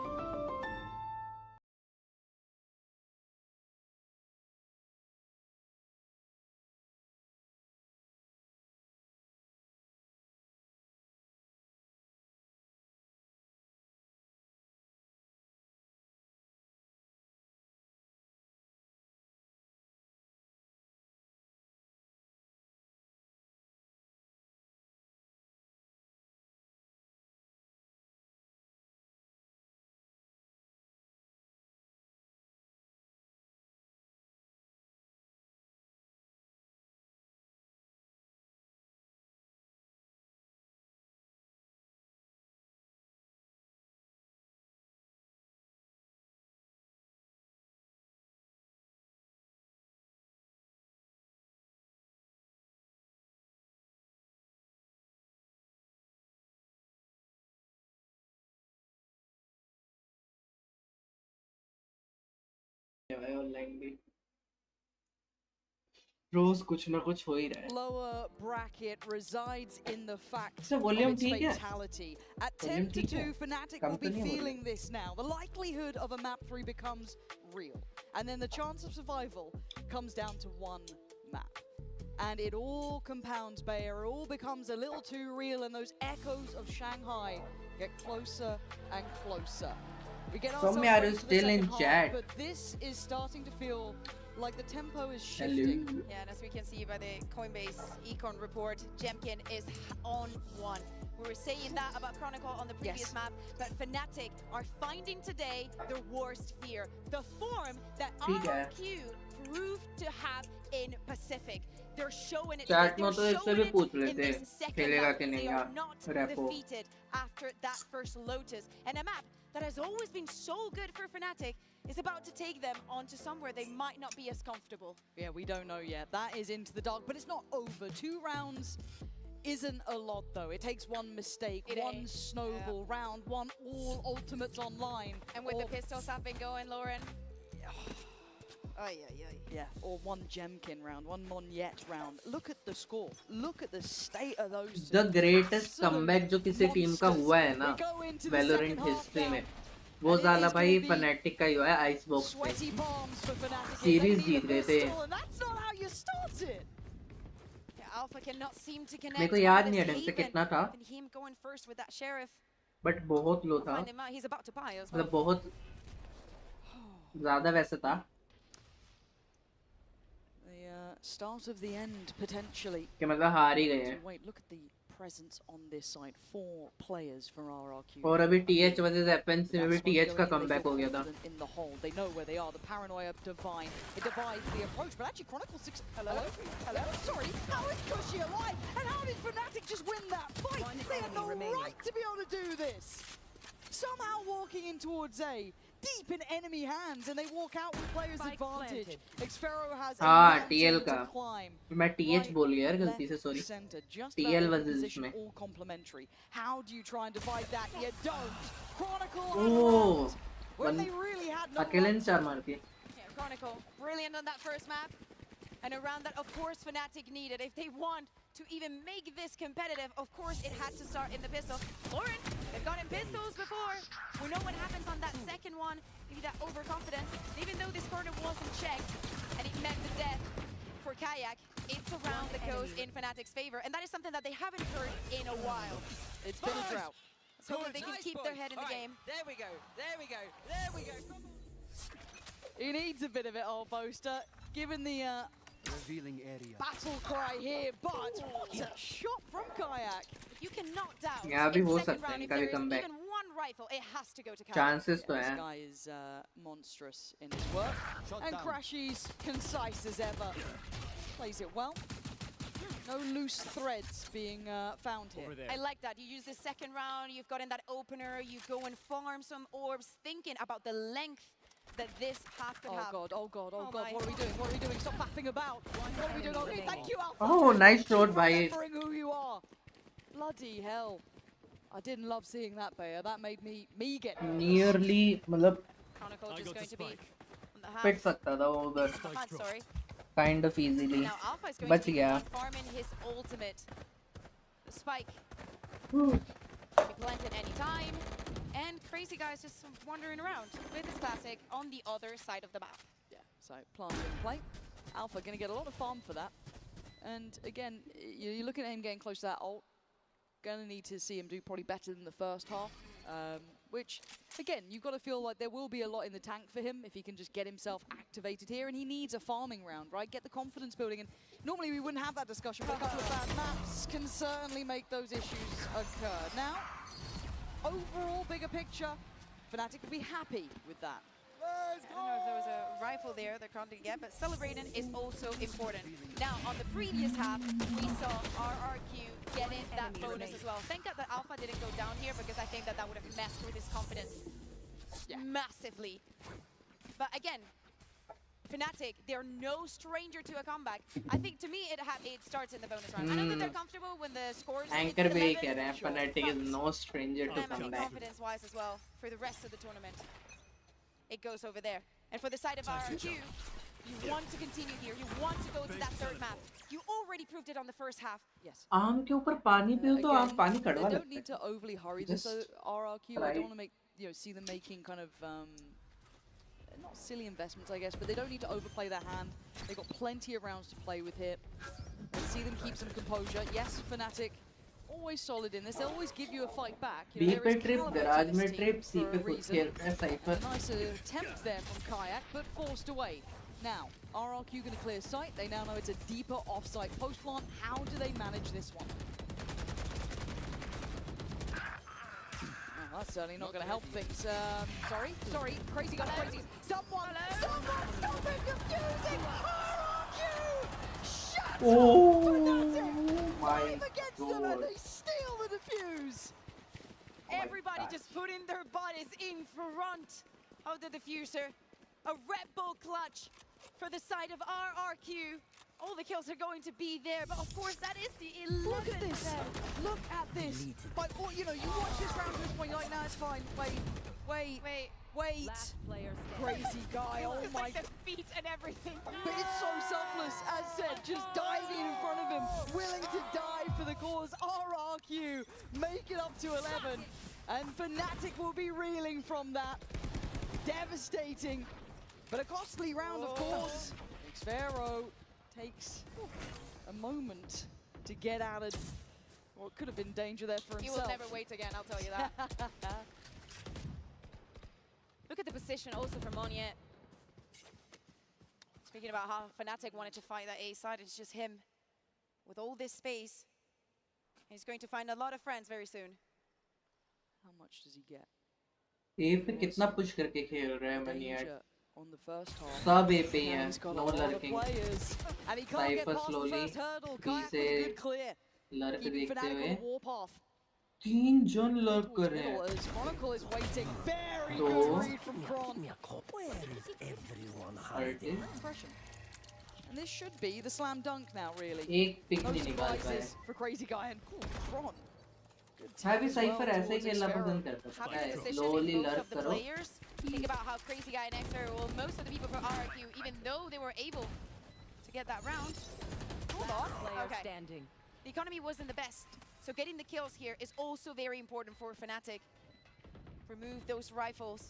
Online भी रोज कुछ ना कुछ हो ही रहा है. Lower bracket resides in the fact अच्छा, of volume its ठीक है? fatality. At Volume ठीक 10-2, है? Fnatic कम will तो be नहीं हो रही? feeling this now. The likelihood of a map 3 becomes real. And then the chance of survival comes down to one map. And it all compounds, Bayer. It all becomes a little too real, and those echoes of Shanghai get closer and closer. We get ourselves Some are ready for the still in second half, chat. but this is starting to feel like the tempo is Hello. shifting. Yeah, and as we can see by the Coinbase Econ report, Jemkin is on one. We were saying that about Chronicle on the previous Yes. map, but Fnatic are finding today their worst fear. The form that ठीक है. RRQ proved to have in Pacific. They're showing it. Chat They're में तो इससे showing भी it पूछ in लेते this second खेलेगा map. कि नहीं They यार, are not Repo. defeated after that first Lotus. And a map that has always been so good for Fnatic is about to take them onto somewhere they might not be as comfortable. Yeah, we don't know yet. That is into the dark, but it's not over. 2 rounds isn't a lot, though. It takes one mistake, It one ain't. snowball round, one all ultimates online. And with or, the pistols have been going, Lauren. yeah, or one Jemkin round, one Monyet round. Look at the score. Look at the state of those two. The greatest Absolute comeback जो किसी team का monsters. हुआ है ना We go into the Valorant second half history now. में, वो And it साला is भाई gonna be फनेटिक का ही हुआ है आइस बॉक्स पे. Sweaty palms for Fnatic. Series They need a जीत गए थे. pistol, and that's not how you start it. Yeah, Alpha cannot seem to connect. मेरे को याद on नहीं है this ढंग से Haven. कितना था, And him going first with that Sheriff. But बहुत लो था, Find him out. He's about to buy as well. मतलब बहुत ज़्यादा वैसे था. The start of the end, potentially. कि मतलब हार ही गए हैं. Wait, look at the presence on this side. 4 players for RRQ. और अभी TH वर्सेस FNC में भी That's why TH का going in, they comeback feel हो गया था. confident in the hole. They know where they are. The paranoia divine. It divides the approach. But actually, Chronicle 6. Hello? Hello? Sorry. How is Cushy alive? And how did Fnatic just win that fight? One They had no enemy remaining. right to be able to do this. Somehow walking in towards A, deep in enemy hands, and they walk out with players' Spike advantage. xFaro has a हाँ, mountain TL to का. climb. मैं TH बोल गया यार गलती से, Left, sorry. center, just TL about was in his position, में. all complementary. How do you try and divide that? You don't. Chronicle Oh, around when one- they really had no अकेले ने right. 4 मार दिए. Yeah, Chronicle, brilliant on that first map. And a round that, of course, Fnatic needed if they want to even make this competitive. Of course, it had to start in the pistol. VALORANT, they've gotten pistols before. We know what happens on that second one. Maybe that overconfidence. Even though this corner wasn't checked, and it meant the death for Kayak, it's a round that goes in Fnatic's favor. And that is something that they haven't heard in a while. It's been a drought. So that they can keep their head in the game. There we go. There we go. There we go. He needs a bit of it, old Boaster, given the Revealing area. battle cry here. But what a shot from Kayak. You cannot doubt. यहाँ भी in हो second सकता है round, if इनका there भी is comeback. even one rifle, it has to go to Kayak. Chances तो This हैं. guy is monstrous in his work. And Crashy's concise as ever. Plays it well. No loose threads being found here. I like that. You use the second round, you've gotten that opener, you go and farm some orbs, thinking about the length that this half could have. Oh god, oh god, oh Oh god, my. what are we doing? What are we doing? Stop faffing about. What are we doing? Okay, thank you, Alpha. Oh, nice shot, Keep bhai. remembering who you are. Bloody hell. I didn't love seeing that, Bayer. That made me get Nearly, मतलब Chronicle just going to be on the half. पिट सकता था वो उधर. Behind, sorry. Kind of easily. Now Alpha is going बच to be गया. farming his ultimate. The spike can be planted any time. And Crazy Guy's just wandering around with his classic on the other side of the map. Yeah, so plant and play. Alpha going to get a lot of farm for that. And again, you're looking at him getting close to that ult. Going to need to see him do probably better than the first half. Which, again, you've got to feel like there will be a lot in the tank for him if he can just get himself activated here. And he needs a farming round, right? Get the confidence building. And normally we wouldn't have that discussion, but a couple of bad maps can certainly make those issues occur. Now, overall, bigger picture, Fnatic would be happy with that. I don't know if there was a rifle there that can't get, but celebrating is also important. Now, on the previous half, we saw RRQ getting that bonus as well. Thank God that Alpha didn't go down here, because I think that that would have messed with his confidence massively. But again, Fnatic, they're no stranger to a comeback. I think, to me, it starts in the bonus round. I know that they're comfortable when the scores Anchor hit भी यही 11, कह रहे हैं. Fnatic is no stranger to and I think comeback. confidence-wise as well for the rest of the tournament. It goes over there. And for the side of RRQ, you want to continue here. You want to go to that third map. You already proved it on the first half. Yes. आम के ऊपर पानी पियो तो आम पानी They कड़वा don't लगता need है. to overly hurry this RRQ. I don't want to make see them making kind of not silly investments, I guess, but they don't need to overplay their hand. They've got plenty of rounds to play with here. Let's see them keep some composure. Yes, Fnatic always solid in this. They'll always give you a fight back. You know, B पे trip, garage में trip, C पे खुद खेलते हैं Cypher. A nice attempt there from Kayak, but forced away. Now, RRQ going to clear sight. They now know it's a deeper off-site post plant. How do they manage this one? Well, that's certainly not going to help things. Sorry, crazy guy, crazy. Someone stop it, confusing! RRQ! Shut Oh up! my Five against them and God. they steal the defuse! Everybody just putting their bodies in front of the diffuser. A Red Bull clutch for the side of RRQ. All the kills are going to be there, but of course that is the 11th. Look at this! Look at this! Like, well, you know, you watch this round to this point, you're like, nah, it's fine. Wait. Crazy guy, oh It's my like the feet and everything. But it's so selfless, as said, just diving in front of him, willing to die for the cause. RRQ make it up to 11, and Fnatic will be reeling from that. Devastating, but a costly round, of course. xFaroe takes a moment to get out of what could have been danger there for He himself. will never wait again, I'll tell you that. Look at the position also for Monier. Speaking about how Fnatic wanted to fight that A side, it's just him with all this space. He's going to find a lot of friends very soon. How much does he get? A पे कितना push करके खेल रहा है मनियाट. Danger on the first half. सब A पे ही And हैं. he's got a No lot of lurking. players, and he can't get Cypher past the slowly. first hurdle. B Kayak with से a good clear. lurk Keeping देखते Fnatic on हुए. the warpath. 3 जन lurk Towards कर रहे middle हैं. as Chronicle is waiting. Very So- good read from Kron. Hurting. Impression. And this should be the slam dunk now, really. एक pick No नहीं निकाल पाए. surprises for Crazy Guy and Kron. Good हाँ team भी as well Cypher ऐसे ही towards खेलना xFaroe. पसंद करता Having है. the position Slowly in both lurk of the करो. players. Think about how Crazy Guy and xFaroe, well, most of the people for RRQ, even though they were able to get that round. Hold on. Okay. the economy wasn't the best. So getting the kills here is also very important for Fnatic. Remove those rifles.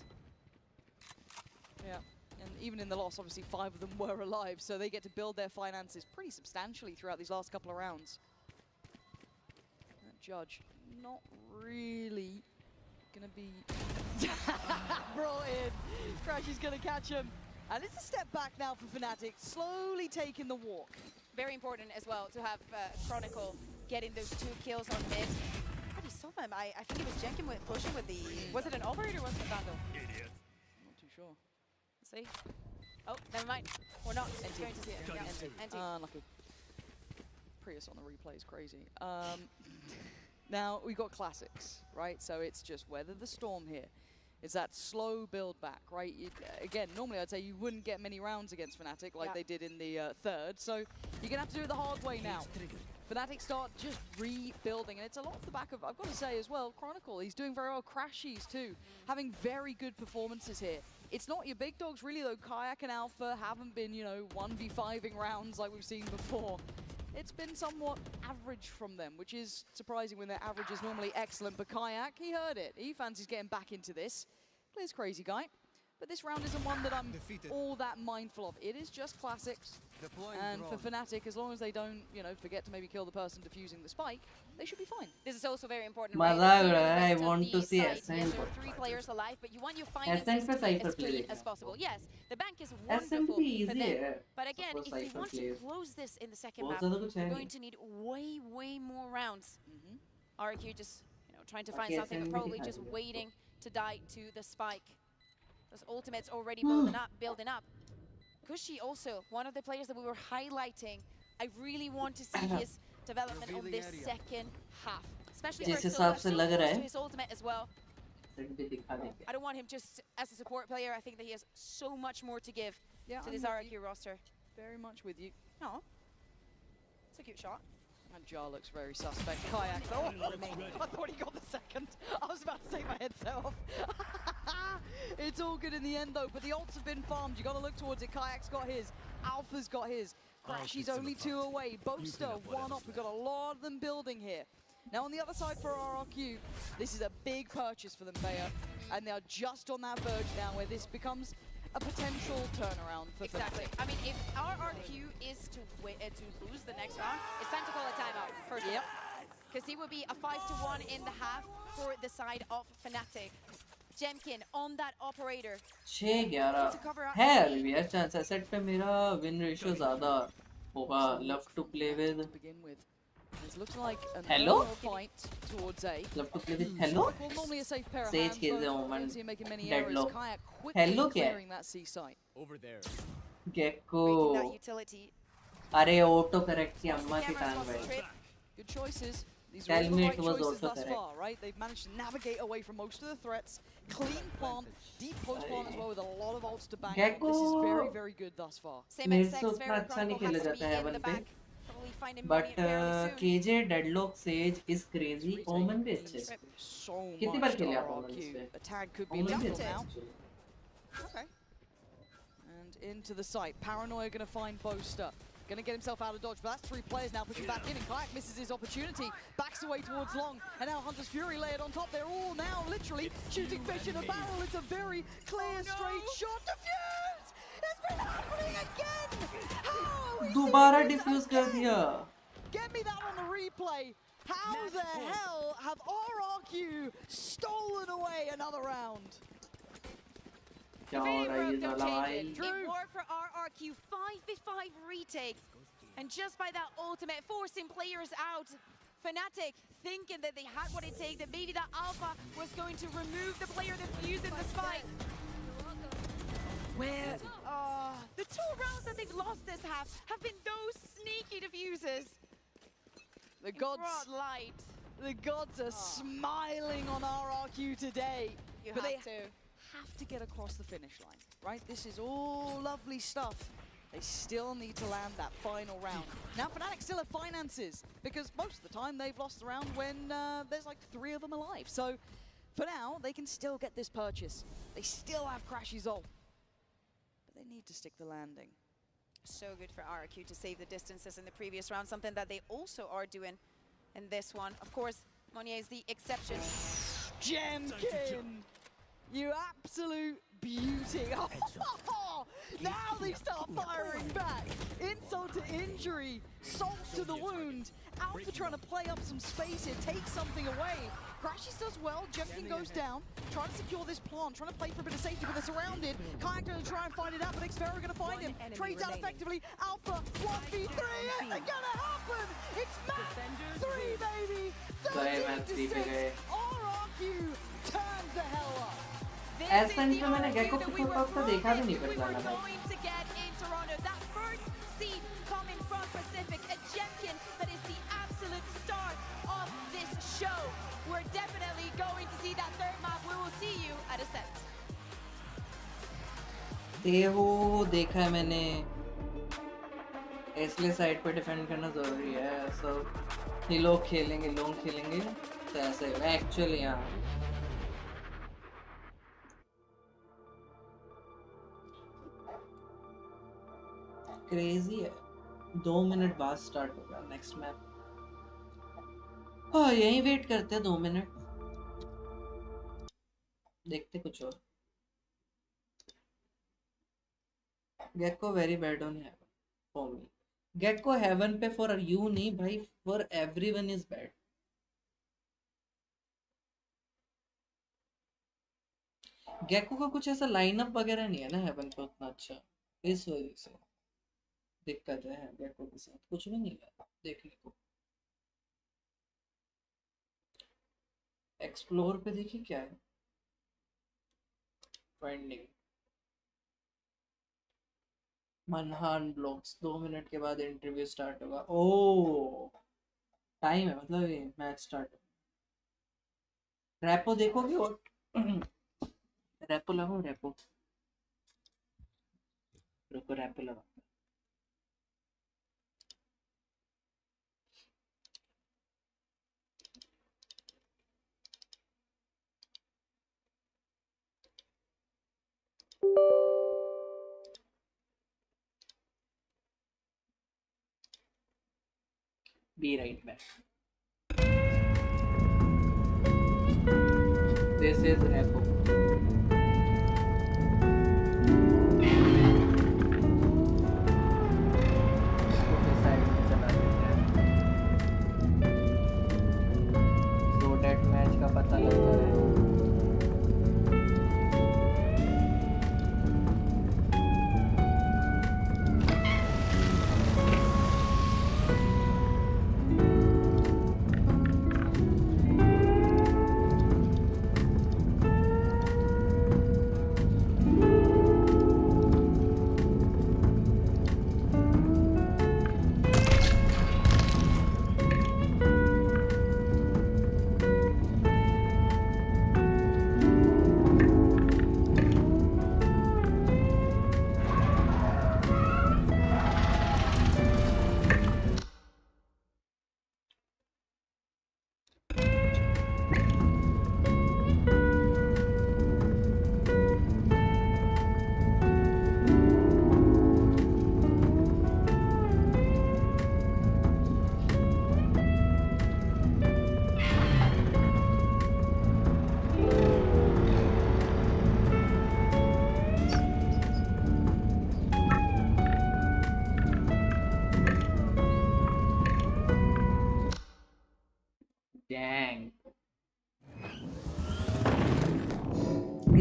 Yeah, and even in the loss, obviously 5 of them were alive, so they get to build their finances pretty substantially throughout these last couple of rounds. That Judge, not really gonna be brought in. Crashy's gonna catch him. And it's a step back now for Fnatic, slowly taking the walk. Very important as well to have ekrUKh getting those 2 kills on mid. How he saw them? I think it was Jenkin pushing with the... Was it an operator or was it a Vandal? Idiot. Not too sure. Let's see. Oh, never mind. We're not going to see it. Yeah. NT. Unlucky. Prius on the replay is crazy. Now, we got classics, right? So it's just weather the storm here. It's that slow build back, right? Again, normally I'd say you wouldn't get many rounds against Fnatic like they did in the third. So you're going to have to do it the hard way now. Fnatic start just rebuilding, and it's a lot off the back of, I've got to say as well, ekrUKh. He's doing very well. crashies too, having very good performances here. It's not your big dogs really though. Kayak and Alpha haven't been, you know, 1v5ing rounds like we've seen before. It's been somewhat average from them, which is surprising when their average is normally excellent. But Kayak, he heard it. He fancies getting back into this. Plays crazy guy. But this round isn't one that I'm all that mindful of. It is just classics. And for Fnatic, as long as they don't, you know, forget to maybe kill the person defusing the spike, they should be fine. This is also very important. I want to see Yes, there SN. are 3 players alive, but you want your finances SN to पे be Cypher as clean play as possible. Yes, the bank is SN wonderful भी for easy them. है. But again, Suppose if we Cypher want to plays. close this in the second बहुत map, ज़्यादा कुछ है we're नहीं. going to need way more rounds. RRQ just, you know, trying to find बाकी something, SN but भी probably दिखा just दिया. waiting to die to the spike. Those ultimates already building up. Kushi also, one of the players that we were highlighting. I really want to see his development on this second half. Especially जिस for हिसाब से so लग close रहा to है. his ultimate as well. SN भी दिखा देंगे. I don't want him just as a support player. I think that he has so much more to give to this I'm RRQ roster. very much with you. Oh, it's a cute shot. And Jar looks very suspect. Kayak, though. I thought he got the second. I was about to take my headset off. It's all good in the end, though. But the ults have been farmed. You got to look towards it. Kayak's got his. Alpha's got his. Crashy's only 2 away. Boaster, 1 up. We've got a lot of them building here. Now, on the other side for RRQ, this is a big purchase for them, Bea. And they are just on that verge now where this becomes a potential turnaround for Exactly. Fnatic. I mean, if RRQ is to lose the next round, it's time to call a timeout first. Yep. Because it would be a 5-1 in the half for the side of Fnatic. Jemkin on that operator. 6-11 है अभी भी यार chance है. Set पे मेरा win ratio ज़्यादा होगा. Love to play with. To begin with. This looks like an Hello? fight towards A. Love to play with. Hello. Well, normally a safe pair of Sage hands, kills though. the Don't moment. see him making many Deadlock. errors. Kayak quickly Hello क्या है? clearing that C site. Over there. Gecko. Breaking that utility. अरे auto correct की अम्मा की Cameras टांग lost the भाई. trip. Good choices. These Tell are all the me right it was choices thus autocorrect. far, right? They've managed to navigate away from most of the threats. Clean plant, deep post plant as well with a lot of ults to bang on. This is very, very good thus far. Same मेरे as से Sex, उतना very अच्छा नहीं ekrUKh खेला has to जाता be है in the heaven पे. back. Probably find him But fairly soon. KJ Deadlock Sage is crazy. Omen भी अच्छे. So कितनी much बार to खेले आप Omen RRQ. पे? A tag could be Omen भी lethal अच्छे now. actually. Okay. And into the site. Paranoia going to find Boaster. Going to get himself out of dodge, but that's 3 players now pushing back in, and Kayak misses his opportunity, backs away towards Long, and now Hunter's Fury layered on top. They're all now literally shooting fish in a barrel. It's a very clear, straight shot. Defuse! It's been happening again! How are we दोबारा seeing this diffuse कर again? दिया. Get me that on the replay. How the hell have RRQ stolen away another round? क्या हो रहा है ये साला भाई? It worked for RRQ, 5v5 retake. And just by that ultimate, forcing players out. Fnatic thinking that they had what it takes, that maybe that Alpha was going to remove the player defusing the spike. Where the 2 rounds that they've lost this half have been those sneaky diffusers. The In gods, broad light. the gods are smiling on RRQ today. You but they have to. have to get across the finish line, right? This is all lovely stuff. They still need to land that final round. Now Fnatic still have finances, because most of the time they've lost the round when there's like 3 of them alive. So for now, they can still get this purchase. They still have crashies ult. But they need to stick the landing. So good for RRQ to save the distances in the previous round, something that they also are doing in this one. Of course, Monnier is the exception. Jemkin! You absolute beauty. Now they start firing back. Insult to injury, salt to the wound. Alpha trying to play up some space here, take something away. Crashes does well, Jemkin goes down, trying to secure this plant, trying to play for a bit of safety, but they're surrounded. Kayak going to try and find it out, but ekrUKh are going to find him. Trades out effectively. Alpha 1v3, it's gonna happen! It's match 3, baby! 13-6, RRQ turns the hell up. Essence में मैंने gecko के full top तो देखा भी नहीं पर जाना था देहो देखा है मैंने इसलिए साइड पे डिफेंड करना जरूरी है सब ये लोग खेलेंगे तो ऐसे एक्चुअली हाँ क्रेजी है 2 मिनट बाद स्टार्ट होगा नेक्स्ट मैप हाँ यहीं वेट करते हैं 2 मिनट देखते कुछ और Gekko very bad on Haven for me Gekko Haven पे फॉर यू नहीं भाई for everyone is bad Gekko का कुछ ऐसा लाइनअप वगैरह नहीं है ना हेवन पे उतना अच्छा इस वजह से दिक्कत है गेको के साथ कुछ भी नहीं है देखने को एक्सप्लोर पे देखिए क्या है फाइंडिंग मनहान ब्लॉग्स 2 मिनट के बाद इंटरव्यू स्टार्ट होगा ओ टाइम है मतलब ये मैच स्टार्ट रैपो देखोगे और रैपो लगाओ रैपो रुको रैपो लगाओ Be right back. This is Repo. So that match का पता लगता है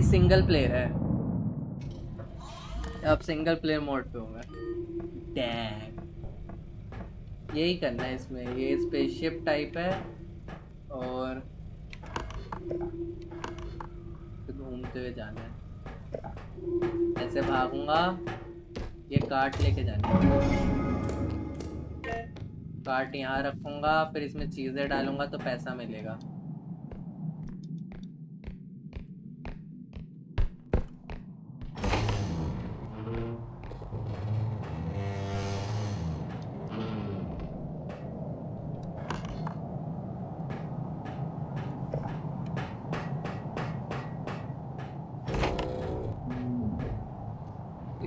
सिंगल प्लेयर है अब सिंगल प्लेयर मोड पे हूँ मैं डैंग यही करना है इसमें ये स्पेसशिप टाइप है और घूमते हुए जाना है ऐसे भागूंगा ये कार्ट लेके जाना है कार्ट यहाँ रखूंगा फिर इसमें चीज़ें डालूंगा तो पैसा मिलेगा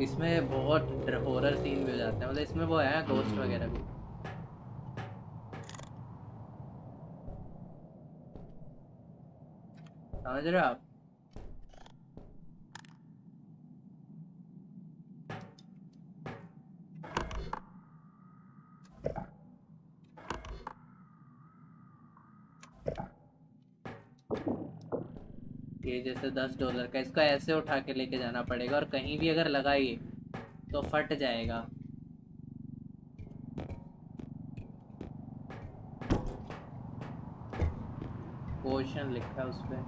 इसमें बहुत हॉरर सीन भी हो जाते हैं, मतलब इसमें वो है घोस्ट वगैरह भी। समझ रहे हो आप? ये जैसे $10 का, इसको ऐसे उठा के लेके जाना पड़ेगा और कहीं भी अगर लगाइए तो फट जाएगा। पोर्शन लिखा है उस पे,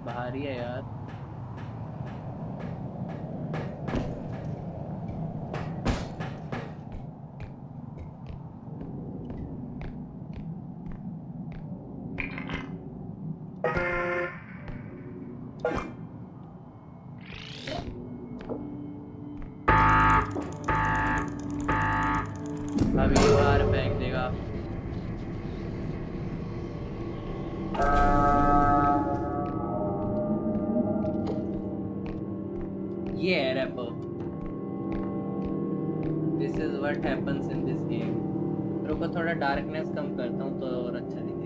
भारी है यार। अभी बाहर फेंक देगा। ये है rapport. This is what happens in this game. रुको थोड़ा डार्कनेस कम करता हूँ तो और अच्छा दिखेगा।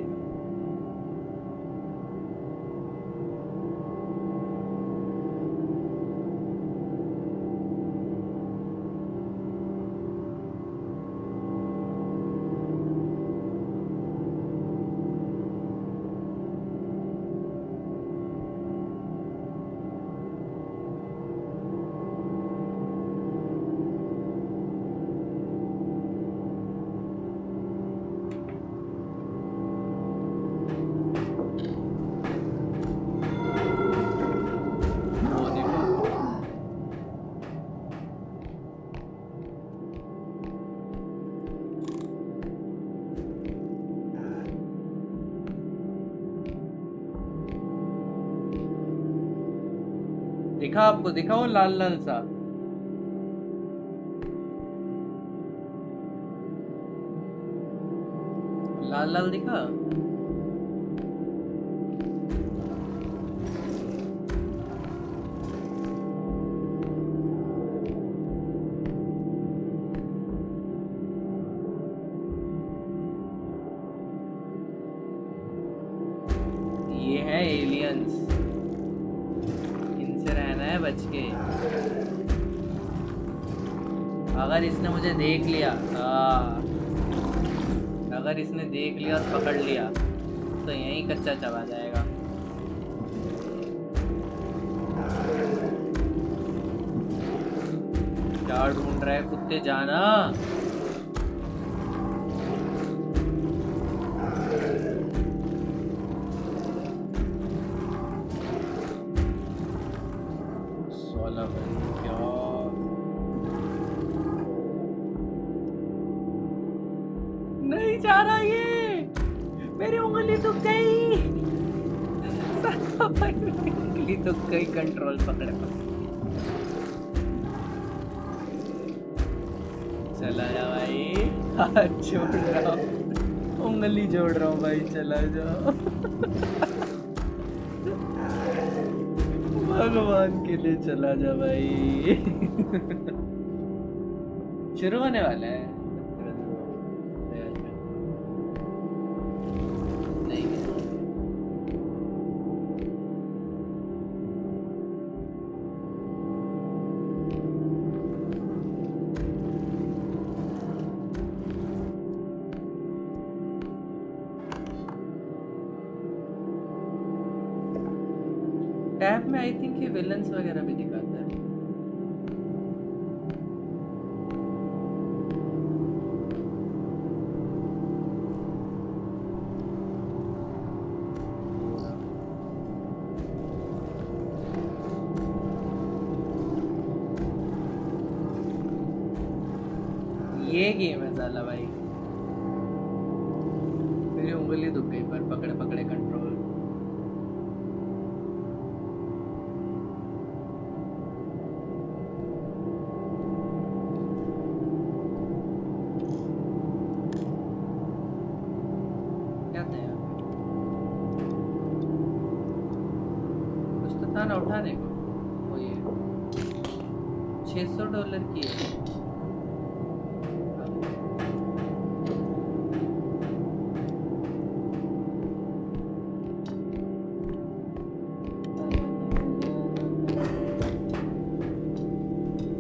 दिखा आपको, दिखा वो लाल लाल सा? लाल लाल दिखा? ये है एलियंस, इनसे रहना है बच के। अगर इसने मुझे देख लिया, अगर इसने देख लिया और पकड़ लिया तो यहीं कच्चा चबा जाएगा। क्या ढूंढ रहा है कुत्ते, जाना। नहीं जा रहा ये, मेरी उंगली दुख गई। मेरी उंगली दुख गई, कंट्रोल पकड़। चला जा भाई, हाथ जोड़ रहा हूँ, उंगली जोड़ रहा हूँ भाई, चला जाओ। भगवान के लिए चला जा भाई। शुरू होने वाला है। टैब में आई थिंक ये विलन्स वगैरह भी दिखाता है। ये गेम है साला भाई। मेरी उंगली दुख गई पर पकड़े पकड़े कंट्रोल। उठाने को वो ये $600 की है।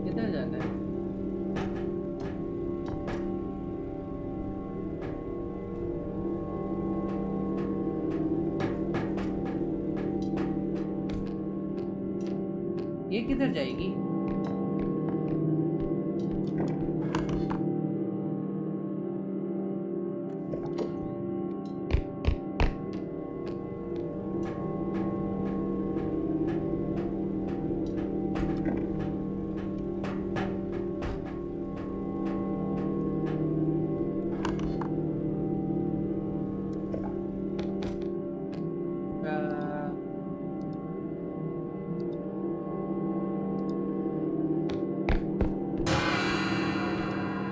किधर जाना है? ये किधर जाएगी?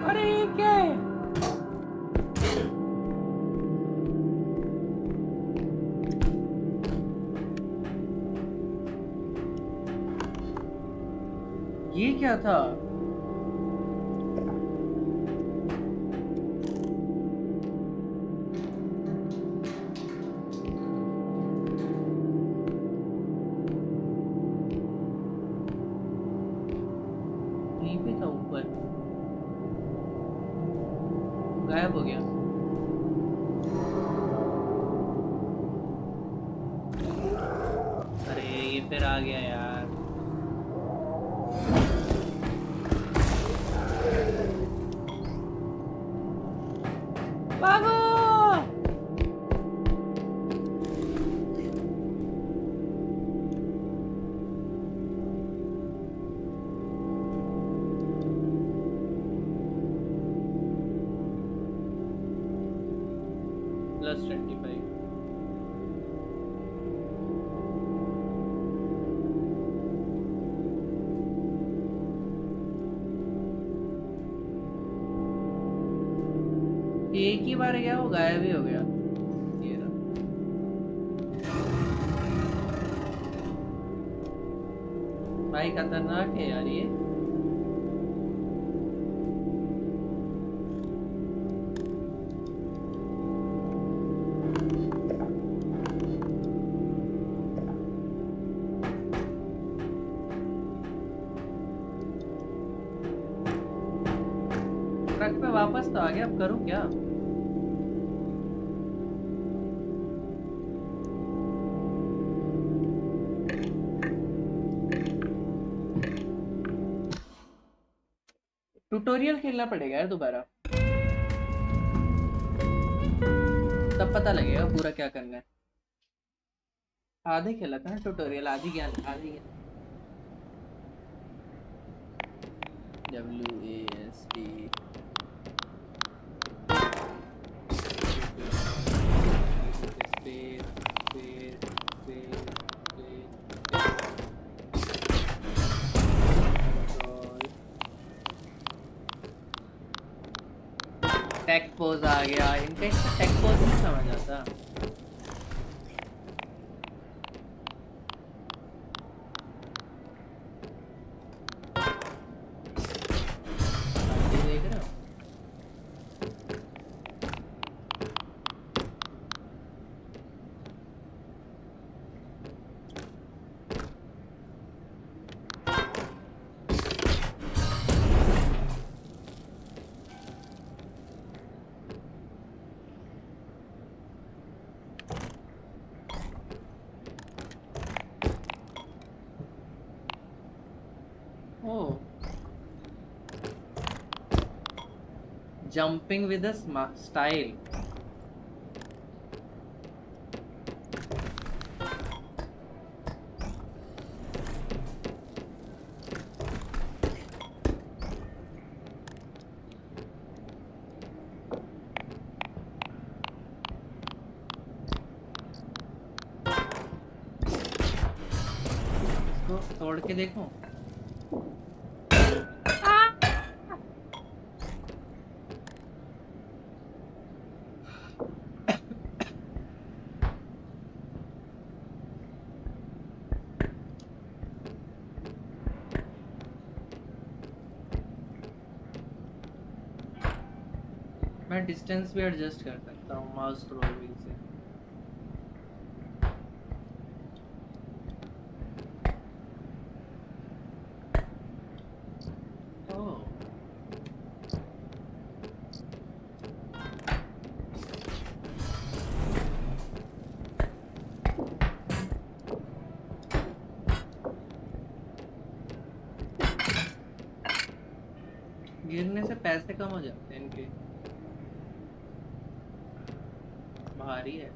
अरे ये क्या है? ये क्या था? यहीं पे था ऊपर, गायब हो गया। अरे ये फिर आ गया यार। भागो! +25। एक ही बार गया, वो गायब ही हो गया। ये रहा। भाई खतरनाक है यार ये। ट्रक पे वापस तो आ गया, अब करूं क्या? ट्यूटोरियल खेलना पड़ेगा यार दोबारा, तब पता लगेगा पूरा क्या करना है। आधे खेला था ना ट्यूटोरियल, आधी ज्ञान आधी WASD टेक पोज आ गया। इनका टेक पोज नहीं समझ आता। देख रहे हो? Oh, jumping with a style. इसको तोड़ के देखो। मैं डिस्टेंस भी एडजस्ट कर सकता हूँ माउस स्क्रॉल व्हील से। ओह गिरने से पैसे कम हो जाते हैं इनके। भारी है।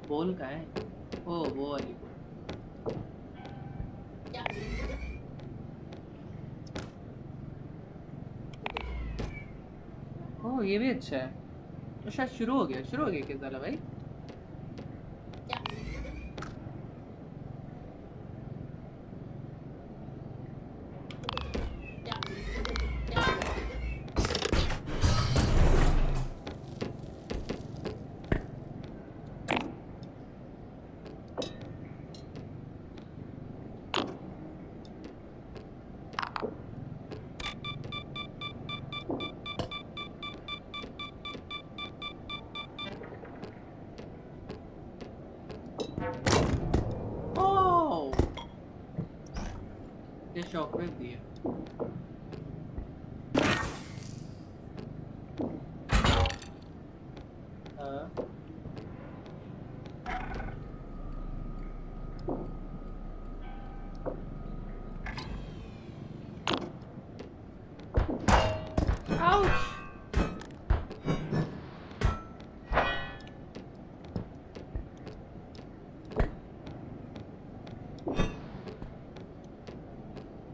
बोल का है? ओ वो वाली बोल। ओह ये भी अच्छा है। तो शायद शुरू हो गया क्या साला भाई? ओह ये शॉकवेव दिए।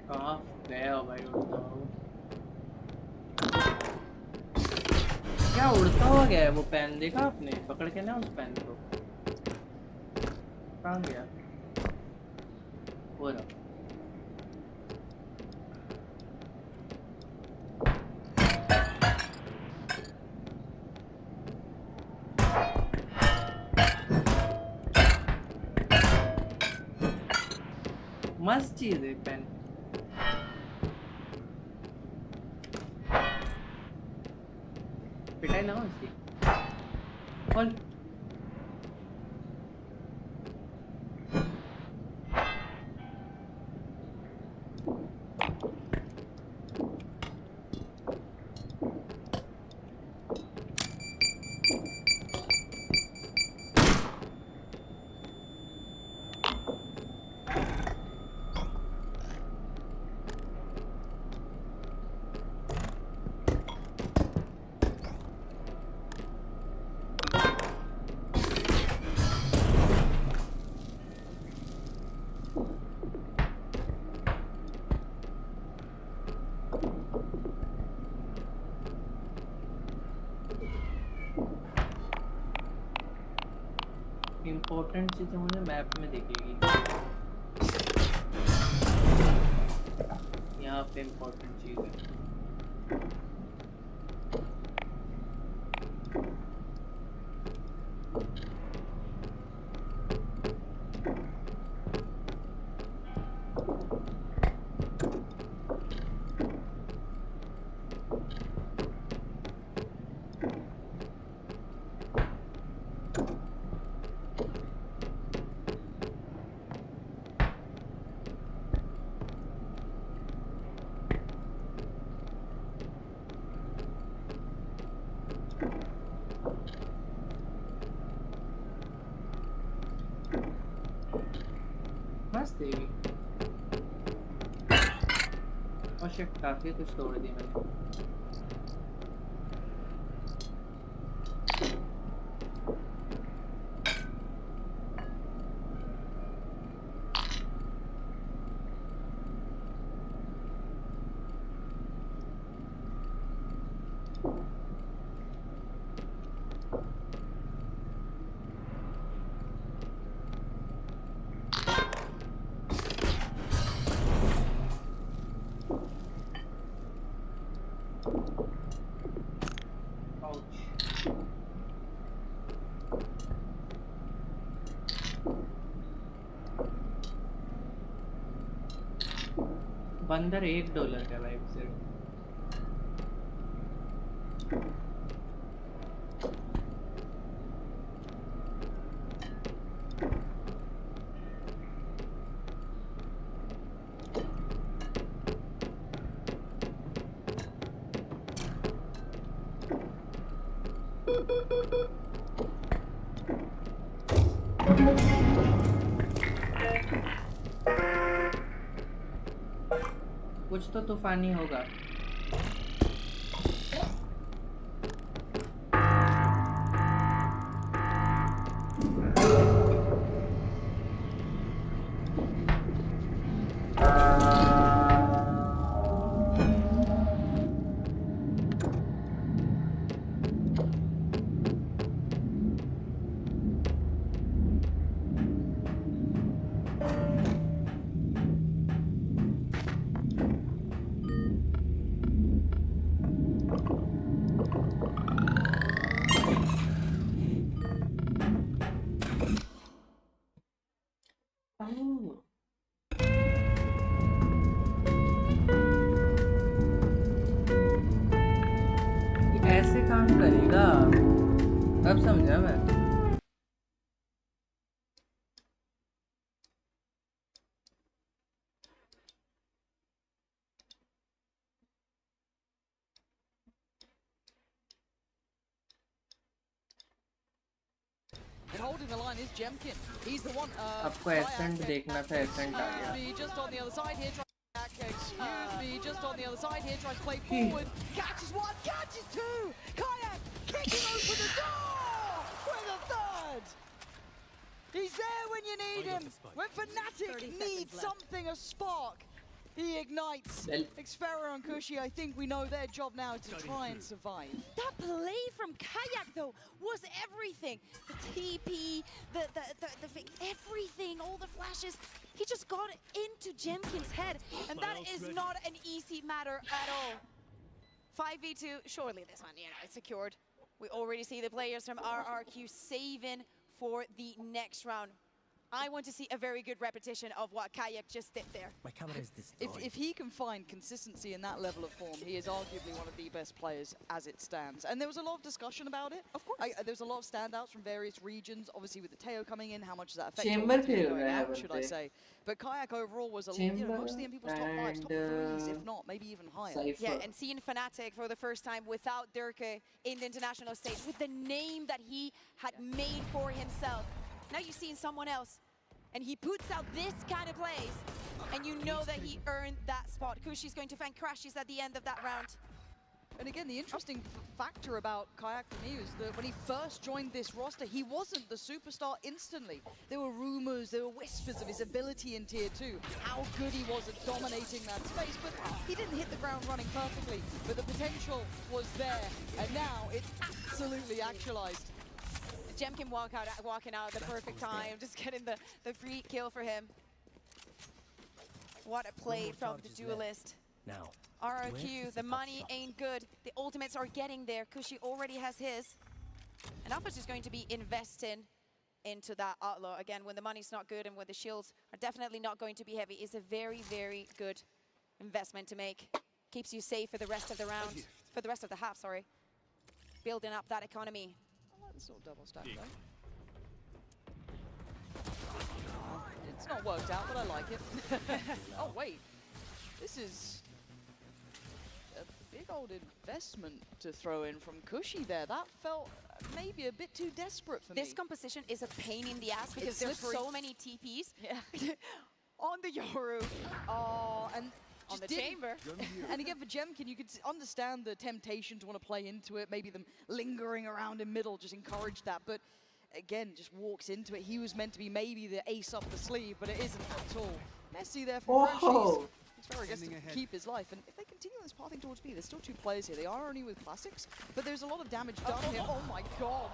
कहाँ गया भाई उड़ता हुआ? क्या उड़ता हुआ गया है वो पेन? देखा आपने? पकड़ के ना उस पेन को। कहाँ गया वो रहा। मस्त चीज है पेन। पिटाई ना हो इसकी। और इम्पोर्टेंट चीजें मुझे मैप में दिखेगी। यहाँ पे इम्पोर्टेंट चीज है। मस्त है ये। और शिट काफी कुछ तोड़ दिया मैंने। बंदर $1 का भाई सिर्फ। कुछ तो तूफानी होगा। ऐसे काम करेगा, अब समझा मैं। And holding the line is Jemkin. He's the one. आपको एसेंट देखना था, एसेंट आ गया। Just on the other side here. Excuse me, just on the other side here, tries to play forward, catches one, catches two, Kayak kicking open the door with a third. He's there when you need him, when Fnatic needs something, a spark. He ignites. ekrUKh and Kushi, I think we know their job now to try and survive. That play from Kayak though was everything. The TP, the fake, everything, all the flashes. He just got it into Jemkin's head, and that is not an easy matter at all. 5v2, surely this one, it's secured. We already see the players from RRQ saving for the next round. I want to see a very good repetition of what Kayak just did there. My camera is destroyed. If he can find consistency in that level of form, he is arguably one of the best players as it stands. And there was a lot of discussion about it. Of course. There was a lot of standouts from various regions. Obviously, with the Teo coming in, how much does that affect? Chamber going out, should I say? But Kayak overall was mostly in people's top 5s, top 3s, if not, maybe even higher. Cypher. Yeah, and seeing Fnatic for the first time without ekrUKh in the international stage, with the name that he had made for himself. Now you're seeing someone else, and he puts out this kind of plays, and you know that he earned that spot. Kushi's going to find crashes at the end of that round. And again, the interesting factor about Kayak for me is that when he first joined this roster, he wasn't the superstar instantly. There were rumors, there were whispers of his ability in Tier 2, how good he was at dominating that space, but he didn't hit the ground running perfectly. But the potential was there, and now it's absolutely actualized. Jemkin walking out at the perfect time, just getting the free kill for him. What a play from the duelist. Now, RRQ, the money ain't good. The ultimates are getting there. Kushi already has his. And Alpha's just going to be investing into that Outlaw. Again, when the money's not good and when the shields are definitely not going to be heavy, it's a very, very good investment to make. Keeps you safe for the rest of the round, for the rest of the half, sorry. Building up that economy. I like this little double stack though. It's not worked out, but I like it. Oh wait, this is a big old investment to throw in from Kushi there. That felt maybe a bit too desperate for me. This composition is a pain in the ass because there's so many TPs on the Yoru. Oh, and on the chamber. And again, for Jemkin, you could understand the temptation to want to play into it, maybe them lingering around in middle, just encourage that. But again, just walks into it. He was meant to be maybe the ace up the sleeve, but it isn't at all. Messi there for Crashies. Xferro gets to keep his life, and if they continue this pathing towards B, there's still 2 players here. They are only with classics, but there's a lot of damage done here. Oh my god!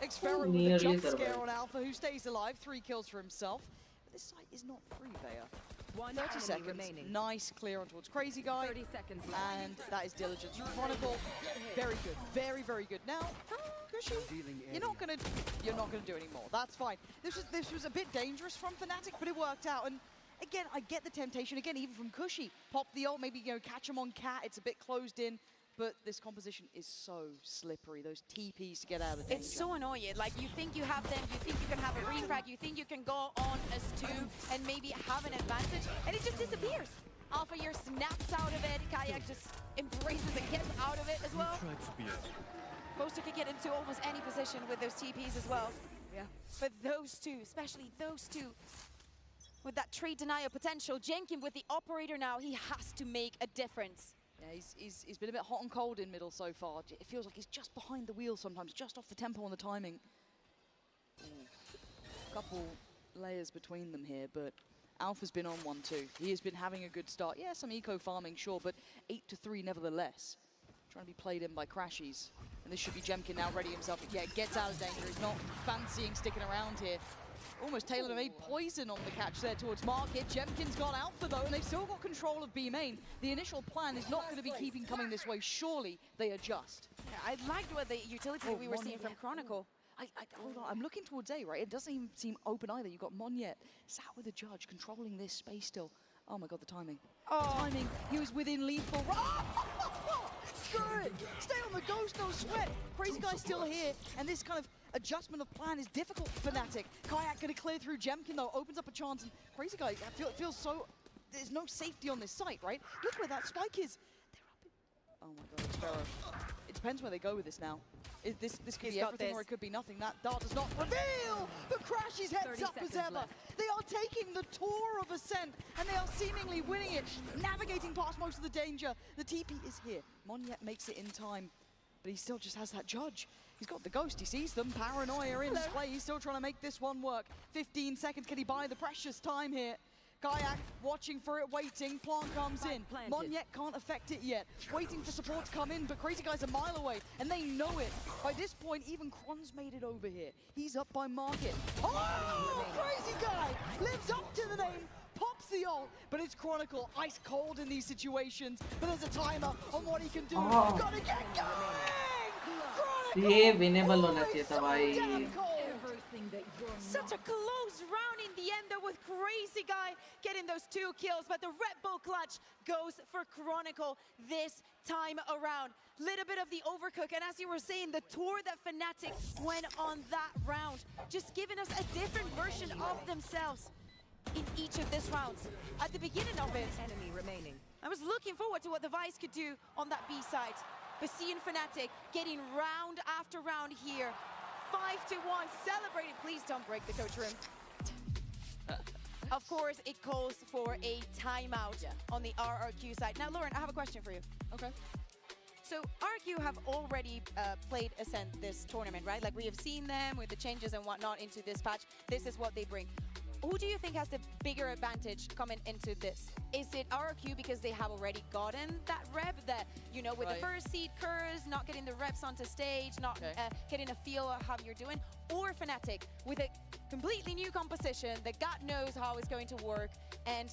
Xferro with a jump scare on Alpha, who stays alive, 3 kills for himself. But this site is not free, Bayer. 30 seconds, remaining. Nice clear on towards Crazy Guy. 30 seconds left. And that is Diligence. Chronicle, very good, very, very good. Now, Kushi, you're not gonna do any more. That's fine. This was a bit dangerous from Fnatic, but it worked out. And again, I get the temptation, again, even from Cushy. Pop the ult, maybe, you know, catch him on Cat. It's a bit closed in. But this composition is so slippery. Those TPs to get out of danger. It's so annoying. Like, you think you have them, you think you can have a refrag, you think you can go on as 2 and maybe have an advantage, and it just disappears. Alpha Year snaps out of it. Kayak just embraces and gets out of it as well. Boaster can get into almost any position with those TPs as well. Yeah. But those two, especially those two, with that trade denial potential, Jenkin with the operator now, he has to make a difference. Yeah, he's been a bit hot and cold in middle so far. It feels like he's just behind the wheel sometimes, just off the tempo and the timing. A couple layers between them here, but Alpha's been on 1-2. He has been having a good start. Yeah, some eco farming, sure, but 8-3 nevertheless. Trying to be played in by Crashies. And this should be Jemkin now ready himself. Yeah, gets out of danger. He's not fancying sticking around here. Almost Taylor made poison on the catch there towards Market. Jemkin's got Alpha though, and they've still got control of B main. The initial plan is not going to be keeping coming this way. Surely they adjust. Yeah, I liked what the utility we were seeing from Chronicle. Hold on, I'm looking towards A, right? It doesn't even seem open either. You've got Monyet sat with a judge, controlling this space still. Oh my god, the timing. Oh. The timing, he was within lethal. Screw it! Stay on the ghost, no sweat! Crazy Guy's still here, and this kind of adjustment of plan is difficult for Fnatic. Kayak gonna clear through Jemkin though, opens up a chance, and Crazy Guy feels so... There's no safety on this site, right? Look where that spike is! They're up in... Oh my god, it's Pharaoh. It depends where they go with this now. This could be everything or it could be nothing. That dart does not reveal! But Crashies heads up as ever. They are taking the tour of Ascent, and they are seemingly winning it, navigating past most of the danger. The TP is here. Monyet makes it in time, but he still just has that judge. He's got the ghost, he sees them. Paranoia in play, he's still trying to make this one work. 15 seconds, can he buy the precious time here? Kayak watching for it, waiting. Plant comes in. Monyet can't affect it yet. Waiting for support to come in, but Crazy Guy's a mile away, and they know it. By this point, even Kron's made it over here. He's up by Market. Oh! Crazy Guy lives up to the name, pops the ult, but it's Chronicle, ice cold in these situations. But there's a timer on what he can do. Gotta get going! ये winnable होना चाहिए था भाई. Such a close round in the end though, with Crazy Guy getting those 2 kills, but the Red Bull clutch goes for Chronicle this time around. Little bit of the overcook, and as you were saying, the tour that Fnatic went on that round, just giving us a different version of themselves in each of these rounds. At the beginning of it, enemy remaining. I was looking forward to what the Vice could do on that B side, but seeing Fnatic getting round after round here, 5-1, celebrating. Please don't break the coach room. Of course, it calls for a timeout on the RRQ side. Now, Lauren, I have a question for you. Okay. So, RRQ have already played Ascent this tournament, right? Like, we have seen them with the changes and whatnot into this patch. This is what they bring. Who do you think has the bigger advantage coming into this? Is it RRQ because they have already gotten that rep that, you know, with the first seed curse, not getting the reps onto stage, not getting a feel of how you're doing? Or Fnatic with a completely new composition that God knows how it's going to work, and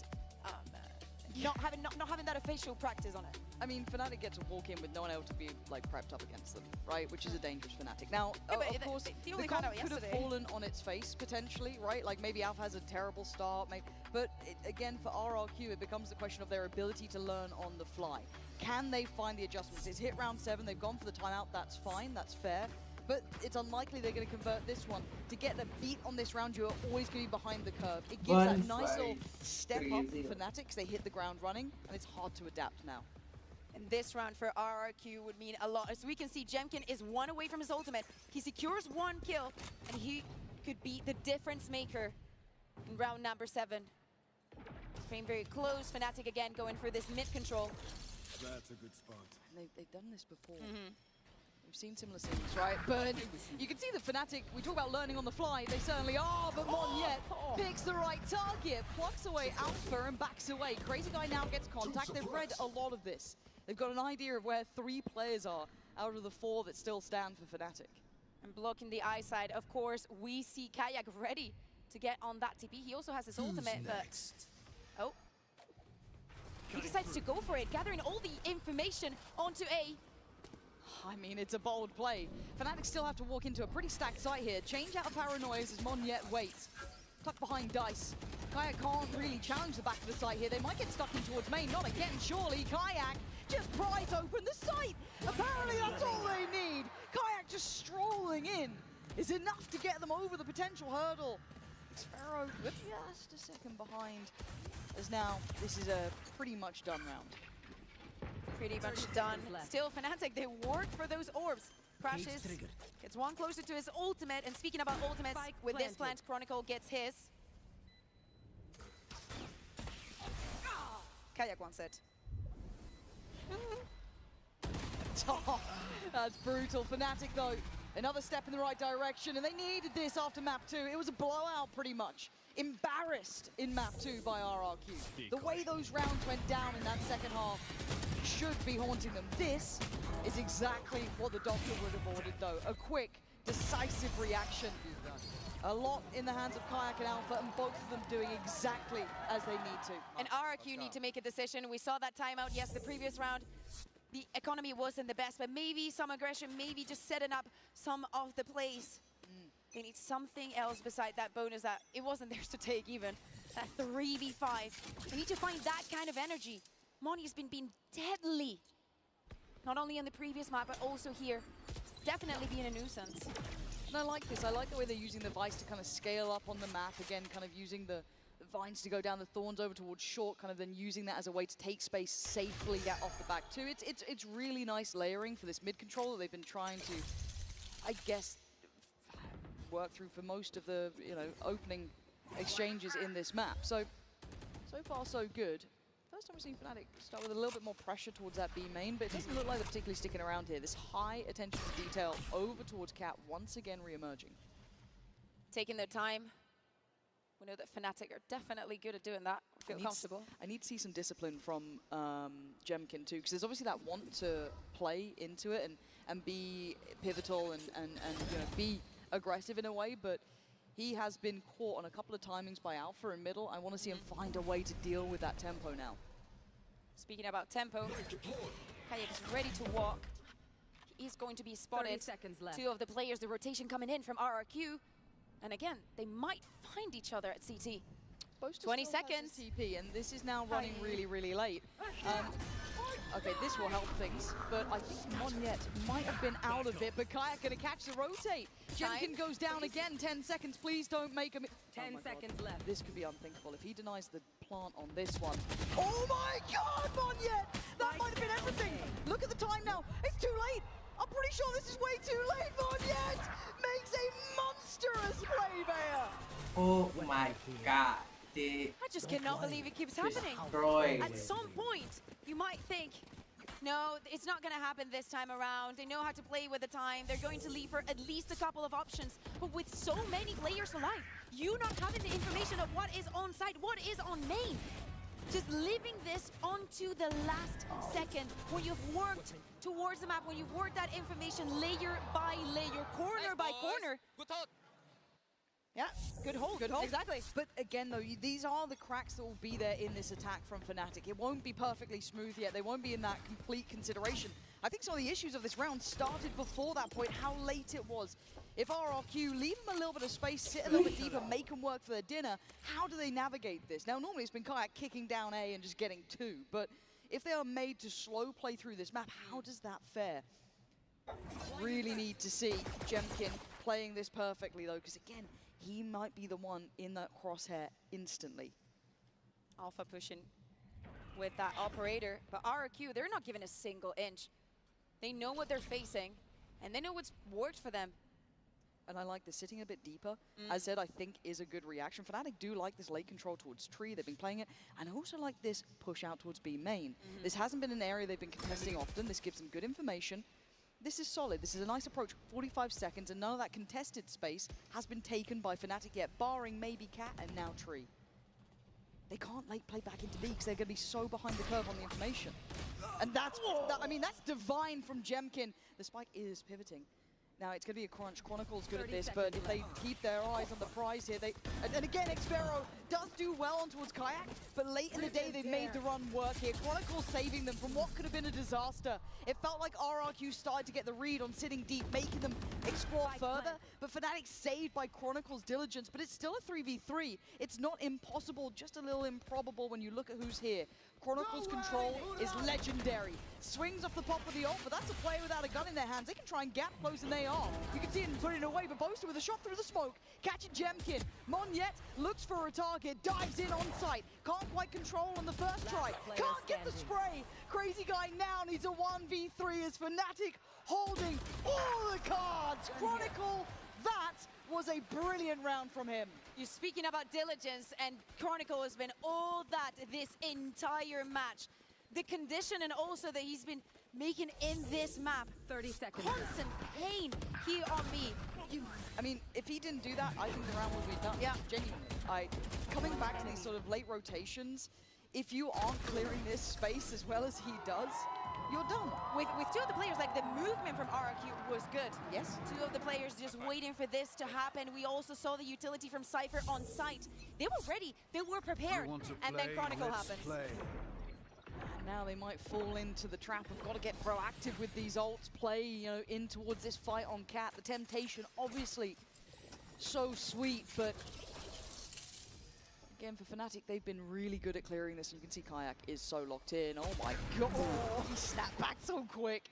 not having that official practice on it? I mean, Fnatic get to walk in with no one else to be like prepped up against them, right? Which is a dangerous Fnatic. Now, of course, the comp could have fallen on its face potentially, right? Like maybe Alpha has a terrible start, but again, for RRQ, it becomes the question of their ability to learn on the fly. Can they find the adjustments? It's hit round 7, they've gone for the timeout, that's fine, that's fair. But it's unlikely they're going to convert this one. To get the beat on this round, you're always going to be behind the curve. It gives that nice little step up for Fnatic because they hit the ground running, and it's hard to adapt now. And this round for RRQ would mean a lot. As we can see, Jemkin is 1 away from his ultimate. He secures 1 kill, and he could be the difference maker in round number 7. It's been very close. Fnatic again going for this mid control. That's a good spot. And they've done this before. We've seen similar scenes, right? But you can see the Fnatic, we talk about learning on the fly, they certainly are, but Monyet picks the right target, plucks away Alpha and backs away. Crazy Guy now gets contact. They've read a lot of this. They've got an idea of where 3 players are out of the 4 that still stand for Fnatic. And blocking the eye side, of course, we see Kayak ready to get on that TP. He also has his ultimate, but... Oh. He decides to go for it, gathering all the information onto A. I mean, it's a bold play. Fnatic still have to walk into a pretty stacked site here. Change out of Paranoias as Monyet waits. stuck behind Dice. Kayak can't really challenge the back of the site here. They might get stuck in towards main. Not again, surely. Kayak just pries open the site. Apparently that's all they need. Kayak just strolling in is enough to get them over the potential hurdle. ekrUKh just a second behind, as now this is a pretty much done round. Pretty much done. Still, Fnatic, they work for those orbs. Crashes, gets one closer to his ultimate, and speaking about ultimates, with this plant, Chronicle gets his. Kayak wants it. That's brutal. Fnatic, though, another step in the right direction, and they needed this after map 2. It was a blowout, pretty much. Embarrassed in map 2 by RRQ. The way those rounds went down in that second half should be haunting them. This is exactly what the doctor would have ordered, though. A quick, decisive reaction. A lot in the hands of Kayak and Alpha, and both of them doing exactly as they need to. And RRQ need to make a decision. We saw that timeout, yes, the previous round. The economy wasn't the best, but maybe some aggression, maybe just setting up some of the plays. They need something else beside that bonus that it wasn't theirs to take even. That 3v5. They need to find that kind of energy. Monty's been deadly. Not only in the previous map, but also here. Definitely being a nuisance. And I like this. I like the way they're using the Vice to kind of scale up on the map. Again, kind of using the Vines to go down the Thorns over towards short, kind of then using that as a way to take space safely, get off the back too. It's really nice layering for this mid control that they've been trying to, I guess, work through for most of the, opening exchanges in this map. So far so good. First time we've seen Fnatic start with a little bit more pressure towards that B main, but it doesn't look like they're particularly sticking around here. This high attention to detail over towards Cat once again re-emerging. Taking their time. We know that Fnatic are definitely good at doing that. Feel comfortable. I need to see some discipline from Jemkin too, because there's obviously that want to play into it and be pivotal and be aggressive in a way, but he has been caught on a couple of timings by Alpha in middle. I want to see him find a way to deal with that tempo now. Speaking about tempo, Kayak is ready to walk. He's going to be spotted. 30 seconds left. Two of the players, the rotation coming in from RRQ. And again, they might find each other at CT. 20 seconds. TP, and this is now running really, really late. Okay, this will help things, but I think Monyet might have been out of it, but Kayak gonna catch the rotate. Jemkin goes down again, 10 seconds, please don't make him. 10 seconds left. This could be unthinkable if he denies the plant on this one. Oh my God, Monyet! That might have been everything. Look at the time now, it's too late. I'm pretty sure this is way too late. Monyet makes a monstrous play there. Oh my God. I just cannot believe it keeps happening. Destroyed. At some point, you might think, no, it's not going to happen this time around. They know how to play with the time. They're going to leave for at least a couple of options. But with so many players alive, you not having the information of what is on site, what is on main, just leaving this onto the last second when you've worked towards the map, when you've worked that information layer by layer, corner by corner. Good thought. Yeah, good hold, exactly. But again, though, these are the cracks that will be there in this attack from Fnatic. It won't be perfectly smooth yet. They won't be in that complete consideration. I think some of the issues of this round started before that point, how late it was. If RRQ leave them a little bit of space, sit a little bit deeper, make them work for their dinner, how do they navigate this? Now, normally it's been Kayak kicking down A and just getting 2, but if they are made to slow play through this map, how does that fare? Really need to see Jemkin playing this perfectly, though, because again, he might be the one in that crosshair instantly. Alpha pushing with that operator, but RRQ, they're not giving a single inch. They know what they're facing, and they know what's worked for them. And I like this, sitting a bit deeper, as said, I think is a good reaction. Fnatic do like this late control towards tree, they've been playing it, and also like this push out towards B main. This hasn't been an area they've been contesting often, this gives them good information. This is solid, this is a nice approach, 45 seconds, and none of that contested space has been taken by Fnatic yet, barring maybe Cat and now Tree. They can't late play back into B because they're going to be so behind the curve on the information. And that's divine from Jemkin. The spike is pivoting. Now it's going to be a crunch. Chronicle's good at this, but if they keep their eyes on the prize here, and again, ekrUKh does do well on towards Kayak, but late in the day they've made the run work here. Chronicle saving them from what could have been a disaster. It felt like RRQ started to get the read on sitting deep, making them explore further, but Fnatic saved by Chronicle's diligence, but it's still a 3v3. It's not impossible, just a little improbable when you look at who's here. Chronicle's control is legendary. Swings off the pop of the ult, but that's a player without a gun in their hands. They can try and gap close, and they are. You can see it and put it away, but Boaster with a shot through the smoke. Catching Jemkin. Monyet looks for a target, dives in on sight. Can't quite control on the first try. Can't get the spray. Crazy Guy now needs a 1v3 as Fnatic holding all the cards. Chronicle, that was a brilliant round from him. You're speaking about diligence, and Chronicle has been all that this entire match. The condition and also that he's been making in this map. 30 seconds. Constant pain here on me. I mean, if he didn't do that, I think the round would be done. Yeah. Genuinely. Coming back to these sort of late rotations, if you aren't clearing this space as well as he does, you're done. With two of the players, like the movement from RRQ was good. Yes. Two of the players just waiting for this to happen. We also saw the utility from Cypher on site. They were ready, they were prepared, and then Chronicle happens. Now they might fall into the trap of got to get proactive with these ults, play, you know, in towards this fight on Cat. The temptation, obviously, so sweet, but again, for Fnatic, they've been really good at clearing this, and you can see Kayak is so locked in. Oh my god, he snapped back so quick.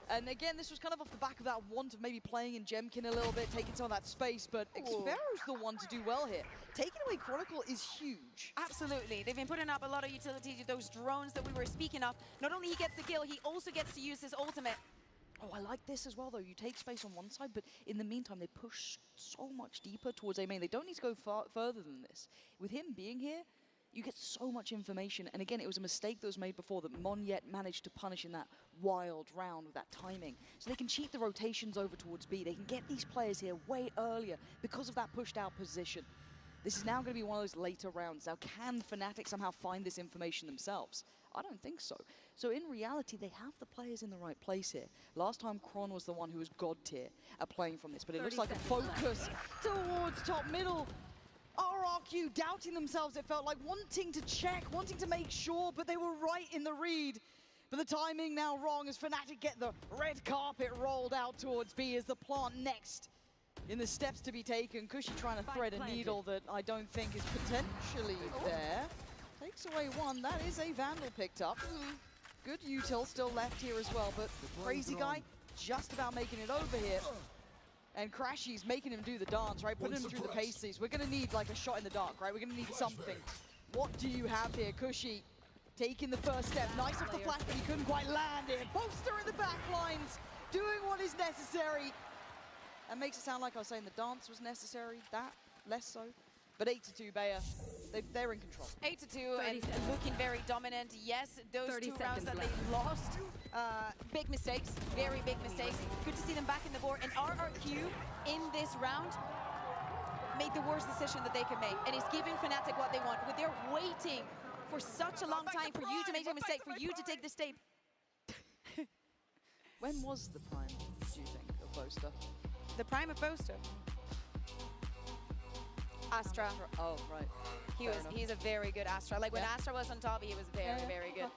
And again, this was kind of off the back of that want of maybe playing in Jemkin a little bit, taking some of that space, but ekrUKh's the one to do well here. Taking away Chronicle is huge. Absolutely. They've been putting up a lot of utility to those drones that we were speaking of. Not only he gets the kill, he also gets to use his ultimate. Oh, I like this as well, though. You take space on one side, but in the meantime, they push so much deeper towards A main. They don't need to go further than this. With him being here, you get so much information. And again, it was a mistake that was made before that Monyet managed to punish in that wild round with that timing. So they can cheat the rotations over towards B. They can get these players here way earlier because of that pushed out position. This is now going to be one of those later rounds. Now, can Fnatic somehow find this information themselves? I don't think so. So in reality, they have the players in the right place here. Last time, Kron was the one who was god tier at playing from this, but it looks like a focus towards top middle. RRQ doubting themselves, it felt like, wanting to check, wanting to make sure, but they were right in the read. But the timing now wrong as Fnatic get the red carpet rolled out towards B as the plant next in the steps to be taken. Cushy trying to thread a needle that I don't think is potentially there. Takes away one. That is a Vandal picked up. Good util still left here as well, but Crazy Guy just about making it over here. And Crashy's making him do the dance, right? Putting him through the paces. We're going to need like a shot in the dark, right? We're going to need something. What do you have here? Cushy taking the first step. Nice off the flash, but he couldn't quite land it. Poster in the back lines, doing what is necessary. That makes it sound like I was saying the dance was necessary. That, less so. But 8-2, Bayer, they're in control. 8-2 and looking very dominant. Yes, those 2 rounds that they lost, big mistakes, very big mistakes. Good to see them back in the board. And RRQ in this round made the worst decision that they can make. And it's giving Fnatic what they want. But they're waiting for such a long time for you to make a mistake, for you to take the step. When was the prime, do you think, of Boaster? The prime of Boaster? Astra. Oh, right. He's a very good Astra. Like when Astra was on top, he was very, very good.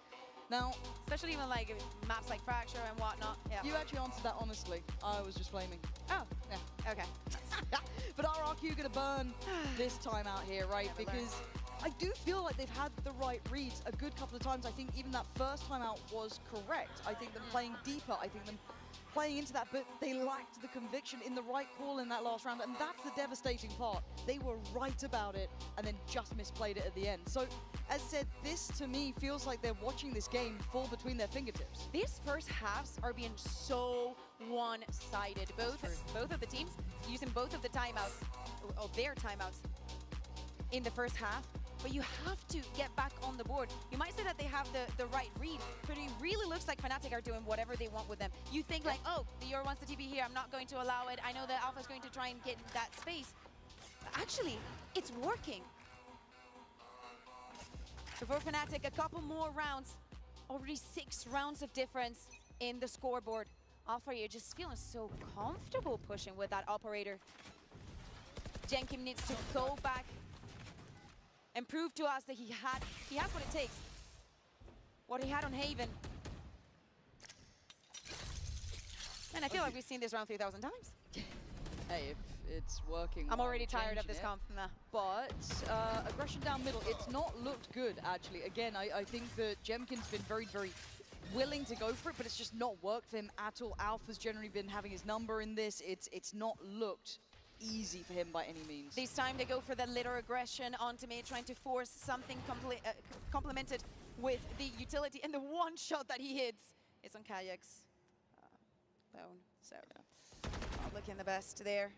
Now, especially even like maps like Fracture and whatnot. Yeah. You actually answered that honestly. I was just flaming. Oh, yeah. Okay. But RRQ gonna burn this time out here, right? Because I do feel like they've had the right reads a good couple of times. I think even that first time out was correct. I think them playing deeper. I think them playing into that, but they lacked the conviction in the right call in that last round, and that's the devastating part. They were right about it, and then just misplayed it at the end. So, as said, this to me feels like they're watching this game fall between their fingertips. These first halves are being so one-sided. Both of the teams using both of the timeouts, or their timeouts, in the first half. But you have to get back on the board. You might say that they have the right read, but it really looks like Fnatic are doing whatever they want with them. You think like, oh, the Yor wants the TP here, I'm not going to allow it. I know that Alpha's going to try and get that space. But actually, it's working. So for Fnatic, a couple more rounds. Already 6 rounds of difference in the scoreboard. Alpha, you're just feeling so comfortable pushing with that operator. Jenkim needs to go back and prove to us that he has what it takes. What he had on Haven. And I feel like we've seen this around 3,000 times. Hey, if it's working. I'm why already tired of changing this it? comp. Nah. But aggression down middle, it's not looked good, actually. Again, I think that Jemkin's been very, very willing to go for it, but it's just not worked for him at all. Alpha's generally been having his number in this. It's not looked easy for him by any means. This time they go for the little aggression onto me, trying to force something complemented with the utility, and the one shot that he hits is on Kayak's phone. So not looking the best there.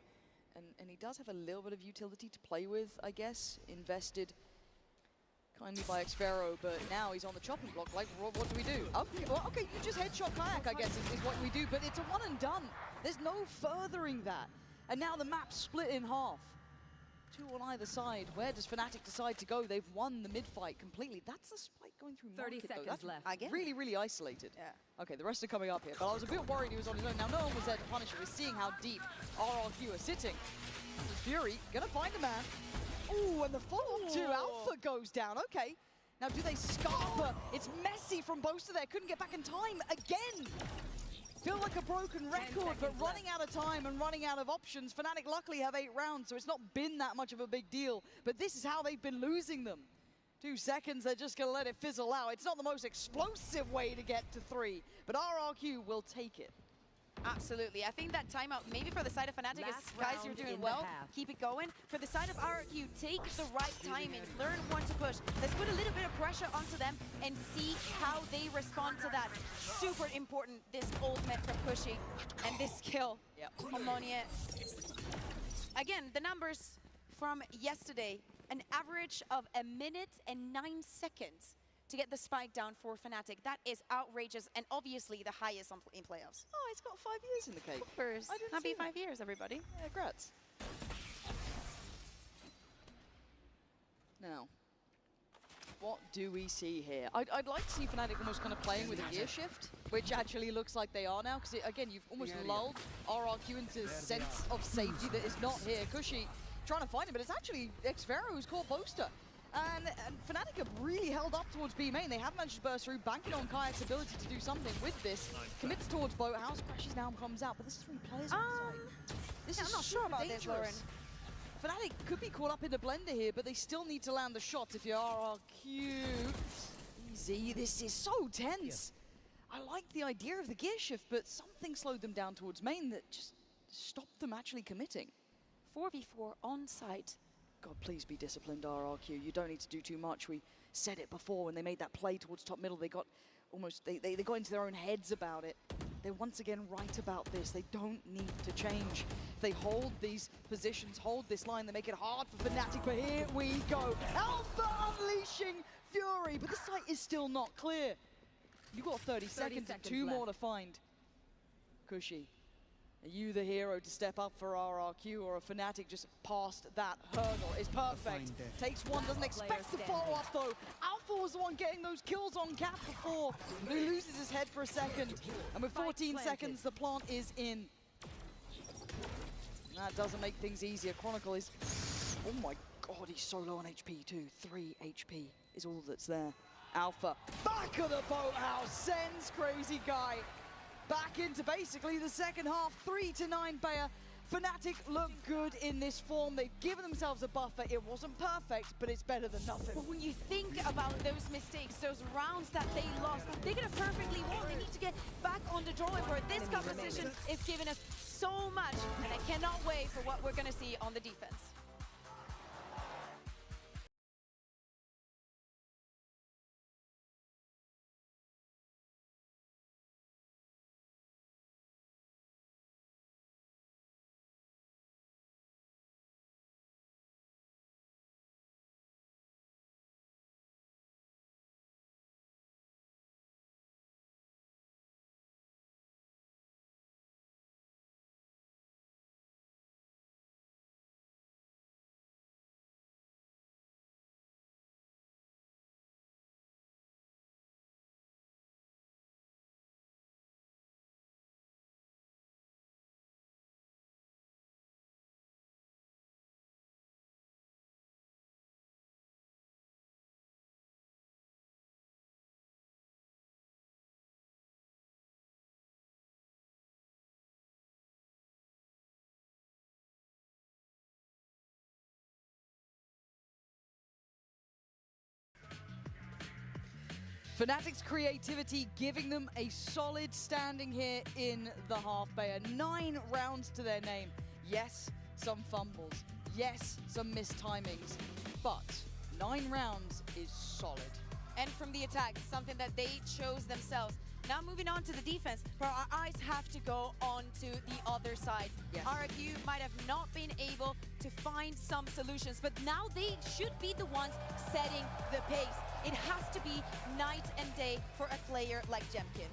And he does have a little bit of utility to play with, I guess. Invested kindly by ekrUKh, but now he's on the chopping block. Like, what do we do? Okay, well, okay, you just headshot Kayak, I guess, is what we do, but it's a one and done. There's no furthering that. And now the map's split in half. Two on either side. Where does Fnatic decide to go? They've won the mid-fight completely. That's the spike going through 30 market, though. seconds That's left. Again? really, really isolated. Yeah. Okay, the rest are coming up here, but I was a bit worried he was on his own. Now, no one was there to punish him. We're seeing how deep RRQ are sitting. Fury, gonna find a man. Ooh, and the follow-up to Alpha goes down. Okay. Now, do they scarper? It's messy from Boaster there. Couldn't get back in time again. Feel like a broken record, but running out of time and running out of options. Fnatic luckily have 8 rounds, so it's not been that much of a big deal. But this is how they've been losing them. 2 seconds, they're just going to let it fizzle out. It's not the most explosive way to get to 3, but RRQ will take it. Absolutely. I think that timeout, maybe for the side of Fnatic, is guys, you're doing well. Keep it going. For the side of RRQ, take the right timing. Learn when to push. Let's put a little bit of pressure onto them and see how they respond to that. Super important, this ultimate from Pushy and this kill. Yep. Ammonia. Again, the numbers from yesterday, an average of 1 minute and 9 seconds to get the spike down for Fnatic. That is outrageous and obviously the highest in playoffs. Oh, it's got 5 years in the cake. First. I didn't Happy see that. 5 years, everybody. Yeah, congrats. Now, what do we see here? I'd like to see Fnatic almost kind of playing with a gear shift, which actually looks like they are now, because again, you've almost lulled RRQ into a sense of safety that is not here. Cushy trying to find him, but it's actually ekrUKh who's called Boaster. And Fnatic have really held up towards B main. They have managed to burst through, banking on Kayak's ability to do something with this. Commits towards Boathouse, crashes now and comes out, but there's 3 players on the side. This is I'm not sure about this, Lauren. Fnatic could be caught up in the blender here, but they still need to land the shots if you're RRQ. Easy, this is so tense. I like the idea of the gear shift, but something slowed them down towards main that just stopped them actually committing. 4v4 on site. God, please be disciplined, RRQ. You don't need to do too much. We said it before when they made that play towards top middle. They got almost, they got into their own heads about it. They're once again right about this. They don't need to change. They hold these positions, hold this line. They make it hard for Fnatic, but here we go. Alpha unleashing Fury, but the site is still not clear. You've got 30 seconds and 2 more to find. Cushy. Are you the hero to step up for RRQ, or a Fnatic just past that hurdle? Is perfect. Takes one, doesn't expect the follow-up though. Alpha was the one getting those kills on Cap before. He loses his head for a second. And with 14 seconds, the plant is in. That doesn't make things easier. Chronicle is, oh my God, he's so low on HP too. 3 HP is all that's there. Alpha, back of the boathouse, sends Crazy Guy back into basically the second half, 3-9 Bayer. Fnatic look good in this form. They've given themselves a buffer. It wasn't perfect, but it's better than nothing. But when you think about those mistakes, those rounds that they lost, they could have perfectly won. They need to get back on the drawing board. This composition is giving us so much, and I cannot wait for what we're going to see on the defense. Fnatic's creativity giving them a solid standing here in the half bayer. 9 rounds to their name. Yes, some fumbles. Yes, some missed timings. But 9 rounds is solid. And from the attack, something that they chose themselves. Now moving on to the defense, where our eyes have to go on to the other side. Yes. RRQ might have not been able to find some solutions, but now they should be the ones setting the pace. It has to be night and day for a player like Jemkin.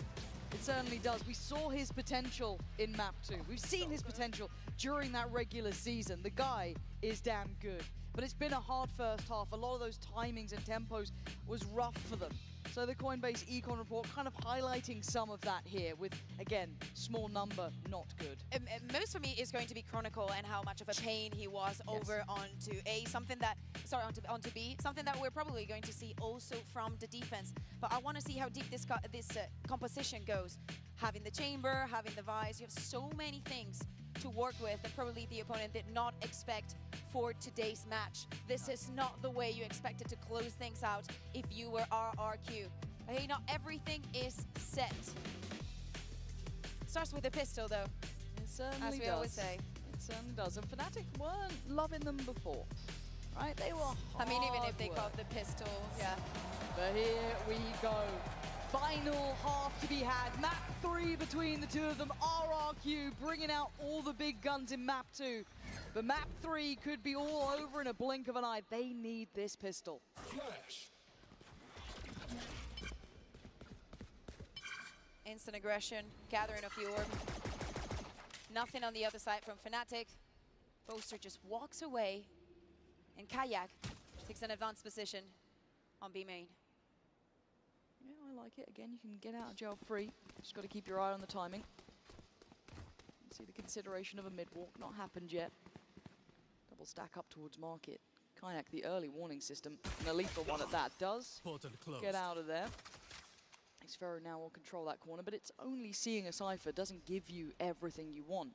It certainly does. We saw his potential in map 2. We've seen his potential during that regular season. The guy is damn good. But it's been a hard first half. A lot of those timings and tempos was rough for them. So the Coinbase Econ report kind of highlighting some of that here with, again, small number, not good. Most for me is going to be Chronicle and how much of a pain he was over onto A, something that, sorry, onto B, something that we're probably going to see also from the defense. But I want to see how deep this composition goes. Having the chamber, having the Vice, you have so many things to work with that probably the opponent did not expect for today's match. This is not the way you expected to close things out if you were RRQ. Hey, not everything is set. Starts with a pistol though. It certainly as we always say. It certainly does. And Fnatic weren't loving them before, right? They were I mean, even if hard they work. caught the pistol, yeah. But here we go. Final half to be had. Map 3 between the two of them. RRQ bringing out all the big guns in map 2. But map 3 could be all over in a blink of an eye. They need this pistol. Flash. Instant aggression, gathering of the orb. Nothing on the other side from Fnatic. Boaster just walks away. And Kayak takes an advanced position on B main. Yeah, I like it. Again, you can get out of jail free. Just got to keep your eye on the timing. See the consideration of a mid-walk. Not happened yet. Double stack up towards market. Kayak, the early warning system. And a lethal one at that. Does get out of there. ekrUKh now will control that corner, but it's only seeing a Cypher. Doesn't give you everything you want.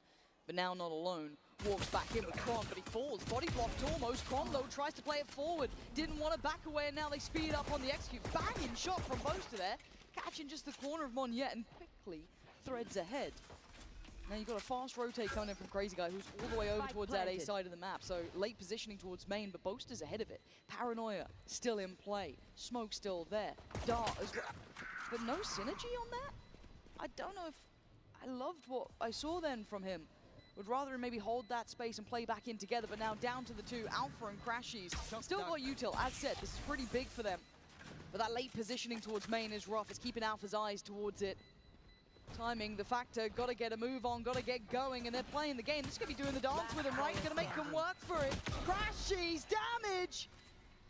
But now not alone. Walks back in with Kron, but he falls. Body blocked almost. Kron, though, tries to play it forward. Didn't want to back away, and now they speed up on the execute. Banging shot from Boaster there. Catching just the corner of Monyet and quickly threads ahead. Now you've got a fast rotate coming in from Crazy Guy, who's all the way over towards that A side of the map. So late positioning towards main, but Boaster's ahead of it. Paranoia still in play. Smoke still there. Dart as well. But no synergy on that? I don't know if I loved what I saw then from him. Would rather maybe hold that space and play back in together, but now down to the two, Alpha and Crashies. Still got util, as said, this is pretty big for them. But that late positioning towards main is rough. It's keeping Alpha's eyes towards it. Timing, the factor, gotta get a move on, gotta get going, and they're playing the game. This is gonna be doing the dance with him, right? Gonna make them work for it. Crashies, damage!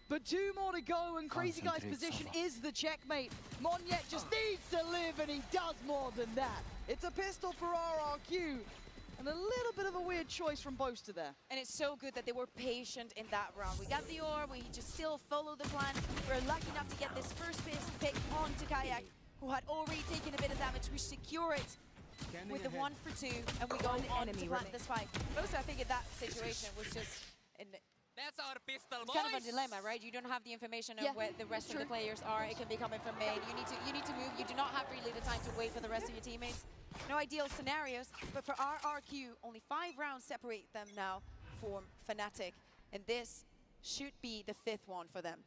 But 2 more to go, and Crazy Guy's position is the checkmate. Monyet just needs to live, and he does more than that. It's a pistol for RRQ. And a little bit of a weird choice from Boaster there. And it's so good that they were patient in that round. We got the orb, we just still follow the plan. We're lucky enough to get this first pick onto Kayak, who had already taken a bit of damage. We secure it with the 1 for 2, and we go on to plant the spike. Boaster, I think in that situation was just... That's our pistol, It's kind of a dilemma, right? You don't have the information of where the rest of the players are. It can be coming from main. You need to move. You do not have really the time to wait for the rest of your teammates. No ideal scenarios, but for RRQ, only 5 rounds separate them now from Fnatic. And this should be the 5th one for them.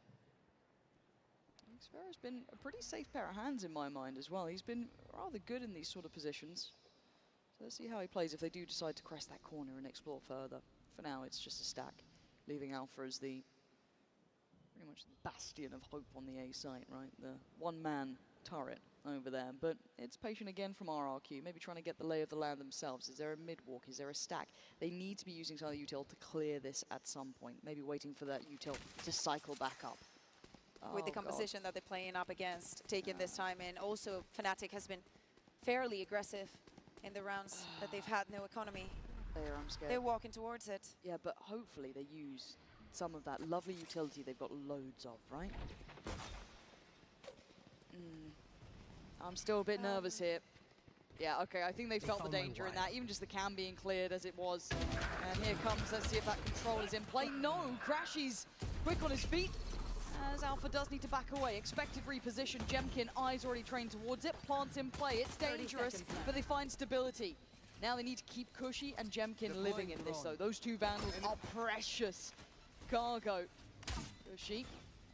ekrUKH's been a pretty safe pair of hands in my mind as well. He's been rather good in these sort of positions. So let's see how he plays if they do decide to crest that corner and explore further. For now, it's just a stack, leaving Alpha as the pretty much the bastion of hope on the A site, right? The one-man turret over there, but it's patient again from RRQ, maybe trying to get the lay of the land themselves. Is there a mid-walk? Is there a stack? They need to be using some of the util to clear this at some point, maybe waiting for that util to cycle back up. With the composition that they're playing up against, taking this time in. Also, Fnatic has been fairly aggressive in the rounds that they've had. No economy. I'm scared. They're walking towards it. Yeah, but hopefully they use some of that lovely utility they've got loads of, right? I'm still a bit nervous here. Yeah, okay, I think they felt the danger in that, even just the cam being cleared as it was. And here comes, let's see if that control is in play. No, Crashies quick on his feet. As Alpha does need to back away. Expected reposition. Jemkin, eyes already trained towards it. Plants in play. It's dangerous, but they find stability. Now they need to keep Cushy and Jemkin living in this, though. Those two Vandals are precious. Cargo. Cushy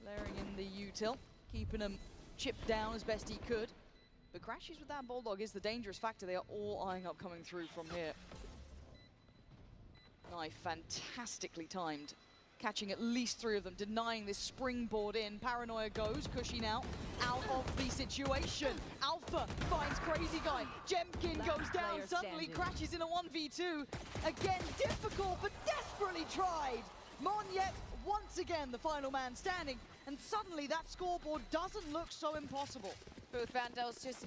layering in the util, keeping him chipped down as best he could. But Crashies with that Bulldog is the dangerous factor. They are all eyeing up coming through from here. Knife fantastically timed, catching at least 3 of them, denying this springboard in. Paranoia goes, Cushy now out of the situation. Alpha finds Crazy Guy. Jemkin goes down, suddenly crashes in a 1v2. Again, difficult, but desperately tried. Monyet, once again, the final man standing, and suddenly that scoreboard doesn't look so impossible. Both Vandals just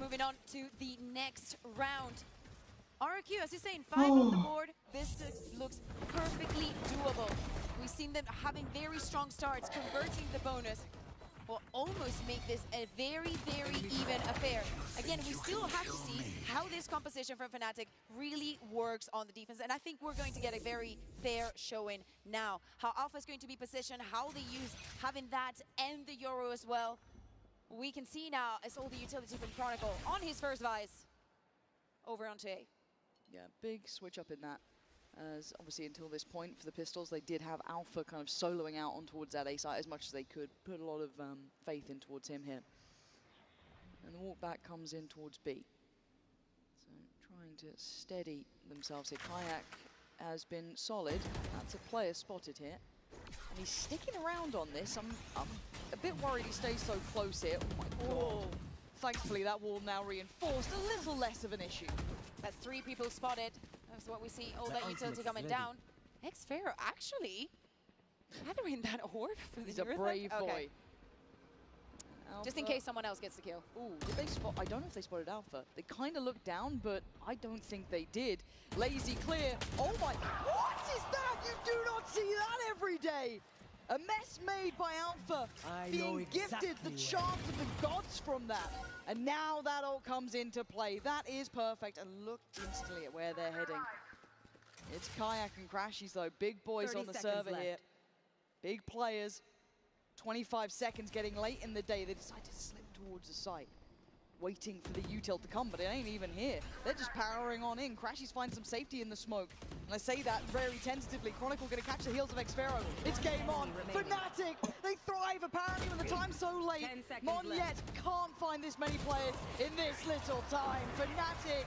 moving on to the next round. RRQ, as you're saying, 5 on the board. This looks perfectly doable. We've seen them having very strong starts, converting the bonus. Will almost make this a very, very even affair. Again, we still have to see how this composition from Fnatic really works on the defense. And I think we're going to get a very fair showing now. How Alpha is going to be positioned, how they use having that and the Euro as well. We can see now as all the utility from Chronicle on his first Vice. Over onto A. Yeah, big switch up in that. As obviously until this point for the Pistols, they did have Alpha kind of soloing out on towards that A site as much as they could. Put a lot of faith in towards him here. And the walk back comes in towards B. So trying to steady themselves here. Kayak has been solid. That's a player spotted here. And he's sticking around on this. I'm a bit worried he stays so close here. Oh my god. Thankfully that wall now reinforced, a little less of an issue. That's 3 people spotted. That's what we see, all that utility coming down. ekrUKh actually gathering that orb for the He's a brave boy. Just in case someone else gets the kill. Ooh, did they spot? I don't know if they spotted Alpha. They kind of looked down, but I don't think they did. Lazy clear. Oh my, what is that? You do not see that every day. A mess made by Alpha, being gifted the chance of the gods from that. And now that all comes into play. That is perfect. And look instantly at where they're heading. It's Kayak and Crashies though. Big boys on the server here. Big players. 25 seconds getting late in the day. They decide to slip towards the site. Waiting for the util to come, but it ain't even here. They're just powering on in. Crashies find some safety in the smoke. And I say that very tentatively. Chronicle gonna catch the heels of ekrUKh. It's game on. Fnatic, they thrive apparently when the time's so late. Monyet can't find this many players in this little time. Fnatic,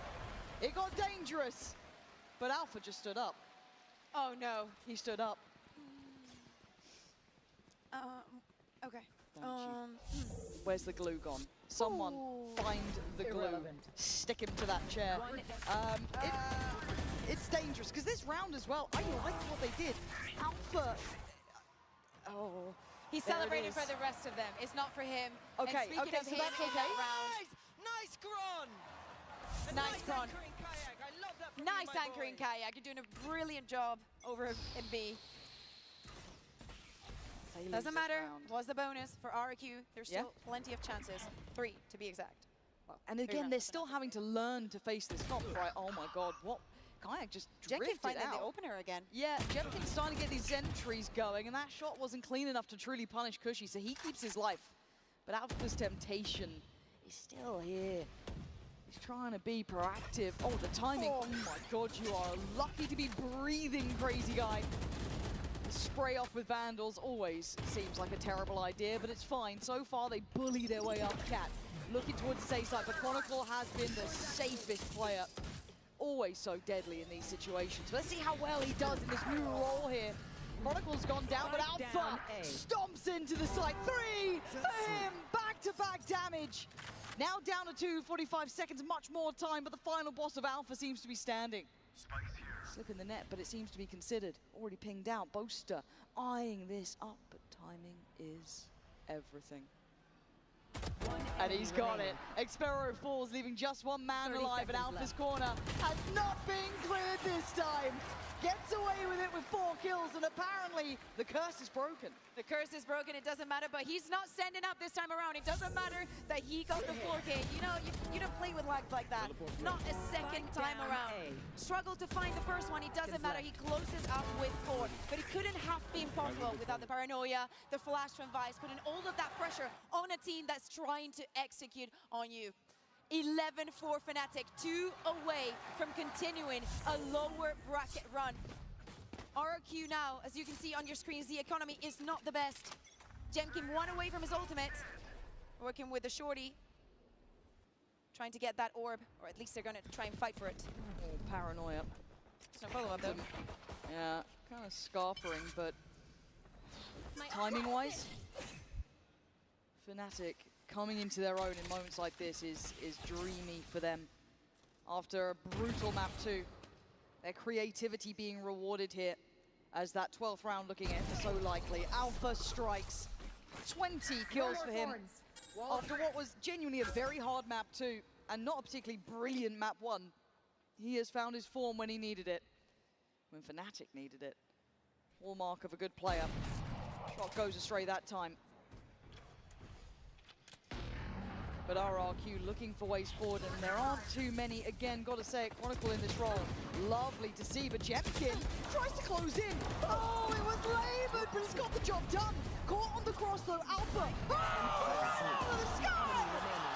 it got dangerous. But Alpha just stood up. Oh no. He stood up. Okay. Where's the glue gone? Someone find the glue. Stick him to that chair. It's dangerous because this round as well, I liked what they did. Alpha. Oh. He celebrated for the rest of them. It's not for him. Okay, and okay, so that's okay. Nice Gron! Nice Gron. Anchoring Kayak. I love that from Nice you, my anchoring boy. Kayak. You're doing a brilliant job over in B. Doesn't matter. Was the bonus for RRQ. There's still plenty of chances. 3 to be exact. Well, and again, they're still having to learn to face this comp, right? Oh my god, what? Kayak just drifted finding out. the opener again. Yeah, Jemkin's starting to get these entries going, and that shot wasn't clean enough to truly punish Cushy, so he keeps his life. But Alpha's temptation is still here. He's trying to be proactive. Oh, the timing. Oh my god, you are lucky to be breathing, Crazy Guy. Spray off with Vandals always seems like a terrible idea, but it's fine. So far, they bully their way up Cat. Looking towards the safe side, but Chronicle has been the safest player. Always so deadly in these situations. Let's see how well he does in this new role here. Chronicle's gone down, but Alpha stomps into the site. 3 for him! Back-to-back damage. Now down to 2, 45 seconds, much more time, but the final boss of Alpha seems to be standing. Slip in the net, but it seems to be considered. Already pinged out. Boaster eyeing this up, but timing is everything. And he's got it. ekrUKh falls, leaving just one man alive, and Alpha's corner has not been cleared this time. gets away with it with 4 kills, and apparently the curse is broken. The curse is broken, it doesn't matter, but he's not standing up this time around. It doesn't matter that he got the 4K. You know, you don't play with lags like that. Not a second time around. Struggled to find the first one, it doesn't matter. He closes up with 4, but it couldn't have been possible without the paranoia, the flash from Vice, putting all of that pressure on a team that's trying to execute on you. 11 for Fnatic, 2 away from continuing a lower bracket run. RRQ now, as you can see on your screens, the economy is not the best. Jemkin 1 away from his ultimate, working with the shorty, trying to get that orb, or at least they're gonna try and fight for it. Oh, paranoia. So follow-up though. Yeah, kind of scarpering, but timing-wise, Fnatic coming into their own in moments like this is dreamy for them. After a brutal map 2, their creativity being rewarded here as that 12th round looking at so likely. Alpha strikes, 20 kills for him after what was genuinely a very hard map 2 and not a particularly brilliant map 1. He has found his form when he needed it, when Fnatic needed it. Hallmark of a good player. Shot goes astray that time. But RRQ looking for ways forward, and there aren't too many. Again, got to say it, Chronicle in this role. Lovely to see, but Jemkin tries to close in. Oh, it was laboured, but he's got the job done. Caught on the cross though, Alpha. Oh, right out of the sky!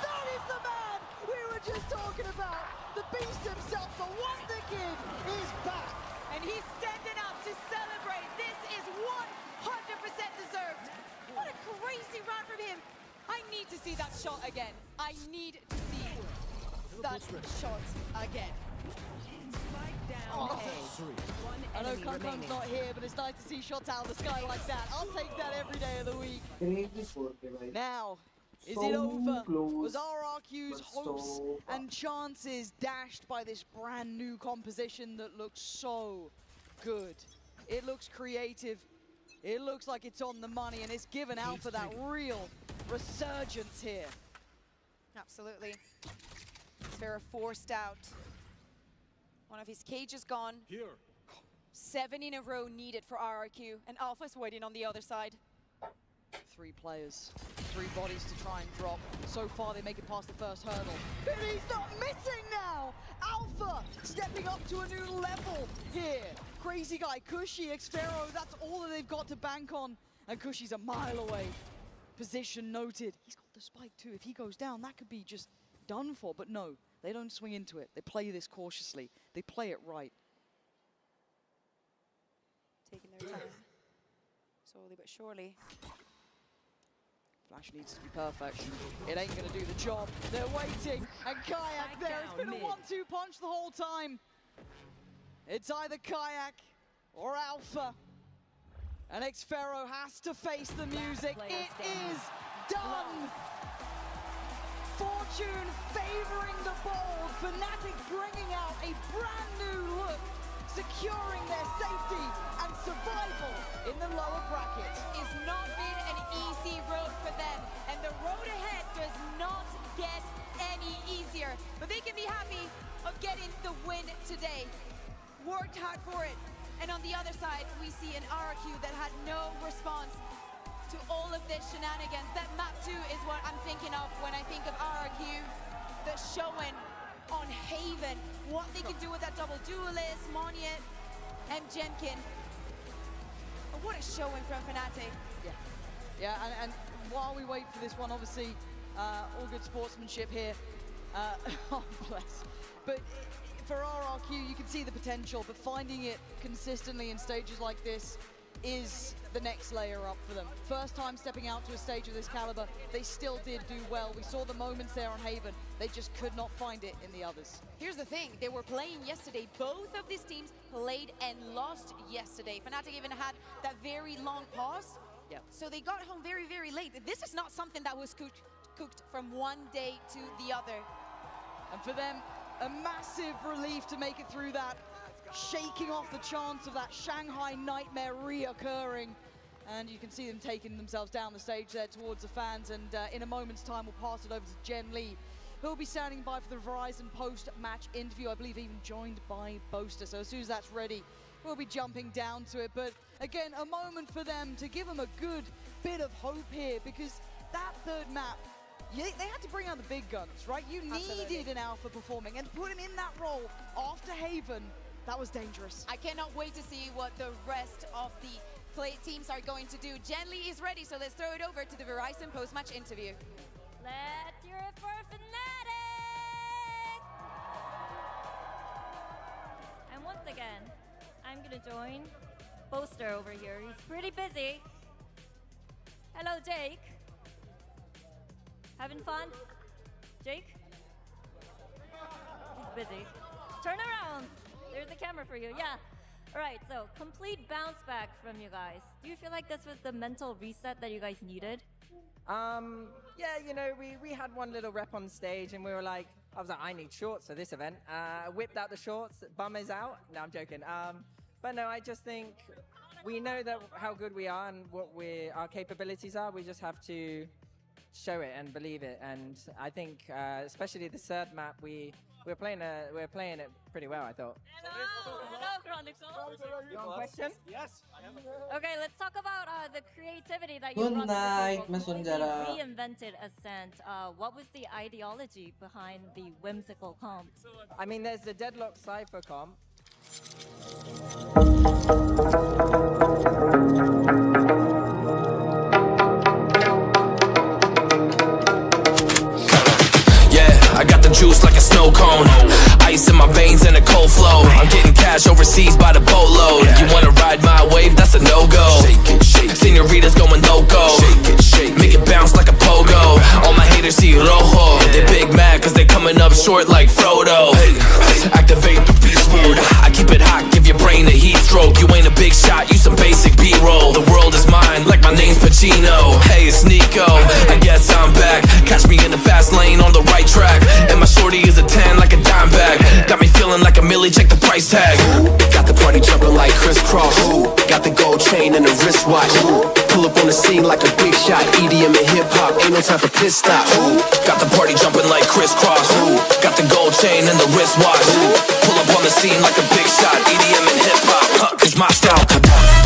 That is the man we were just talking about. The beast himself, the Wonder Kid, is back. And he's standing up to celebrate. This is 100% deserved. What a crazy run from him. I need to see that shot again. I need to see that shot again. Oh. I know Kunkun's not here, but it's nice to see shots out of the sky like that. I'll take that every day of the week. Now, is it over? Was RRQ's hopes and chances dashed by this brand new composition that looks so good? It looks creative. It looks like it's on the money, and it's given Alpha that real resurgence here. Absolutely. Sphera forced out. One of his cages gone. 7 in a row needed for RRQ, and Alpha's waiting on the other side. 3 players, 3 bodies to try and drop. So far, they make it past the first hurdle. But he's not missing now! Alpha stepping up to a new level here. Crazy guy, Cushy, ekrUKh, that's all that they've got to bank on. And Cushy's a mile away. Position noted. He's got the spike too. If he goes down, that could be just done for. But no, they don't swing into it. They play this cautiously. They play it right. Taking their time, slowly but surely. Flash needs to be perfect. It ain't gonna do the job. They're waiting, and Kayak there. It's been a 1-2 punch the whole time. It's either Kayak or Alpha. And ekrUKh has to face the music. It is done! Fortune favoring the bold. Fnatic bringing out a brand new look, securing their safety and survival in the lower bracket. It's not been an easy road for them, and the road ahead does not get any easier. But they can be happy of getting the win today. Worked hard for it. And on the other side, we see an RRQ that had no response to all of this shenanigans. That map 2 is what I'm thinking of when I think of RRQ. The showing on Haven, what they can do with that double duelist, Monyet, and Jemkin. What a showing from Fnatic. Yeah, and while we wait for this one, obviously, all good sportsmanship here. Oh, bless. But for RRQ, you can see the potential, but finding it consistently in stages like this is the next layer up for them. First time stepping out to a stage of this caliber, they still did do well. We saw the moments there on Haven. They just could not find it in the others. Here's the thing, they were playing yesterday. Both of these teams played and lost yesterday. Fnatic even had that very long pause. Yep. So they got home very, very late. This is not something that was cooked from one day to the other. And for them, a massive relief to make it through that, shaking off the chance of that Shanghai nightmare reoccurring. And you can see them taking themselves down the stage there towards the fans. And in a moment's time, we'll pass it over to Jen Lee, who'll be standing by for the Verizon post-match interview, I believe even joined by Boaster. So as soon as that's ready, will be jumping down to it. But again, a moment for them to give them a good bit of hope here, because that third map, they had to bring out the big guns, right? You needed an alpha performing, and put him in that role after Haven. That was dangerous. I cannot wait to see what the rest of the play teams are going to do. Genly is ready, so let's throw it over to the Verizon post-match interview. Let's hear it for Fnatic! And once again, I'm gonna join Boaster over here. He's pretty busy. Hello, Jake. Having fun? Jake? He's busy. Turn around. There's a camera for you. Yeah. All right, so complete bounce back from you guys. Do you feel like this was the mental reset that you guys needed? Yeah, you know, we had one little rep on stage and we were like, I was like, I need shorts for this event. Whipped out the shorts, bum is out. No, I'm joking. But no, I just think we know that how good we are and what our capabilities are. We just have to show it and believe it. And I think, especially the third map, we're playing it pretty well, I thought. Hello, Chronicle. You have a question? Yes. Okay, let's talk about the creativity that you Good brought to the night, table. Miss Completely Unjara. reinvented Ascent. What was the ideology behind the whimsical comp? I mean, there's the Deadlock Cypher comp. I got the juice like a snow cone. Ice in my veins and a cold flow. I'm getting cash overseas by the boatload. You wanna ride my wave? That's a no-go. Señoritas going loco. Make it bounce like a pogo. All my haters see rojo. They big mad cause they coming up short like Frodo. Activate the beast mode. I keep it hot, give your brain a heat stroke. You ain't a big shot, you some basic B-roll. The world is mine like my name's Pacino. Hey, it's Nico, I guess I'm back. Catch me in the fast lane on the right track. And my shorty is a 10 like a dime bag. Got me feeling like a milli, check the price tag. Got the party jumping like crisscross. Got the gold chain and the wristwatch. Pull up on the scene like a big shot. EDM and hip hop, ain't no time for pit stops. Got the party jumping like crisscross. Got the gold chain and the wristwatch. Pull up on the scene like a big shot. EDM and hip hop, it's my style.